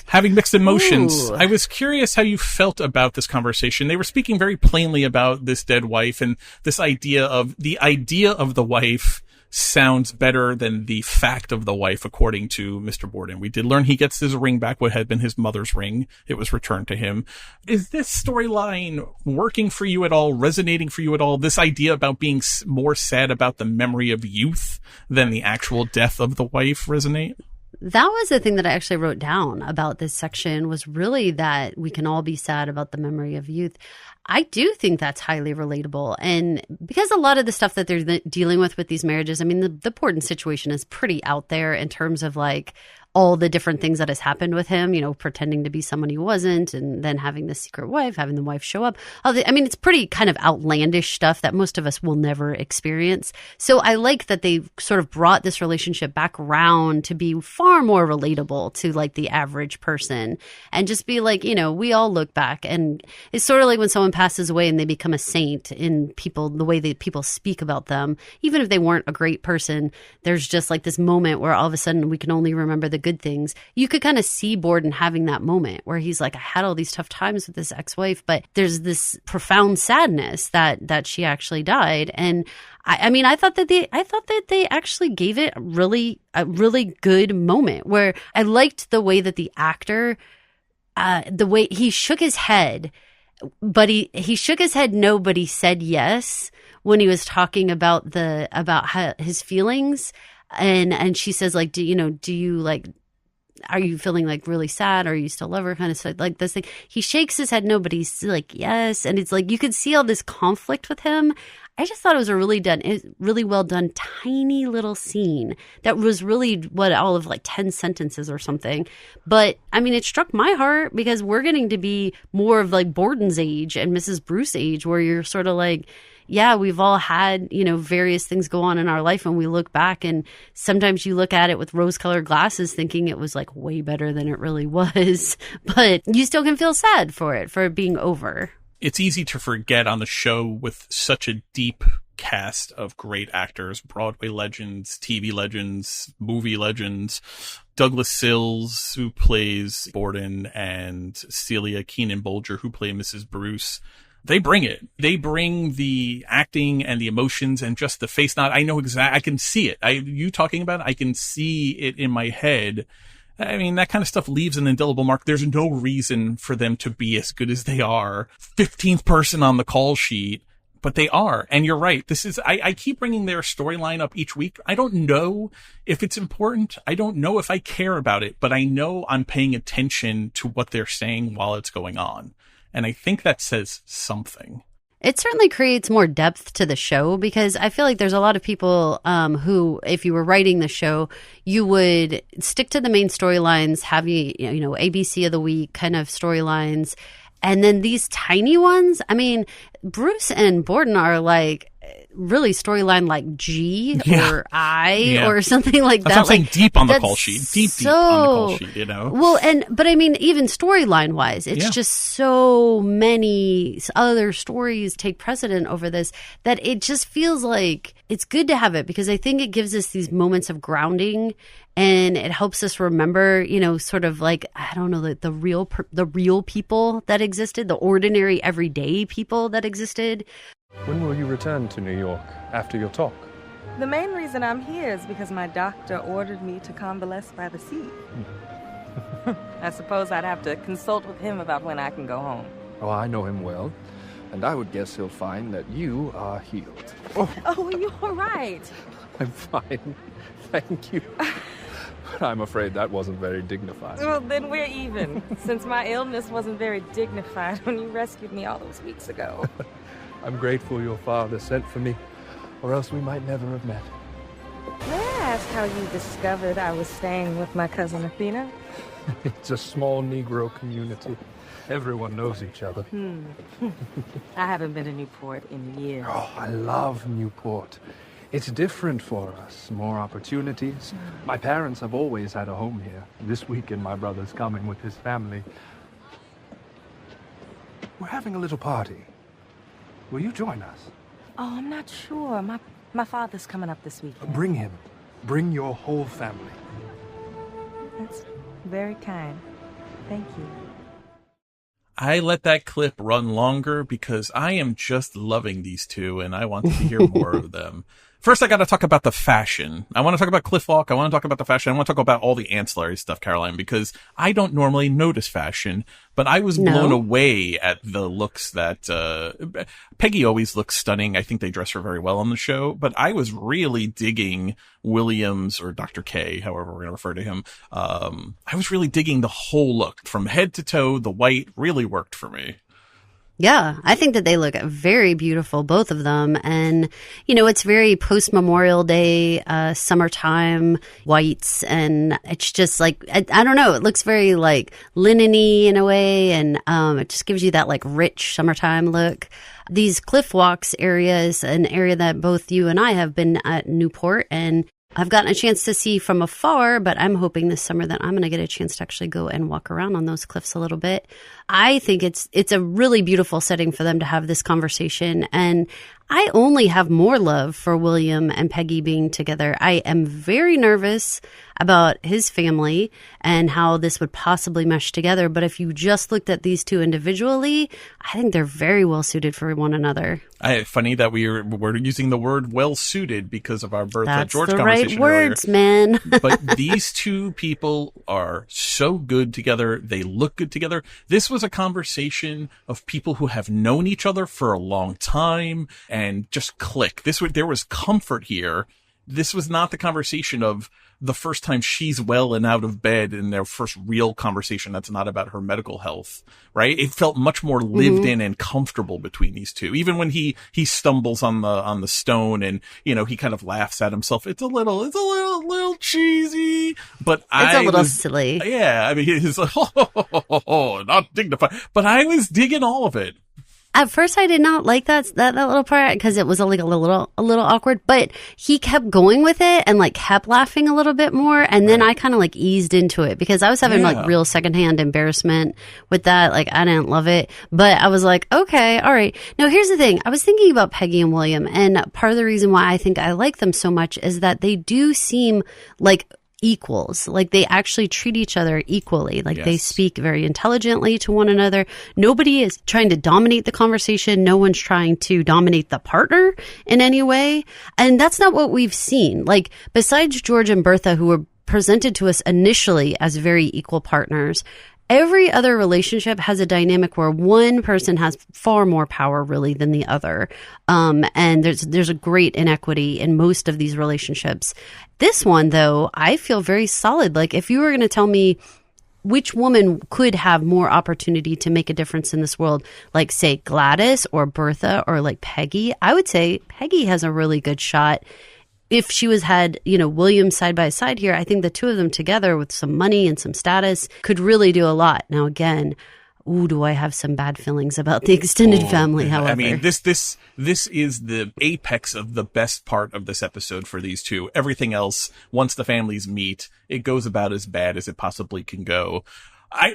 having mixed emotions. Ooh. I was curious how you felt about this conversation. They were speaking very plainly about this dead wife, and this idea of the wife sounds better than the fact of the wife, according to Mr. Borden. We did learn he gets his ring back, what had been his mother's ring. It was returned to him. Is this storyline working for you at all, resonating for you at all? This idea about being more sad about the memory of youth than the actual death of the wife resonate? That was the thing that I actually wrote down about this section, was really that we can all be sad about the memory of youth. I do think that's highly relatable. And because a lot of the stuff that they're dealing with these marriages, I mean, the Borden situation is pretty out there in terms of like all the different things that has happened with him, you know, pretending to be someone he wasn't, and then having the secret wife, having the wife show up. I mean, it's pretty kind of outlandish stuff that most of us will never experience. So I like that they sort of brought this relationship back around to be far more relatable to like the average person, and just be like, you know, we all look back, and it's sort of like when someone passes away and they become a saint in people, the way that people speak about them, even if they weren't a great person, there's just like this moment where all of a sudden we can only remember the good things. You could kind of see Borden having that moment where he's like, I had all these tough times with this ex-wife, but there's this profound sadness that she actually died. And I mean, I thought that they actually gave it a really good moment where I liked the way that the actor, the way he shook his head, but he shook his head no, but he said yes when he was talking about his feelings. And she says, like, do you like, are you feeling like really sad? Or are you still love her? Kind of stuff like this thing. He shakes his head no, but he's like, yes. And it's like, you could see all this conflict with him. I just thought it was a really well done, tiny little scene that was really all of like 10 sentences or something. But I mean, it struck my heart because we're getting to be more of like Borden's age and Mrs. Bruce age, where you're sort of like, yeah, we've all had, you know, various things go on in our life, and we look back, and sometimes you look at it with rose-colored glasses thinking it was like way better than it really was, but you still can feel sad for it being over. It's easy to forget on the show with such a deep cast of great actors, Broadway legends, TV legends, movie legends, Douglas Sills, who plays Borden, and Celia Keenan-Bolger, who plays Mrs. Bruce. They bring it. They bring the acting and the emotions and just the face nod. I know exactly. I can see it. You talking about it, I can see it in my head. I mean, that kind of stuff leaves an indelible mark. There's no reason for them to be as good as they are. 15th person on the call sheet, but they are. And you're right. I keep bringing their storyline up each week. I don't know if it's important. I don't know if I care about it, but I know I'm paying attention to what they're saying while it's going on. And I think that says something. It certainly creates more depth to the show, because I feel like there's a lot of people who, if you were writing the show, you would stick to the main storylines, have ABC of the week kind of storylines. And then these tiny ones, I mean, Bruce and Borden are like really storyline like G or I or something like that. That's like deep on the call sheet. Deep on the call sheet, you know? Well, but I mean, even storyline wise, it's just so many other stories take precedent over this that it just feels like it's good to have it, because I think it gives us these moments of grounding. And it helps us remember, sort of like, I don't know, the real people that existed, the ordinary, everyday people that existed. When will you return to New York after your talk? The main reason I'm here is because my doctor ordered me to convalesce by the sea. I suppose I'd have to consult with him about when I can go home. Oh, I know him well, and I would guess he'll find that you are healed. Oh, you're right. I'm fine. Thank you. But I'm afraid that wasn't very dignified. Well, then we're even, since my illness wasn't very dignified when you rescued me all those weeks ago. I'm grateful your father sent for me, or else we might never have met. May I ask how you discovered I was staying with my cousin Athena? It's a small Negro community. Everyone knows each other. I haven't been to Newport in years. Oh, I love Newport. It's different for us, more opportunities. My parents have always had a home here. This weekend, my brother's coming with his family. We're having a little party. Will you join us? Oh, I'm not sure. My father's coming up this weekend. Bring him. Bring your whole family. That's very kind. Thank you. I let that clip run longer because I am just loving these two and I want to hear more of them. First, I got to talk about the fashion. I want to talk about Cliff Walk. I want to talk about the fashion. I want to talk about all the ancillary stuff, Karolina, because I don't normally notice fashion, but I was blown away at the looks that Peggy always looks stunning. I think they dress her very well on the show, but I was really digging Williams, or Dr. K, however we're going to refer to him. I was really digging the whole look from head to toe. The white really worked for me. Yeah, I think that they look very beautiful, both of them. And, it's very post-Memorial Day, summertime whites. And it's just like, I don't know, it looks very like linen-y in a way. And it just gives you that like rich summertime look. These Cliff Walks area is an area that both you and I have been at Newport, and I've gotten a chance to see from afar, but I'm hoping this summer that I'm going to get a chance to actually go and walk around on those cliffs a little bit. I think it's a really beautiful setting for them to have this conversation. And I only have more love for William and Peggy being together. I am very nervous about his family and how this would possibly mesh together. But if you just looked at these two individually, I think they're very well suited for one another. Funny that we're using the word well suited because of our Bertha George That's the conversation right earlier. words, man. But these two people are so good together. They look good together. This was a conversation of people who have known each other for a long time and just click. There was comfort here. This was not the conversation of the first time she's well and out of bed in their first real conversation that's not about her medical health, right? It felt much more lived in and comfortable between these two. Even when he stumbles on the stone and, he kind of laughs at himself. It's a little cheesy, but it's a little silly. Yeah. I mean, he's like, not dignified, but I was digging all of it. At first, I did not like that little part because it was like a little awkward. But he kept going with it and like kept laughing a little bit more, and then I kind of like eased into it because I was having like real secondhand embarrassment with that. Like I didn't love it, but I was like, okay, all right. Now here's the thing: I was thinking about Peggy and William, and part of the reason why I think I like them so much is that they do seem like equals. Like they actually treat each other equally. Like they speak very intelligently to one another. Nobody is trying to dominate the conversation. No one's trying to dominate the partner in any way. And that's not what we've seen. Like besides George and Bertha, who were presented to us initially as very equal partners. Every other relationship has a dynamic where one person has far more power really than the other. And there's a great inequity in most of these relationships. This one, though, I feel very solid. Like, if you were going to tell me which woman could have more opportunity to make a difference in this world, like, say, Gladys or Bertha or like Peggy, I would say Peggy has a really good shot. If she had, William side by side here, I think the two of them together with some money and some status could really do a lot. Now, again, do I have some bad feelings about the extended family, however. I mean, this is the apex of the best part of this episode for these two. Everything else, once the families meet, it goes about as bad as it possibly can go.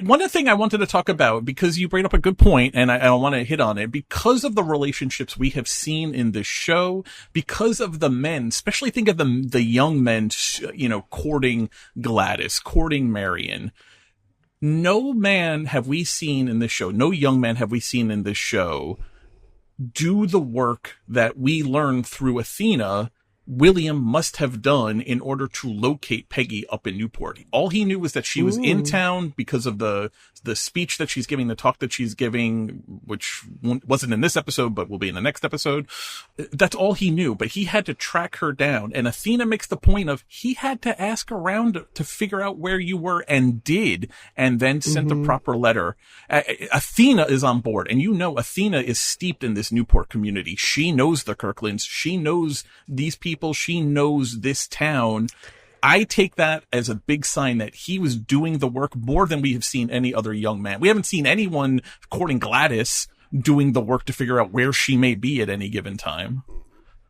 One thing I wanted to talk about, because you bring up a good point, and I want to hit on it, because of the relationships we have seen in this show, because of the men, especially think of the young men, courting Gladys, courting Marion. No man have we seen in this show, no young man have we seen in this show do the work that we learned through Athena William must have done in order to locate Peggy up in Newport. All he knew was that she was in town because of the speech that she's giving, the talk that she's giving, which wasn't in this episode, but will be in the next episode. That's all he knew, but he had to track her down. And Athena makes the point of he had to ask around to figure out where you were, and did, and then sent the proper letter. Athena is on board, and Athena is steeped in this Newport community. She knows the Kirklands. She knows these people. She knows this town. I take that as a big sign that he was doing the work more than we have seen any other young man. We haven't seen anyone courting Gladys doing the work to figure out where she may be at any given time.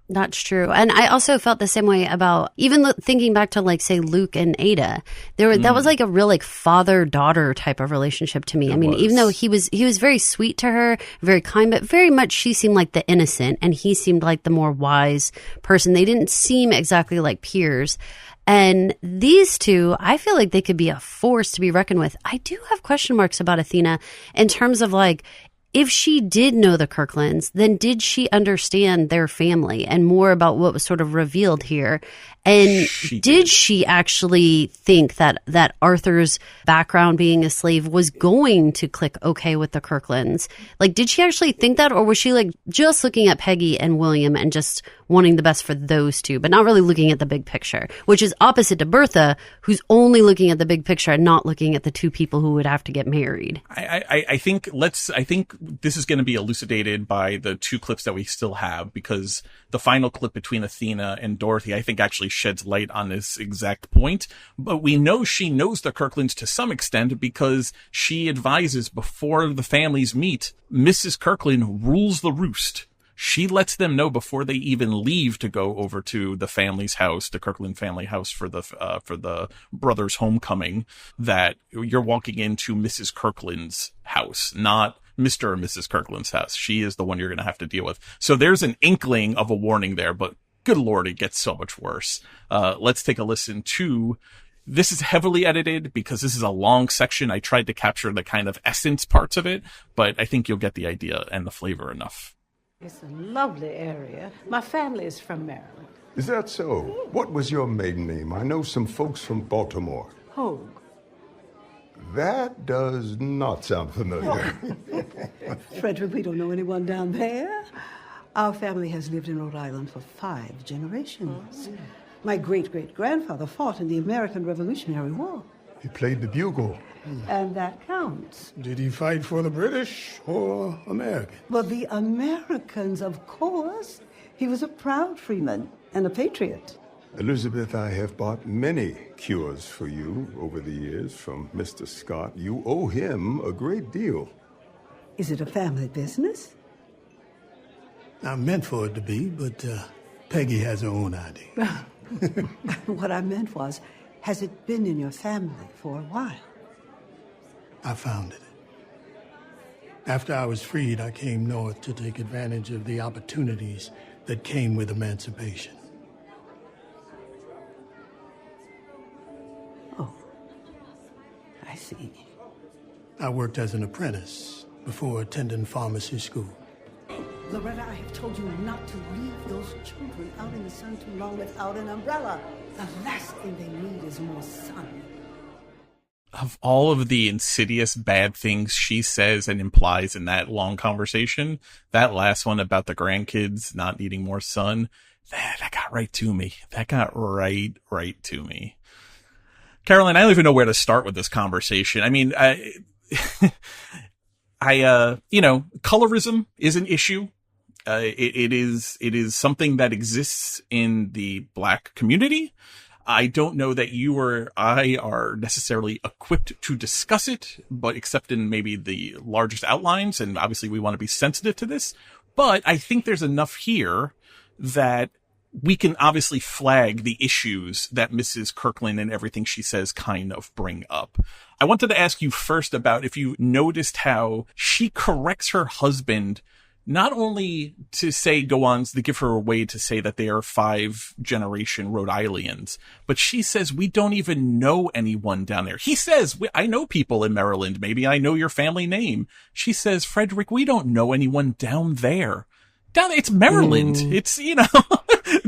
That's true. And I also felt the same way about even thinking back to, like, say, Luke and Ada. That was like a real, like, father-daughter type of relationship to me. Even though he was very sweet to her, very kind, but very much she seemed like the innocent and he seemed like the more wise person. They didn't seem exactly like peers. And these two, I feel like they could be a force to be reckoned with. I do have question marks about Athena in terms of, like, if she did know the Kirklands, then did she understand their family and more about what was sort of revealed here? And did she actually think that Arthur's background being a slave was going to click okay with the Kirklands? Like, did she actually think that? Or was she, like, just looking at Peggy and William and just wanting the best for those two, but not really looking at the big picture, which is opposite to Bertha, who's only looking at the big picture and not looking at the two people who would have to get married? I think this is going to be elucidated by the two clips that we still have, because the final clip between Athena and Dorothy, I think, actually sheds light on this exact point. But we know she knows the Kirklands to some extent because she advises before the families meet. Mrs. Kirkland rules the roost. She lets them know before they even leave to go over to the family's house, the Kirkland family house, for the brothers' homecoming, that you're walking into Mrs. Kirkland's house, not Mr. or Mrs. Kirkland's house. She is the one you're going to have to deal with. So there's an inkling of a warning there, but good Lord, it gets so much worse. Let's take a listen to. This is heavily edited because this is a long section. I tried to capture the kind of essence parts of it, but I think you'll get the idea and the flavor enough. It's a lovely area. My family is from Maryland. Is that so? What was your maiden name? I know some folks from Baltimore. Hogue. That does not sound familiar. Frederick, we don't know anyone down there. Our family has lived in Rhode Island for 5 generations. Oh. My great-great-grandfather fought in the American Revolutionary War. He played the bugle. And that counts. Did he fight for the British or American? Well, the Americans, of course. He was a proud freeman and a patriot. Elizabeth, I have bought many cures for you over the years from Mr. Scott. You owe him a great deal. Is it a family business? I meant for it to be, but Peggy has her own idea. What I meant was, has it been in your family for a while? I founded it. After I was freed, I came north to take advantage of the opportunities that came with emancipation. Oh, I see. I worked as an apprentice before attending pharmacy school. Loretta, I have told you not to leave those children out in the sun too long without an umbrella. The last thing they need is more sun. Of all of the insidious bad things she says and implies in that long conversation, that last one about the grandkids not needing more sun, that got right to me. That got right to me. Karolina, I don't even know where to start with this conversation. I mean, colorism is an issue. It is something that exists in the Black community. I don't know that you or I are necessarily equipped to discuss it, but except in maybe the largest outlines. And obviously we want to be sensitive to this, but I think there's enough here that we can obviously flag the issues that Mrs. Kirkland and everything she says kind of bring up. I wanted to ask you first about if you noticed how she corrects her husband, not only to give her a way to say that they are 5-generation Rhode Islanders, but she says, we don't even know anyone down there. He says, I know people in Maryland. Maybe I know your family name. She says, Frederick, we don't know anyone down there. It's Maryland. It's,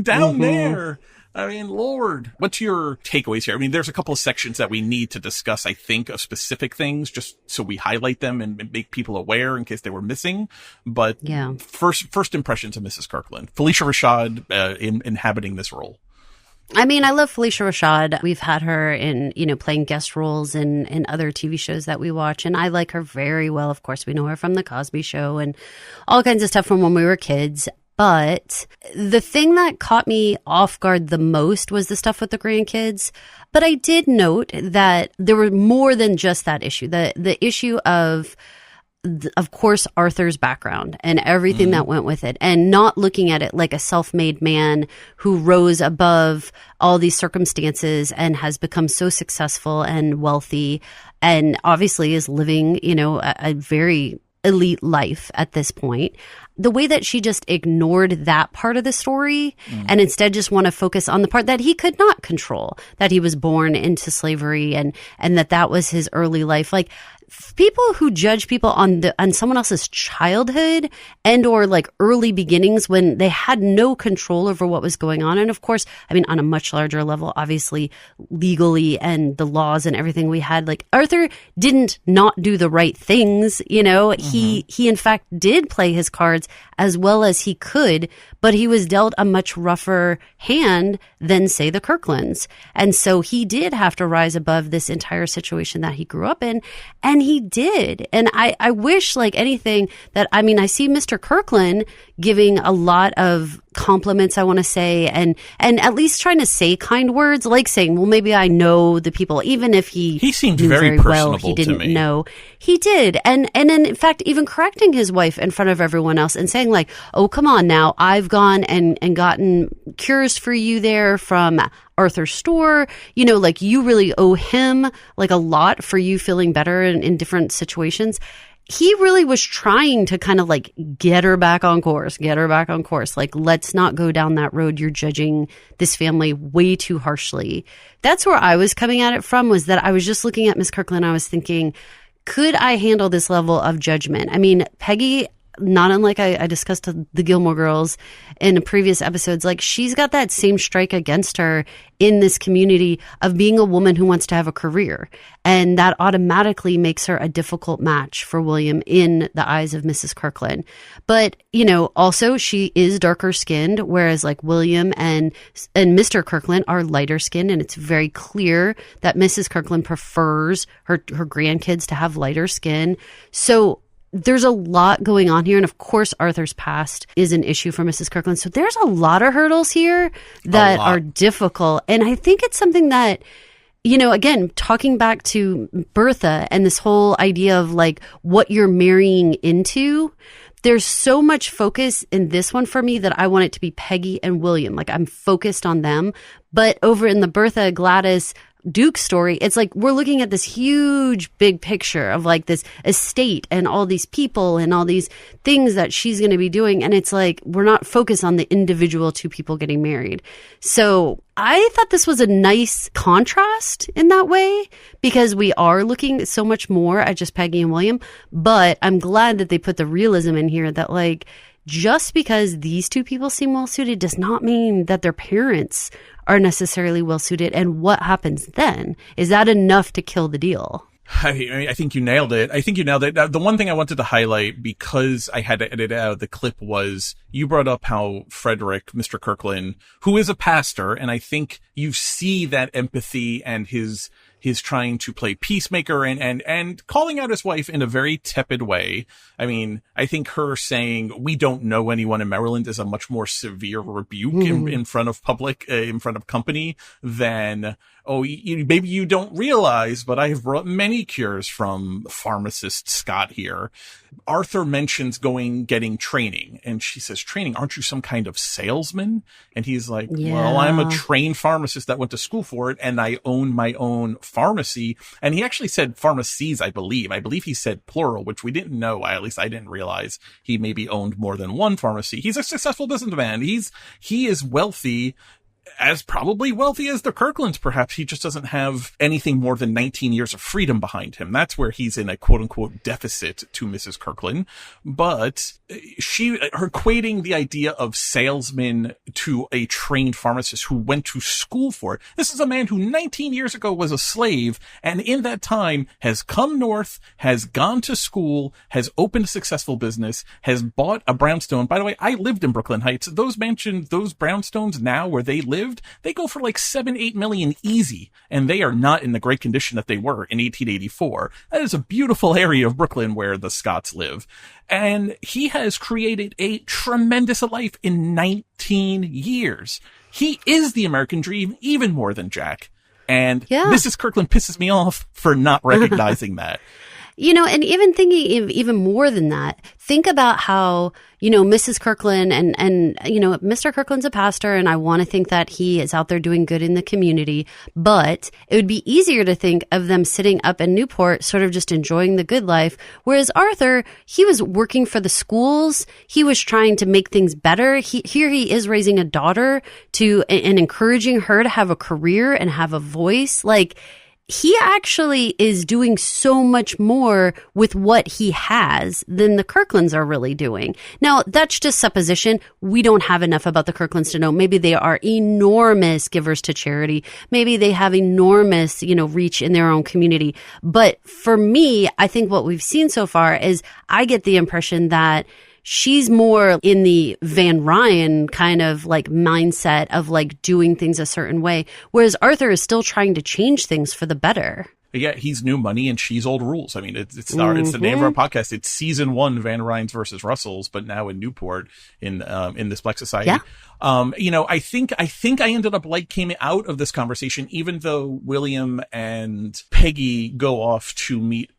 down there. I mean, Lord, what's your takeaways here? I mean, there's a couple of sections that we need to discuss, I think, of specific things, just so we highlight them and make people aware in case they were missing. But first impressions of Mrs. Kirkland, Felicia Rashad inhabiting this role. I mean, I love Felicia Rashad. We've had her in, playing guest roles in other TV shows that we watch, and I like her very well. Of course, we know her from The Cosby Show and all kinds of stuff from when we were kids. But the thing that caught me off guard the most was the stuff with the grandkids. But I did note that there were more than just that issue. The issue of course, Arthur's background and everything that went with it, and not looking at it like a self-made man who rose above all these circumstances and has become so successful and wealthy and obviously is living, a very elite life at this point. The way that she just ignored that part of the story and instead just want to focus on the part that he could not control, that he was born into slavery and that was his early life. Like, people who judge people on someone else's childhood and or like early beginnings when they had no control over what was going on. And of course, I mean, on a much larger level, obviously legally and the laws and everything we had, like Arthur didn't not do the right things. He in fact did play his cards as well as he could, but he was dealt a much rougher hand than, say, the Kirklands. And so he did have to rise above this entire situation that he grew up in. And he did. And I wish, like anything, that, I mean, I see Mr. Kirkland giving a lot of compliments, I want to say, and at least trying to say kind words, like saying, well, maybe I know the people, even if he seemed very personable well, he didn't to me. know. He did. And then, in fact, even correcting his wife in front of everyone else and saying, like, oh, come on now, I've gone and gotten cures for you there from Arthur's store. Like, you really owe him like a lot for you feeling better in different situations. He really was trying to kind of like get her back on course. Like, let's not go down that road. You're judging this family way too harshly. That's where I was coming at it from, was that I was just looking at Miss Kirkland. I was thinking, could I handle this level of judgment? I mean, Peggy, not unlike I discussed the Gilmore Girls in previous episodes, like, she's got that same strike against her in this community of being a woman who wants to have a career. And that automatically makes her a difficult match for William in the eyes of Mrs. Kirkland. But, also she is darker skinned, whereas like William and Mr. Kirkland are lighter skinned. And it's very clear that Mrs. Kirkland prefers her grandkids to have lighter skin. So there's a lot going on here. And of course, Arthur's past is an issue for Mrs. Kirkland. So there's a lot of hurdles here that are difficult. And I think it's something that, again, talking back to Bertha and this whole idea of like what you're marrying into, there's so much focus in this one for me that I want it to be Peggy and William. Like, I'm focused on them. But over in the Bertha, Gladys, Duke story, it's like we're looking at this huge big picture of like this estate and all these people and all these things that she's going to be doing. And it's like we're not focused on the individual two people getting married. So I thought this was a nice contrast in that way, because we are looking so much more at just Peggy and William. But I'm glad that they put the realism in here that, like, just because these two people seem well suited does not mean that their parents are necessarily well suited. And what happens then? Is that enough to kill the deal? I think you nailed it. The one thing I wanted to highlight, because I had to edit out the clip, was you brought up how Frederick, Mr. Kirkland, who is a pastor, and I think you see that empathy and his trying to play peacemaker and calling out his wife in a very tepid way. I mean, I think her saying, "We don't know anyone in Maryland," is a much more severe rebuke in front of public, in front of company than, "Oh, maybe you don't realize, but I have brought many cures from pharmacist Scott here." Arthur mentions getting training, and she says, "Training? Aren't you some kind of salesman?" And he's like, "Well, I'm a trained pharmacist that went to school for it, and I own my own pharmacy." And he actually said pharmacies, I believe. I believe he said plural, which we didn't know. At least I didn't realize he maybe owned more than one pharmacy. He's a successful businessman. He is wealthy, as probably wealthy as the Kirklands, perhaps. He just doesn't have anything more than 19 years of freedom behind him. That's where he's in a quote-unquote deficit to Mrs. Kirkland. But her equating the idea of salesman to a trained pharmacist who went to school for it. This is a man who 19 years ago was a slave, and in that time has come north, has gone to school, has opened a successful business, has bought a brownstone. By the way, I lived in Brooklyn Heights. Those mansions, those brownstones now where they lived, they go for like 7-8 million easy, and they are not in the great condition that they were in 1884. That is a beautiful area of Brooklyn where the Scotts live. And he has created a tremendous life in 19 years. He is the American dream even more than Jack. And Mrs. Kirkland pisses me off for not recognizing that. You know, and even thinking even more than that, think about how, you know, Mrs. Kirkland and, you know, Mr. Kirkland's a pastor, and I want to think that he is out there doing good in the community, but it would be easier to think of them sitting up in Newport, sort of just enjoying the good life. Whereas Arthur, he was working for the schools. He was trying to make things better. Here he is raising a daughter and encouraging her to have a career and have a voice. Like, he actually is doing so much more with what he has than the Kirklands are really doing. Now, that's just supposition. We don't have enough about the Kirklands to know. Maybe they are enormous givers to charity. Maybe they have enormous, you know, reach in their own community. But for me, I think what we've seen so far is I get the impression that she's more in the Van Ryan kind of like mindset of like doing things a certain way, whereas Arthur is still trying to change things for the better. Yeah, he's new money and she's old rules. I mean, it's the name of our podcast. It's season 1, Van Ryns versus Russells, but now in Newport in this Black Society. Yeah. You know, I think I ended up came out of this conversation, even though William and Peggy go off to meet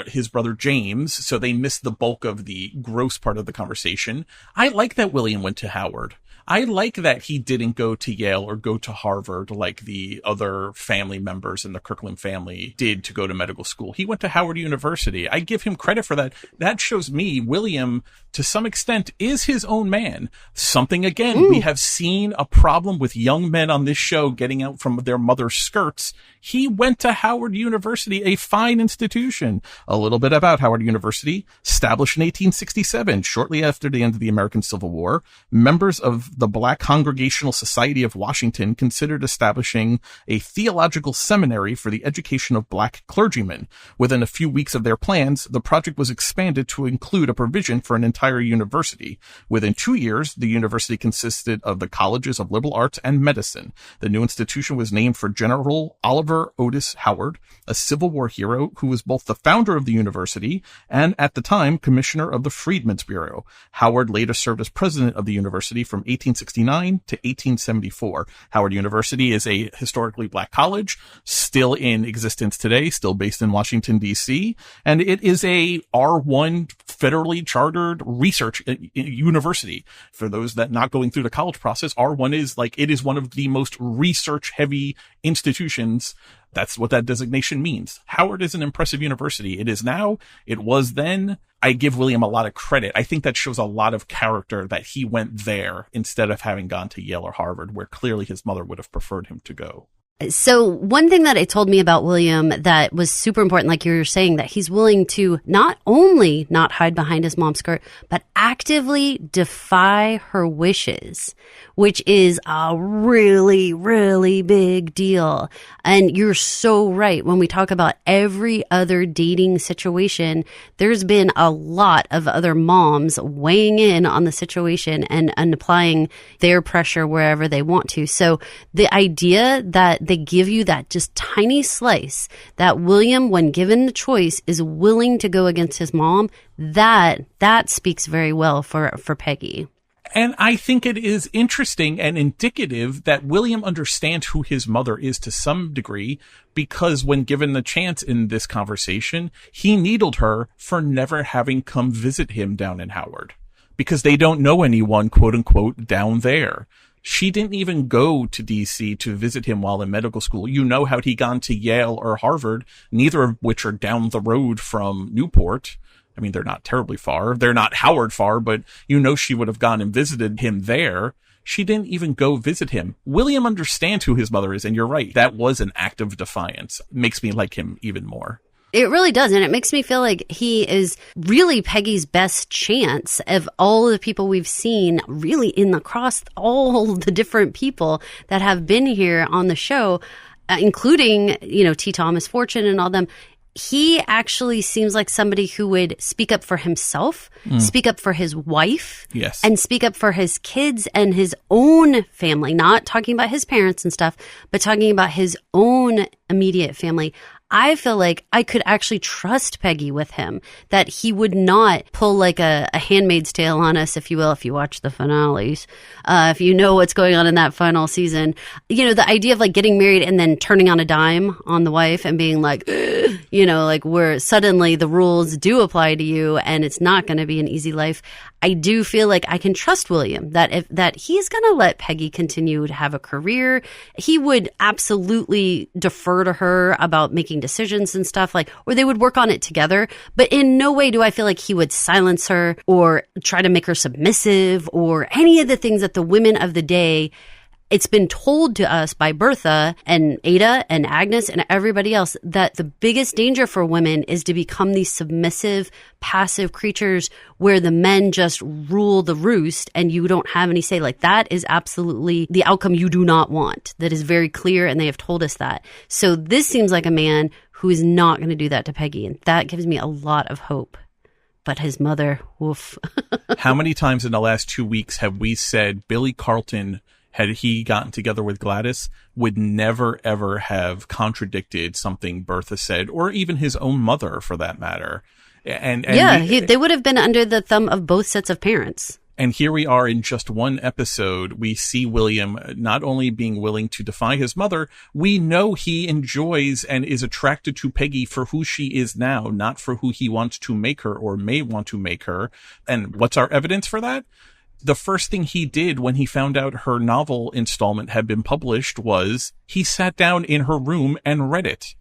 his brother James, so they missed the bulk of the gross part of the conversation. I like that William went to Howard. I like that he didn't go to Yale or go to Harvard like the other family members in the Kirkland family did to go to medical school. He went to Howard University. I give him credit for that. That shows me William, to some extent, is his own man. Something, again, we have seen a problem with young men on this show getting out from their mother's skirts. He went to Howard University, a fine institution. A little bit about Howard University. Established in 1867, shortly after the end of the American Civil War. Members of the Black Congregational Society of Washington considered establishing a theological seminary for the education of black clergymen. Within a few weeks of their plans, the project was expanded to include a provision for an entire university. Within 2 years, the university consisted of the colleges of liberal arts and medicine. The new institution was named for General Oliver Otis Howard, a Civil War hero who was both the founder of the university and, at the time, commissioner of the Freedmen's Bureau. Howard later served as president of the university from 1869 to 1874. Howard University is a historically black college, still in existence today, still based in Washington, D.C., and it is a R1 federally chartered research university. For those that not going through the college process, R1 is it is one of the most research-heavy institutions. That's what that designation means. Howard is an impressive university. It is now. It was then. I give William a lot of credit. I think that shows a lot of character that he went there instead of having gone to Yale or Harvard, where clearly his mother would have preferred him to go. So one thing that it told me about William that was super important, like you were saying, that he's willing to not only not hide behind his mom's skirt, but actively defy her wishes, which is a really, really big deal. And you're so right. When we talk about every other dating situation, there's been a lot of other moms weighing in on the situation and applying their pressure wherever they want to. So the idea that they give you that just tiny slice, that William, when given the choice, is willing to go against his mom, that speaks very well for Peggy. And I think it is interesting and indicative that William understands who his mother is to some degree, because when given the chance in this conversation, he needled her for never having come visit him down in Howard, because they don't know anyone, quote unquote, down there. She didn't even go to D.C. to visit him while in medical school. You know, had he gone to Yale or Harvard, neither of which are down the road from Newport. I mean, they're not terribly far. They're not Howard far, but you know she would have gone and visited him there. She didn't even go visit him. William understands who his mother is, and you're right. That was an act of defiance. Makes me like him even more. It really does, and it makes me feel like he is really Peggy's best chance of all of the people we've seen really across all the different people that have been here on the show, including, T. Thomas Fortune and all them. He actually seems like somebody who would speak up for himself, speak up for his wife, yes, and speak up for his kids and his own family, not talking about his parents and stuff, but talking about his own immediate family. I feel like I could actually trust Peggy with him, that he would not pull like a Handmaid's Tale on us, if you will, if you watch the finales, if you know what's going on in that final season. The idea of like getting married and then turning on a dime on the wife and being like, like where suddenly the rules do apply to you and it's not going to be an easy life. I do feel like I can trust William that he's going to let Peggy continue to have a career. He would absolutely defer to her about making decisions and stuff, or they would work on it together. But in no way do I feel like he would silence her or try to make her submissive or any of the things that the women of the day. It's been told to us by Bertha and Ada and Agnes and everybody else that the biggest danger for women is to become these submissive, passive creatures where the men just rule the roost and you don't have any say. That is absolutely the outcome you do not want. That is very clear, and they have told us that. So this seems like a man who is not going to do that to Peggy, and that gives me a lot of hope. But his mother, woof. How many times in the last 2 weeks have we said Billy Carlton, had he gotten together with Gladys, would never, ever have contradicted something Bertha said, or even his own mother, for that matter. And they would have been under the thumb of both sets of parents. And here we are in just one episode. We see William not only being willing to defy his mother, we know he enjoys and is attracted to Peggy for who she is now, not for who he wants to make her or may want to make her. And what's our evidence for that? The first thing he did when he found out her novel installment had been published was he sat down in her room and read it.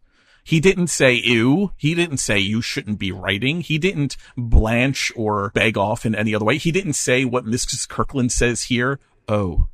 He didn't say, ew. He didn't say you shouldn't be writing. He didn't blanch or beg off in any other way. He didn't say what Mrs. Kirkland says here. Oh,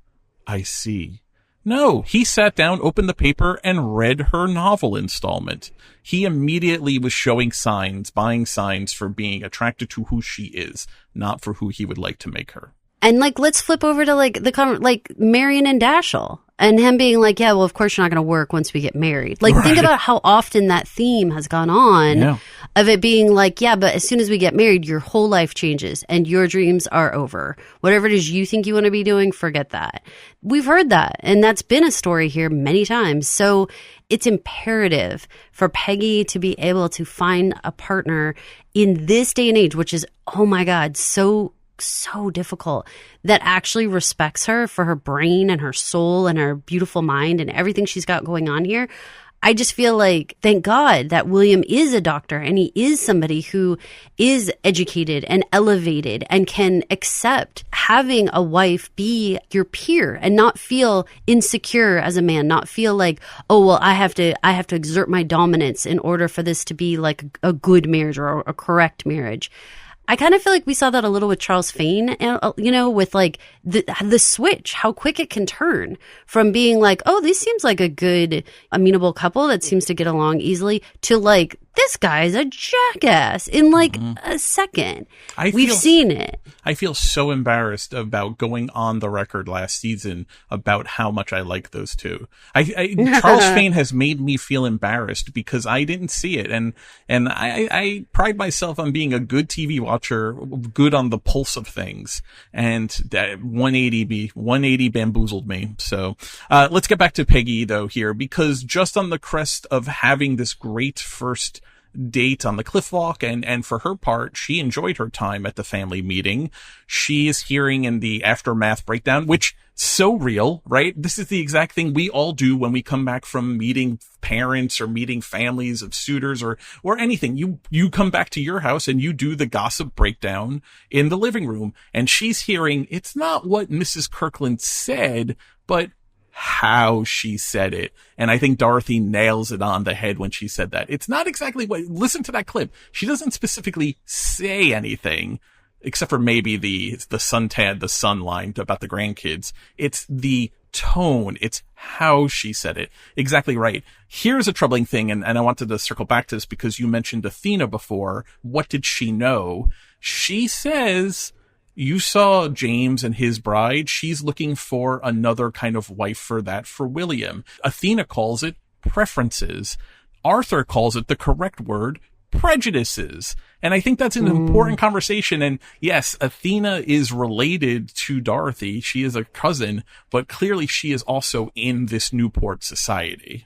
I see. No, he sat down, opened the paper, and read her novel installment. He immediately was showing signs, buying signs for being attracted to who she is, not for who he would like to make her. And let's flip over to Marion and Dashiell and him being like, yeah, well, of course you're not going to work once we get married. Right. Think about how often that theme has gone on of it being like, yeah, but as soon as we get married, your whole life changes and your dreams are over. Whatever it is you think you want to be doing, forget that. We've heard that. And that's been a story here many times. So it's imperative for Peggy to be able to find a partner in this day and age, which is, oh my God, so difficult, that actually respects her for her brain and her soul and her beautiful mind and everything she's got going on here. I just feel like, thank God that William is a doctor and he is somebody who is educated and elevated and can accept having a wife be your peer and not feel insecure as a man, not feel like, oh, well, I have to exert my dominance in order for this to be like a good marriage or a correct marriage. I kind of feel like we saw that a little with Charles Fane, you know, with like the switch, how quick it can turn from being like, oh, this seems like a good, amenable couple that seems to get along easily, to like, this guy's a jackass in like a second. We've seen it. I feel so embarrassed about going on the record last season about how much I like those two. Charles Fane has made me feel embarrassed because I didn't see it. And I pride myself on being a good TV watcher, good on the pulse of things. And that 180 bamboozled me. So, let's get back to Peggy though here, because just on the crest of having this great first date on the cliff walk, and for her part, she enjoyed her time at the family meeting. She is hearing in the aftermath breakdown, which so real, right? This is the exact thing we all do when we come back from meeting parents or meeting families of suitors or anything. You come back to your house and you do the gossip breakdown in the living room, and she's hearing, it's not what Mrs. Kirkland said, but how she said it. And I think Dorothy nails it on the head when she said that. It's not exactly what, listen to that clip. She doesn't specifically say anything, except for maybe the suntanned, the sun line about the grandkids. It's the tone. It's how she said it. Exactly right. Here's a troubling thing. And I wanted to circle back to this because you mentioned Athena before. What did she know? She says, you saw James and his bride. She's looking for another kind of wife for William. Athena calls it preferences. Arthur calls it the correct word, prejudices. And I think that's an important conversation. And yes, Athena is related to Dorothy. She is a cousin, but clearly she is also in this Newport society.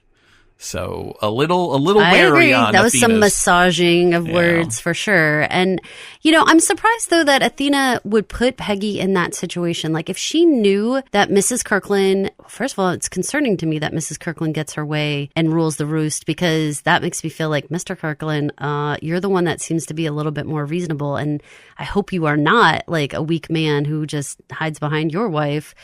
So a little I wary agree. on That was Athena's. some massaging of words for sure. And, you know, I'm surprised though that Athena would put Peggy in that situation. Like if she knew that Mrs. Kirkland, first of all, it's concerning to me that Mrs. Kirkland gets her way and rules the roost, because that makes me feel like, Mr. Kirkland, you're the one that seems to be a little bit more reasonable. And I hope you are not like a weak man who just hides behind your wife.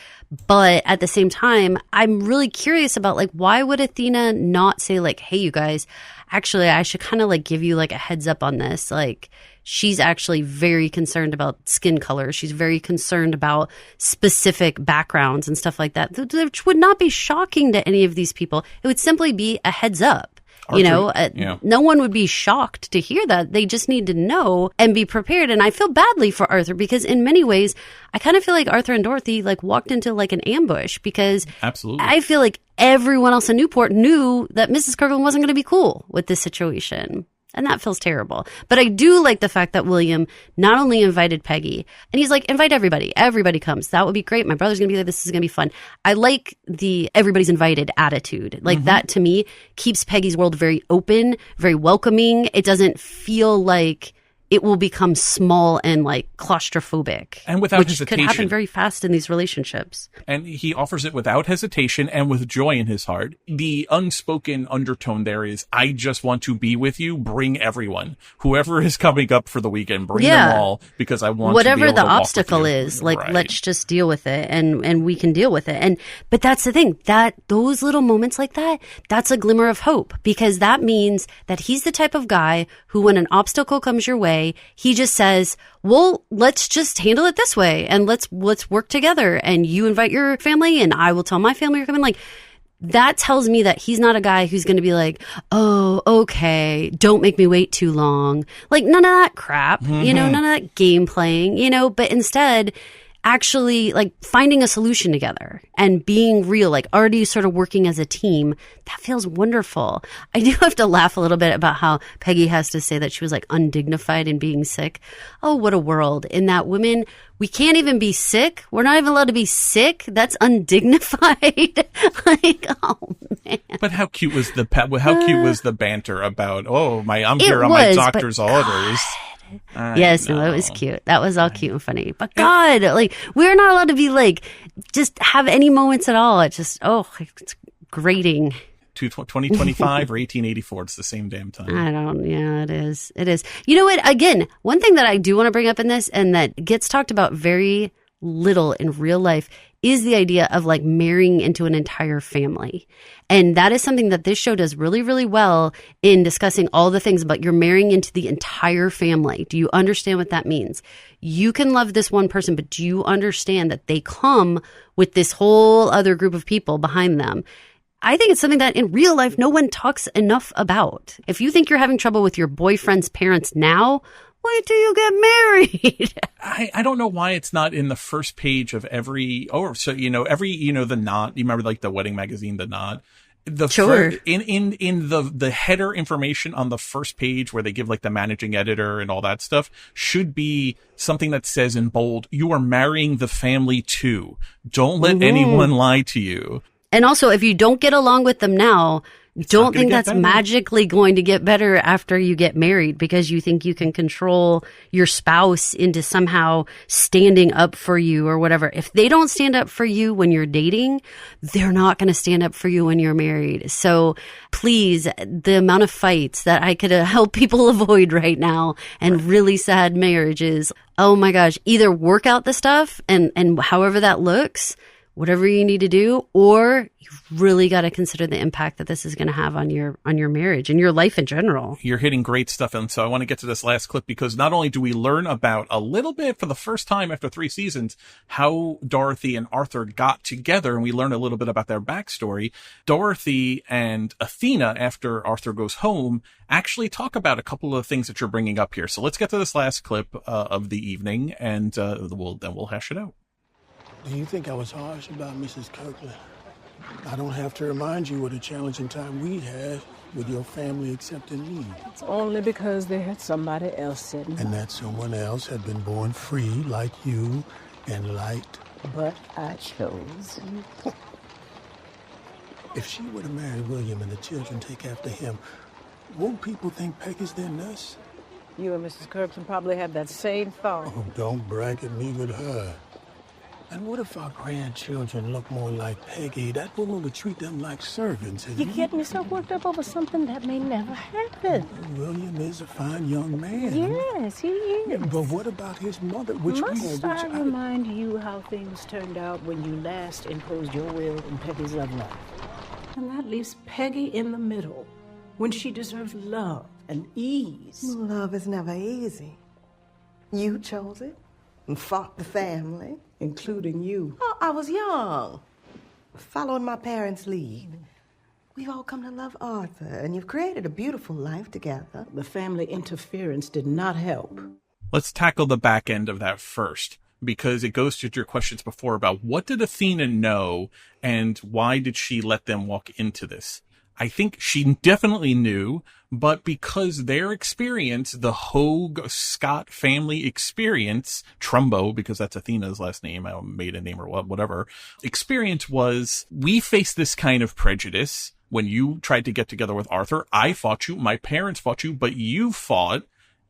But at the same time, I'm really curious about like, why would Athena not say like, hey, you guys, actually, I should kind of like give you like a heads up on this. Like, she's actually very concerned about skin color. She's very concerned about specific backgrounds and stuff like that, which would not be shocking to any of these people. It would simply be a heads up. Arthur, no one would be shocked to hear that. They just need to know and be prepared. And I feel badly for Arthur because in many ways, I kind of feel like Arthur and Dorothy like walked into like an ambush, because absolutely, I feel like everyone else in Newport knew that Mrs. Kirkland wasn't going to be cool with this situation. And that feels terrible. But I do like the fact that William not only invited Peggy, and he's like, invite everybody. Everybody comes. That would be great. My brother's going to be there. This is going to be fun. I like the everybody's invited attitude. Like that to me keeps Peggy's world very open, very welcoming. It doesn't feel like it will become small and like claustrophobic. And without which hesitation. could happen very fast in these relationships. And he offers it without hesitation and with joy in his heart. The unspoken undertone there is, I just want to be with you. Bring everyone. Whoever is coming up for the weekend, bring them all, because I want whatever to be able the to walk obstacle with you. is, like, Right. let's just deal with it, and we can deal with it. But that's the thing, that those little moments like that, that's a glimmer of hope, because that means that he's the type of guy who, when an obstacle comes your way, he just says, well, let's just handle it this way, and let's work together, and you invite your family and I will tell my family you're coming. Like, that tells me that he's not a guy who's going to be like, oh, okay, don't make me wait too long. Like, none of that crap, you know, none of that game playing, you know, but instead actually like finding a solution together and being real, like already sort of working as a team. That feels wonderful. I do have to laugh a little bit about how Peggy has to say that she was like undignified in being sick. Oh, what a world. In that women, we can't even be sick. We're not even allowed to be sick. That's undignified. Like, oh man. But how cute was the banter about, I'm here on my doctor's orders. Yes, no, it was cute. That was all cute and funny. But God, like, we're not allowed to be like, just have any moments at all. It's just, it's grating. 2025 or 1884, it's the same damn time. It is. You know what? Again, one thing that I do want to bring up in this, and that gets talked about very little in real life is the idea of like marrying into an entire family. And that is something that this show does really, really well in discussing all the things about you're marrying into the entire family. Do you understand what that means? You can love this one person, but do you understand that they come with this whole other group of people behind them? I think it's something that in real life, no one talks enough about. If you think you're having trouble with your boyfriend's parents now, wait till you get married. I don't know why it's not in the first page of every, the Knot. You remember like the wedding magazine, The Knot? Sure. In the header information on the first page where they give like the managing editor and all that stuff should be something that says in bold, you are marrying the family too. Don't let anyone lie to you. And also, if you don't get along with them now, don't think that's magically going to get better after you get married because you think you can control your spouse into somehow standing up for you or whatever. If they don't stand up for you when you're dating, they're not going to stand up for you when you're married. So please, the amount of fights that I could help people avoid right now and really sad marriages, oh my gosh, either work out the stuff and however that looks, whatever you need to do, or you've really got to consider the impact that this is going to have on your marriage and your life in general. You're hitting great stuff. And so I want to get to this last clip because not only do we learn about a little bit for the first time after 3 seasons, how Dorothy and Arthur got together, and we learn a little bit about their backstory. Dorothy and Athena, after Arthur goes home, actually talk about a couple of things that you're bringing up here. So let's get to this last clip of the evening and we'll hash it out. Do you think I was harsh about Mrs. Kirkland? I don't have to remind you what a challenging time we had with your family accepting me. It's only because they had somebody else sitting. And that someone else had been born free like you and liked. But I chose you. If she were to marry William and the children take after him, won't people think Peggy's their nurse? You and Mrs. Kirkland probably have that same thought. Oh, don't bracket me with her. And what if our grandchildren look more like Peggy? That woman would treat them like servants. You're getting yourself worked up over something that may never happen. William is a fine young man. Yes, he is. Yeah, but what about his mother? Must I remind you how things turned out when you last imposed your will in Peggy's love life? And that leaves Peggy in the middle when she deserves love and ease. Love is never easy. You chose it and fought the family. Including you. Oh, I was young. Following my parents' lead. We've all come to love Arthur, and you've created a beautiful life together. The family interference did not help. Let's tackle the back end of that first, because it goes to your questions before about what did Athena know and why did she let them walk into this? I think she definitely knew, but because their experience, the Hogue Scott family experience, Trumbo, because that's Athena's last name, I made a name or whatever, experience was, we face this kind of prejudice. When you tried to get together with Arthur, I fought you, my parents fought you, but you fought,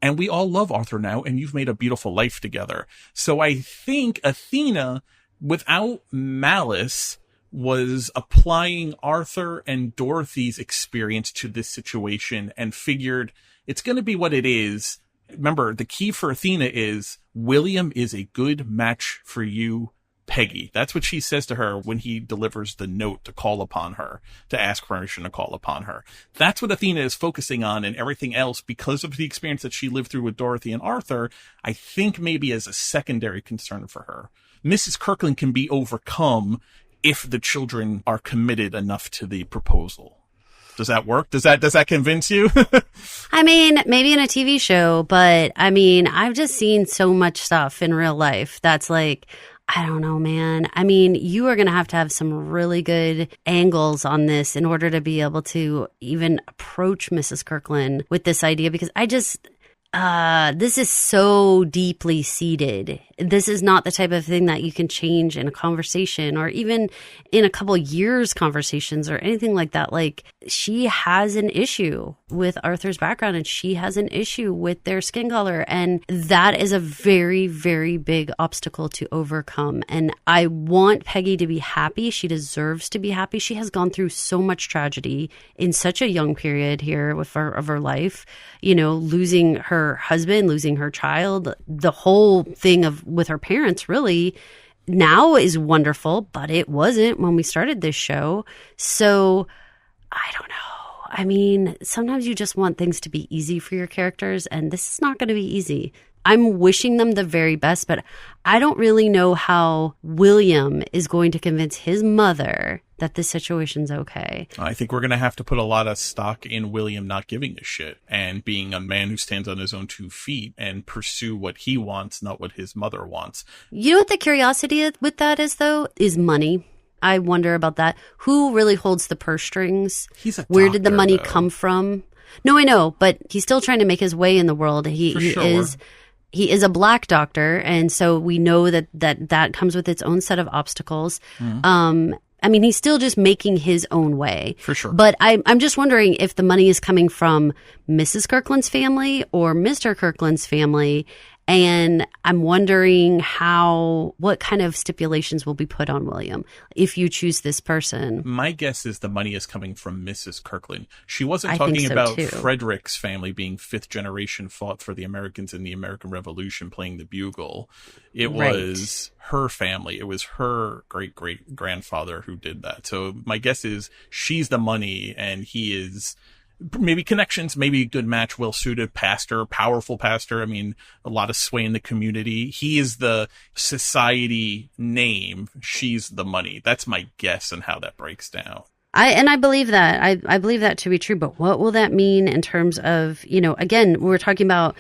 and we all love Arthur now, and you've made a beautiful life together. So I think Athena, without malice, was applying Arthur and Dorothy's experience to this situation and figured it's going to be what it is. Remember, the key for Athena is William is a good match for you, Peggy. That's what she says to her when he delivers the note to call upon her, to ask permission to call upon her. That's what Athena is focusing on, and everything else, because of the experience that she lived through with Dorothy and Arthur, I think maybe as a secondary concern for her. Mrs. Kirkland can be overcome if the children are committed enough to the proposal. Does that work? Does that convince you? I mean, maybe in a TV show, but I mean, I've just seen so much stuff in real life that's like, I don't know, man. I mean, you are going to have some really good angles on this in order to be able to even approach Mrs. Kirkland with this idea, because this is so deeply seated. This is not the type of thing that you can change in a conversation or even in a couple years conversations or anything like that. Like, she has an issue with Arthur's background and she has an issue with their skin color. And that is a very, very big obstacle to overcome. And I want Peggy to be happy. She deserves to be happy. She has gone through so much tragedy in such a young period here of her life, you know, losing her her husband, losing her child, the whole thing with her parents really now is wonderful, but it wasn't when we started this show. So I don't know. I mean, sometimes you just want things to be easy for your characters, and this is not going to be easy. I'm wishing them the very best, but I don't really know how William is going to convince his mother that this situation's okay. I think we're going to have to put a lot of stock in William not giving a shit and being a man who stands on his own 2 feet and pursue what he wants, not what his mother wants. You know what the curiosity with that is, though? Is money. I wonder about that. Who really holds the purse strings? Where did the money come from? No, I know, but he's still trying to make his way in the world. He is a black doctor, and so we know that comes with its own set of obstacles. I mean, he's still just making his own way. For sure. But I'm just wondering if the money is coming from Mrs. Kirkland's family or Mr. Kirkland's family. And I'm wondering what kind of stipulations will be put on William if you choose this person. My guess is the money is coming from Mrs. Kirkland. She wasn't talking about Frederick's family being 5th generation, fought for the Americans in the American Revolution, playing the bugle. It was her family. It was her great-great-grandfather who did that. So my guess is she's the money and he is... maybe connections, maybe a good match, well-suited pastor, powerful pastor. I mean, a lot of sway in the community. He is the society name. She's the money. That's my guess on how that breaks down. I believe that. I believe that to be true. But what will that mean in terms of, again, we're talking about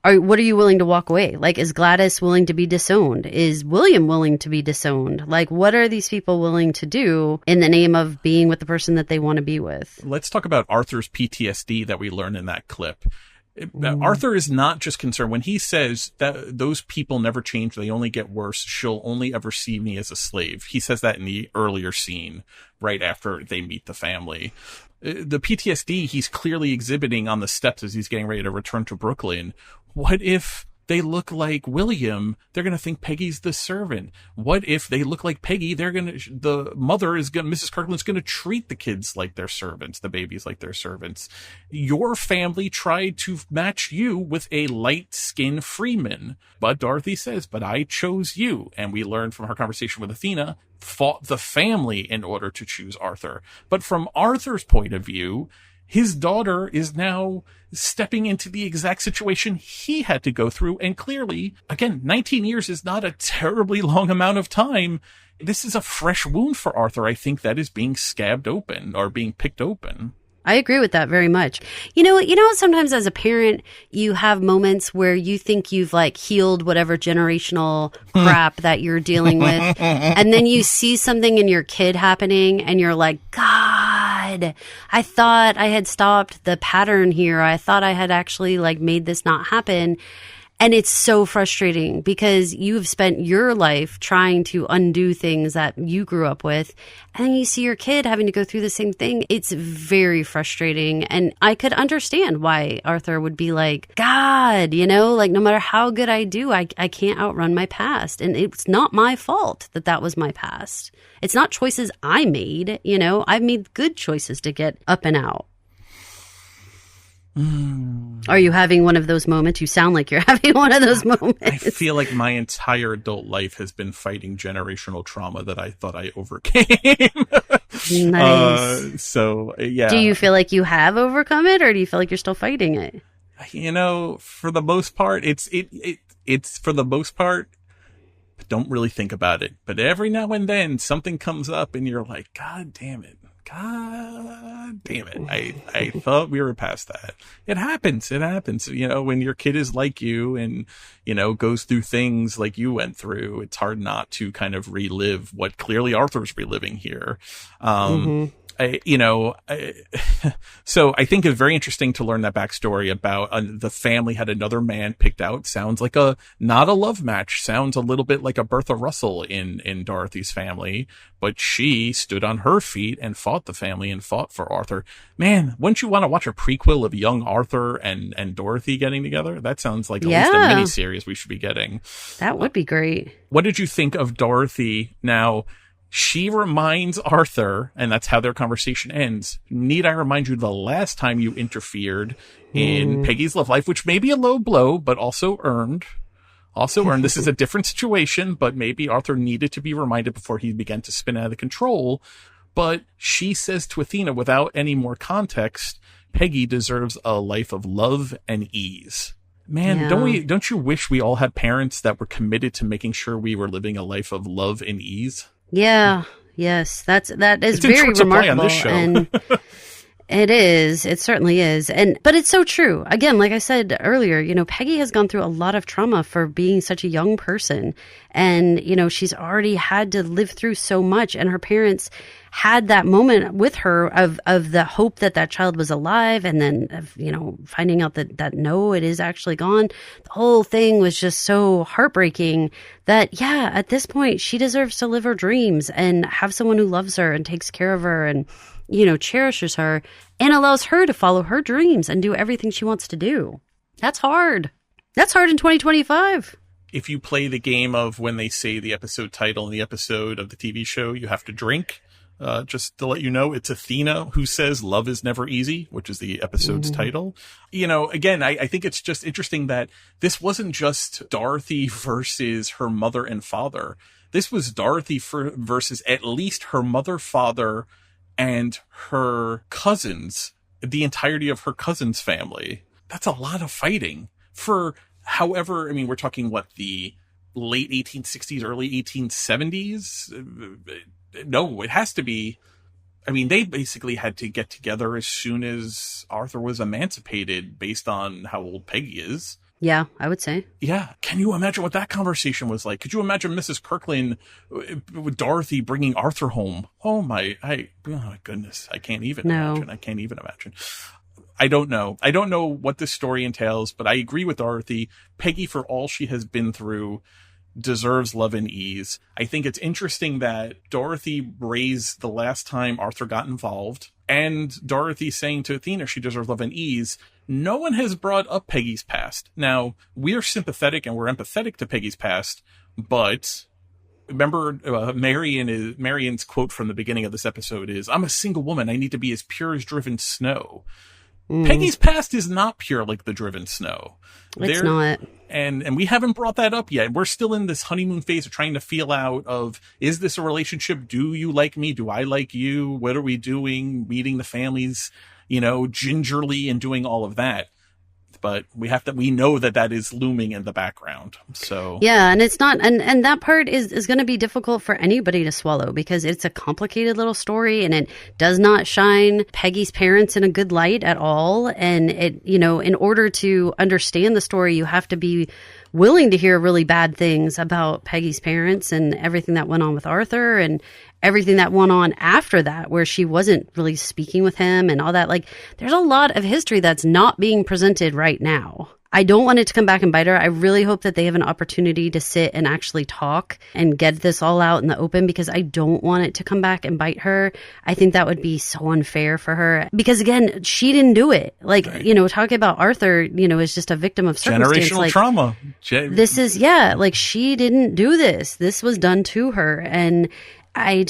what are you willing to walk away? Like, is Gladys willing to be disowned? Is William willing to be disowned? Like, what are these people willing to do in the name of being with the person that they want to be with? Let's talk about Arthur's PTSD that we learned in that clip. Arthur is not just concerned when he says that those people never change. They only get worse. She'll only ever see me as a slave. He says that in the earlier scene right after they meet the family. The PTSD he's clearly exhibiting on the steps as he's getting ready to return to Brooklyn. What if they look like William? They're going to think Peggy's the servant. What if they look like Peggy? The mother is going, Mrs. Kirkland's going to treat the kids like their servants, the babies like their servants. Your family tried to match you with a light-skinned freeman. But Dorothy says, but I chose you. And we learned from her conversation with Athena, fought the family in order to choose Arthur. But from Arthur's point of view, his daughter is now stepping into the exact situation he had to go through. And clearly, again, 19 years is not a terribly long amount of time. This is a fresh wound for Arthur. I think that is being scabbed open or being picked open. I agree with that very much. You know, sometimes as a parent, you have moments where you think you've healed whatever generational crap that you're dealing with. And then you see something in your kid happening and you're like, God, I thought I had stopped the pattern here. I thought I had actually made this not happen. And it's so frustrating because you've spent your life trying to undo things that you grew up with. And then you see your kid having to go through the same thing. It's very frustrating. And I could understand why Arthur would be like, God, no matter how good I do, I can't outrun my past. And it's not my fault that was my past. It's not choices I made. I've made good choices to get up and out. Are you having one of those moments? You sound like you're having one of those moments. I feel like my entire adult life has been fighting generational trauma that I thought I overcame. Nice. So, yeah. Do you feel like you have overcome it, or do you feel like you're still fighting it? For the most part, it's for the most part, don't really think about it. But every now and then something comes up and you're like, God damn it. God damn it. I thought we were past that. It happens. When your kid is like you and, goes through things like you went through, it's hard not to kind of relive what clearly Arthur's reliving here. So I think it's very interesting to learn that backstory about the family had another man picked out. Sounds like not a love match. Sounds a little bit like a Bertha Russell in Dorothy's family, but she stood on her feet and fought the family and fought for Arthur. Man, wouldn't you want to watch a prequel of young Arthur and Dorothy getting together? That sounds like at least a miniseries we should be getting. That would be great. What did you think of Dorothy now? she reminds Arthur, and that's how their conversation ends. Need I remind you the last time you interfered in Peggy's love life, which may be a low blow, but also earned. This is a different situation, but maybe Arthur needed to be reminded before he began to spin out of control. But she says to Athena, without any more context, Peggy deserves a life of love and ease. Man, don't you wish we all had parents that were committed to making sure we were living a life of love and ease? Yeah. Yes. That is It's in very short supply remarkable. on this show. And it is. It certainly is. But it's so true. Again, like I said earlier, you know, Peggy has gone through a lot of trauma for being such a young person. And, you know, she's already had to live through so much. And her parents had that moment with her of the hope that child was alive. And then, you know, finding out that no, it is actually gone. The whole thing was just so heartbreaking that, yeah, at this point, she deserves to live her dreams and have someone who loves her and takes care of her and, you know, cherishes her and allows her to follow her dreams and do everything she wants to do. That's hard. That's hard in 2025. If you play the game of when they say the episode title in the episode of the TV show, you have to drink. Just to let you know, it's Athena who says love is never easy, which is the episode's title. You know, again, I think it's just interesting that this wasn't just Dorothy versus her mother and father. This was Dorothy versus at least her mother, father, and her cousins, the entirety of her cousins' family. That's a lot of fighting for however, I mean, we're talking the late 1860s, early 1870s? No, it has to be. I mean, they basically had to get together as soon as Arthur was emancipated based on how old Peggy is. Yeah, I would say. Yeah. Can you imagine what that conversation was like? Could you imagine Mrs. Kirkland with Dorothy bringing Arthur home? Oh my goodness. I can't even imagine. I can't even imagine. I don't know. I don't know what this story entails, but I agree with Dorothy. Peggy, for all she has been through, deserves love and ease. I think it's interesting that Dorothy raised the last time Arthur got involved, and Dorothy saying to Athena she deserves love and ease. No one has brought up Peggy's past. Now, we are sympathetic and we're empathetic to Peggy's past, but remember Marion's quote from the beginning of this episode is, "I'm a single woman. I need to be as pure as driven snow." Peggy's past is not pure like the driven snow. It's not. And we haven't brought that up yet. We're still in this honeymoon phase of trying to feel out of, is this a relationship? Do you like me? Do I like you? What are we doing? Meeting the families, you know, gingerly and doing all of that. But we know that is looming in the background. So yeah, and it's not, and that part is going to be difficult for anybody to swallow because it's a complicated little story and it does not shine Peggy's parents in a good light at all. And it, you know, in order to understand the story, you have to be willing to hear really bad things about Peggy's parents and everything that went on with Arthur and everything that went on after that, where she wasn't really speaking with him and all that. Like, there's a lot of history that's not being presented right now. I don't want it to come back and bite her. I really hope that they have an opportunity to sit and actually talk and get this all out in the open, because I don't want it to come back and bite her. I think that would be so unfair for her because, again, she didn't do it. Like, right. You know, talking about Arthur, you know, is just a victim of circumstance. Generational like, trauma. This is, yeah, like she didn't do this. This was done to her. And I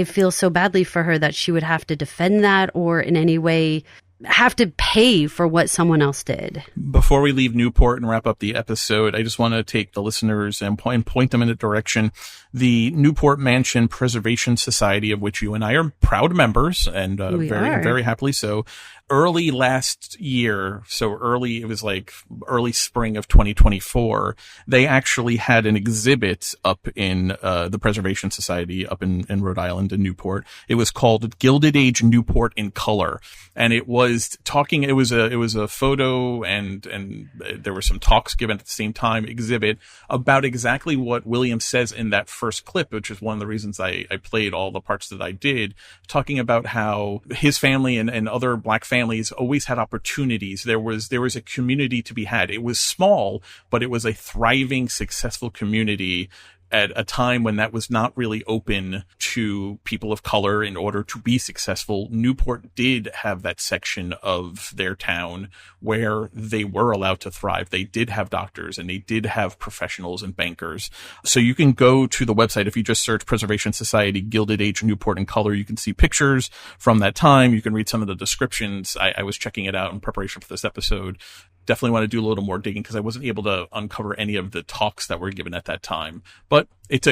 feel so badly for her that she would have to defend that or in any way have to pay for what someone else did. Before we leave Newport and wrap up the episode, I just want to take the listeners and point them in a direction. The Newport Mansion Preservation Society, of which you and I are proud members, and very happily so. Early last year, so early, it was like early spring of 2024, they actually had an exhibit up in the Preservation Society up in Rhode Island in Newport. It was called Gilded Age Newport in Color. And it was talking, it was a photo and there were some talks given at the same time, exhibit about exactly what William says in that first clip, which is one of the reasons I played all the parts that I did, talking about how his family and other Black families always had opportunities. There was a community to be had. It was small, but it was a thriving, successful community at a time when that was not really open to people of color in order to be successful, Newport did have that section of their town where they were allowed to thrive. They did have doctors and they did have professionals and bankers. So you can go to the website. If you just search Preservation Society, Gilded Age, Newport in color, you can see pictures from that time. You can read some of the descriptions. I was checking it out in preparation for this episode. Definitely want to do a little more digging because I wasn't able to uncover any of the talks that were given at that time. But if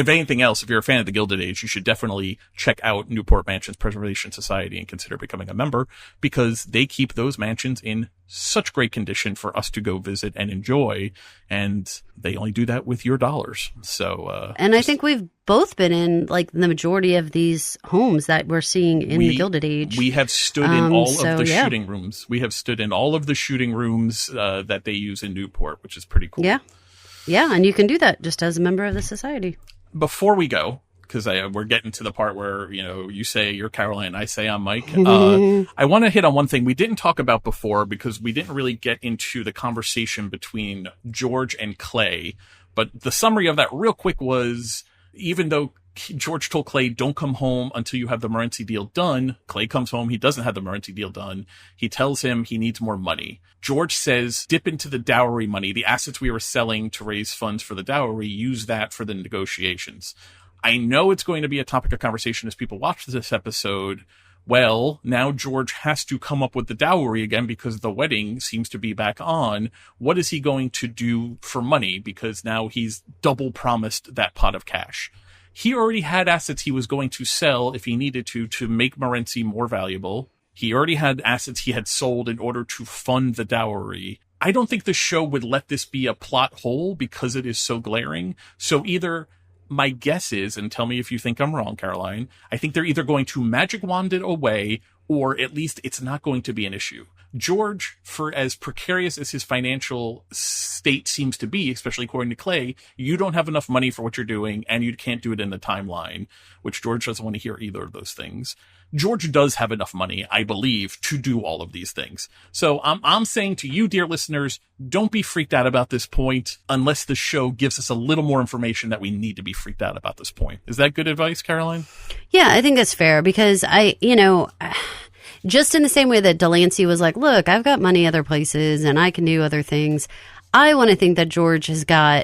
anything else, if you're a fan of the Gilded Age, you should definitely check out Newport Mansions Preservation Society and consider becoming a member, because they keep those mansions in such great condition for us to go visit and enjoy. And they only do that with your dollars. So, and I think we've both been in like the majority of these homes that we're seeing in the Gilded Age. We have stood in all of the shooting rooms. We have stood in all of the shooting rooms that they use in Newport, which is pretty cool. Yeah. Yeah. And you can do that just as a member of the society. Before we go, because we're getting to the part where, you say you're Karolina, I say I'm Mike. I want to hit on one thing we didn't talk about before because we didn't really get into the conversation between George and Clay. But the summary of that real quick was, even though George told Clay, don't come home until you have the Morency deal done, Clay comes home. He doesn't have the Morency deal done. He tells him he needs more money. George says, dip into the dowry money, the assets we were selling to raise funds for the dowry, use that for the negotiations. I know it's going to be a topic of conversation as people watch this episode. Well, now George has to come up with the dowry again because the wedding seems to be back on. What is he going to do for money? Because now he's double promised that pot of cash. He already had assets he was going to sell if he needed to make Morency more valuable. He already had assets he had sold in order to fund the dowry. I don't think the show would let this be a plot hole because it is so glaring. So either, my guess is, and tell me if you think I'm wrong, Caroline, I think they're either going to magic wand it away, or at least it's not going to be an issue. George, for as precarious as his financial state seems to be, especially according to Clay, you don't have enough money for what you're doing, and you can't do it in the timeline, which George doesn't want to hear either of those things. George does have enough money, I believe, to do all of these things. So I'm saying to you, dear listeners, don't be freaked out about this point unless the show gives us a little more information that we need to be freaked out about this point. Is that good advice, Caroline? Yeah, I think that's fair because just in the same way that Delancey was like, look, I've got money other places and I can do other things. I want to think that George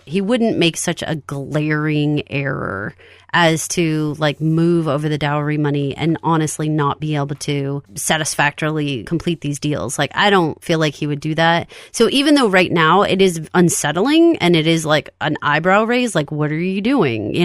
he wouldn't make such a glaring error as to like move over the dowry money and honestly not be able to satisfactorily complete these deals. Like, I don't feel like he would do that. So even though right now it is unsettling and it is like an eyebrow raise, like, what are you doing?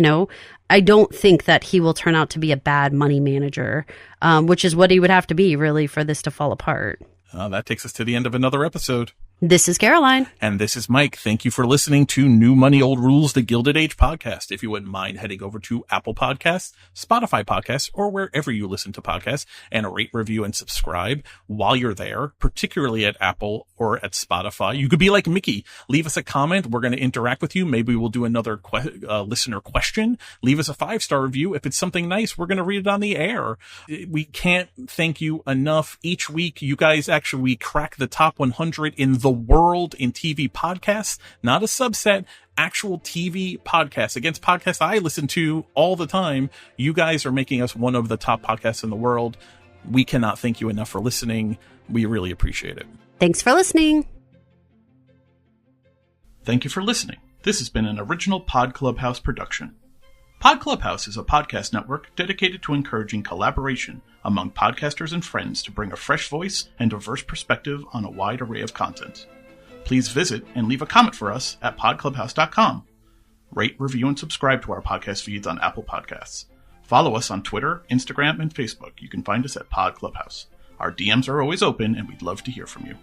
I don't think that he will turn out to be a bad money manager, which is what he would have to be really for this to fall apart. That takes us to the end of another episode. This is Caroline. And this is Mike. Thank you for listening to New Money, Old Rules, the Gilded Age Podcast. If you wouldn't mind heading over to Apple Podcasts, Spotify Podcasts, or wherever you listen to podcasts, and rate, review, and subscribe while you're there, particularly at Apple or at Spotify. You could be like Mickey. Leave us a comment. We're going to interact with you. Maybe we'll do another listener question. Leave us a 5-star review. If it's something nice, we're going to read it on the air. We can't thank you enough. Each week, you guys we crack the top 100 in the world in TV podcasts, not a subset, actual TV podcasts. Against podcasts I listen to all the time, you guys are making us one of the top podcasts in the world. We cannot thank you enough for listening. We really appreciate it. Thanks for listening. Thank you for listening. This has been an original Pod Clubhouse production. Pod Clubhouse is a podcast network dedicated to encouraging collaboration among podcasters and friends to bring a fresh voice and diverse perspective on a wide array of content. Please visit and leave a comment for us at podclubhouse.com. Rate, review, and subscribe to our podcast feeds on Apple Podcasts. Follow us on Twitter, Instagram, and Facebook. You can find us at Pod Clubhouse. Our DMs are always open, and we'd love to hear from you.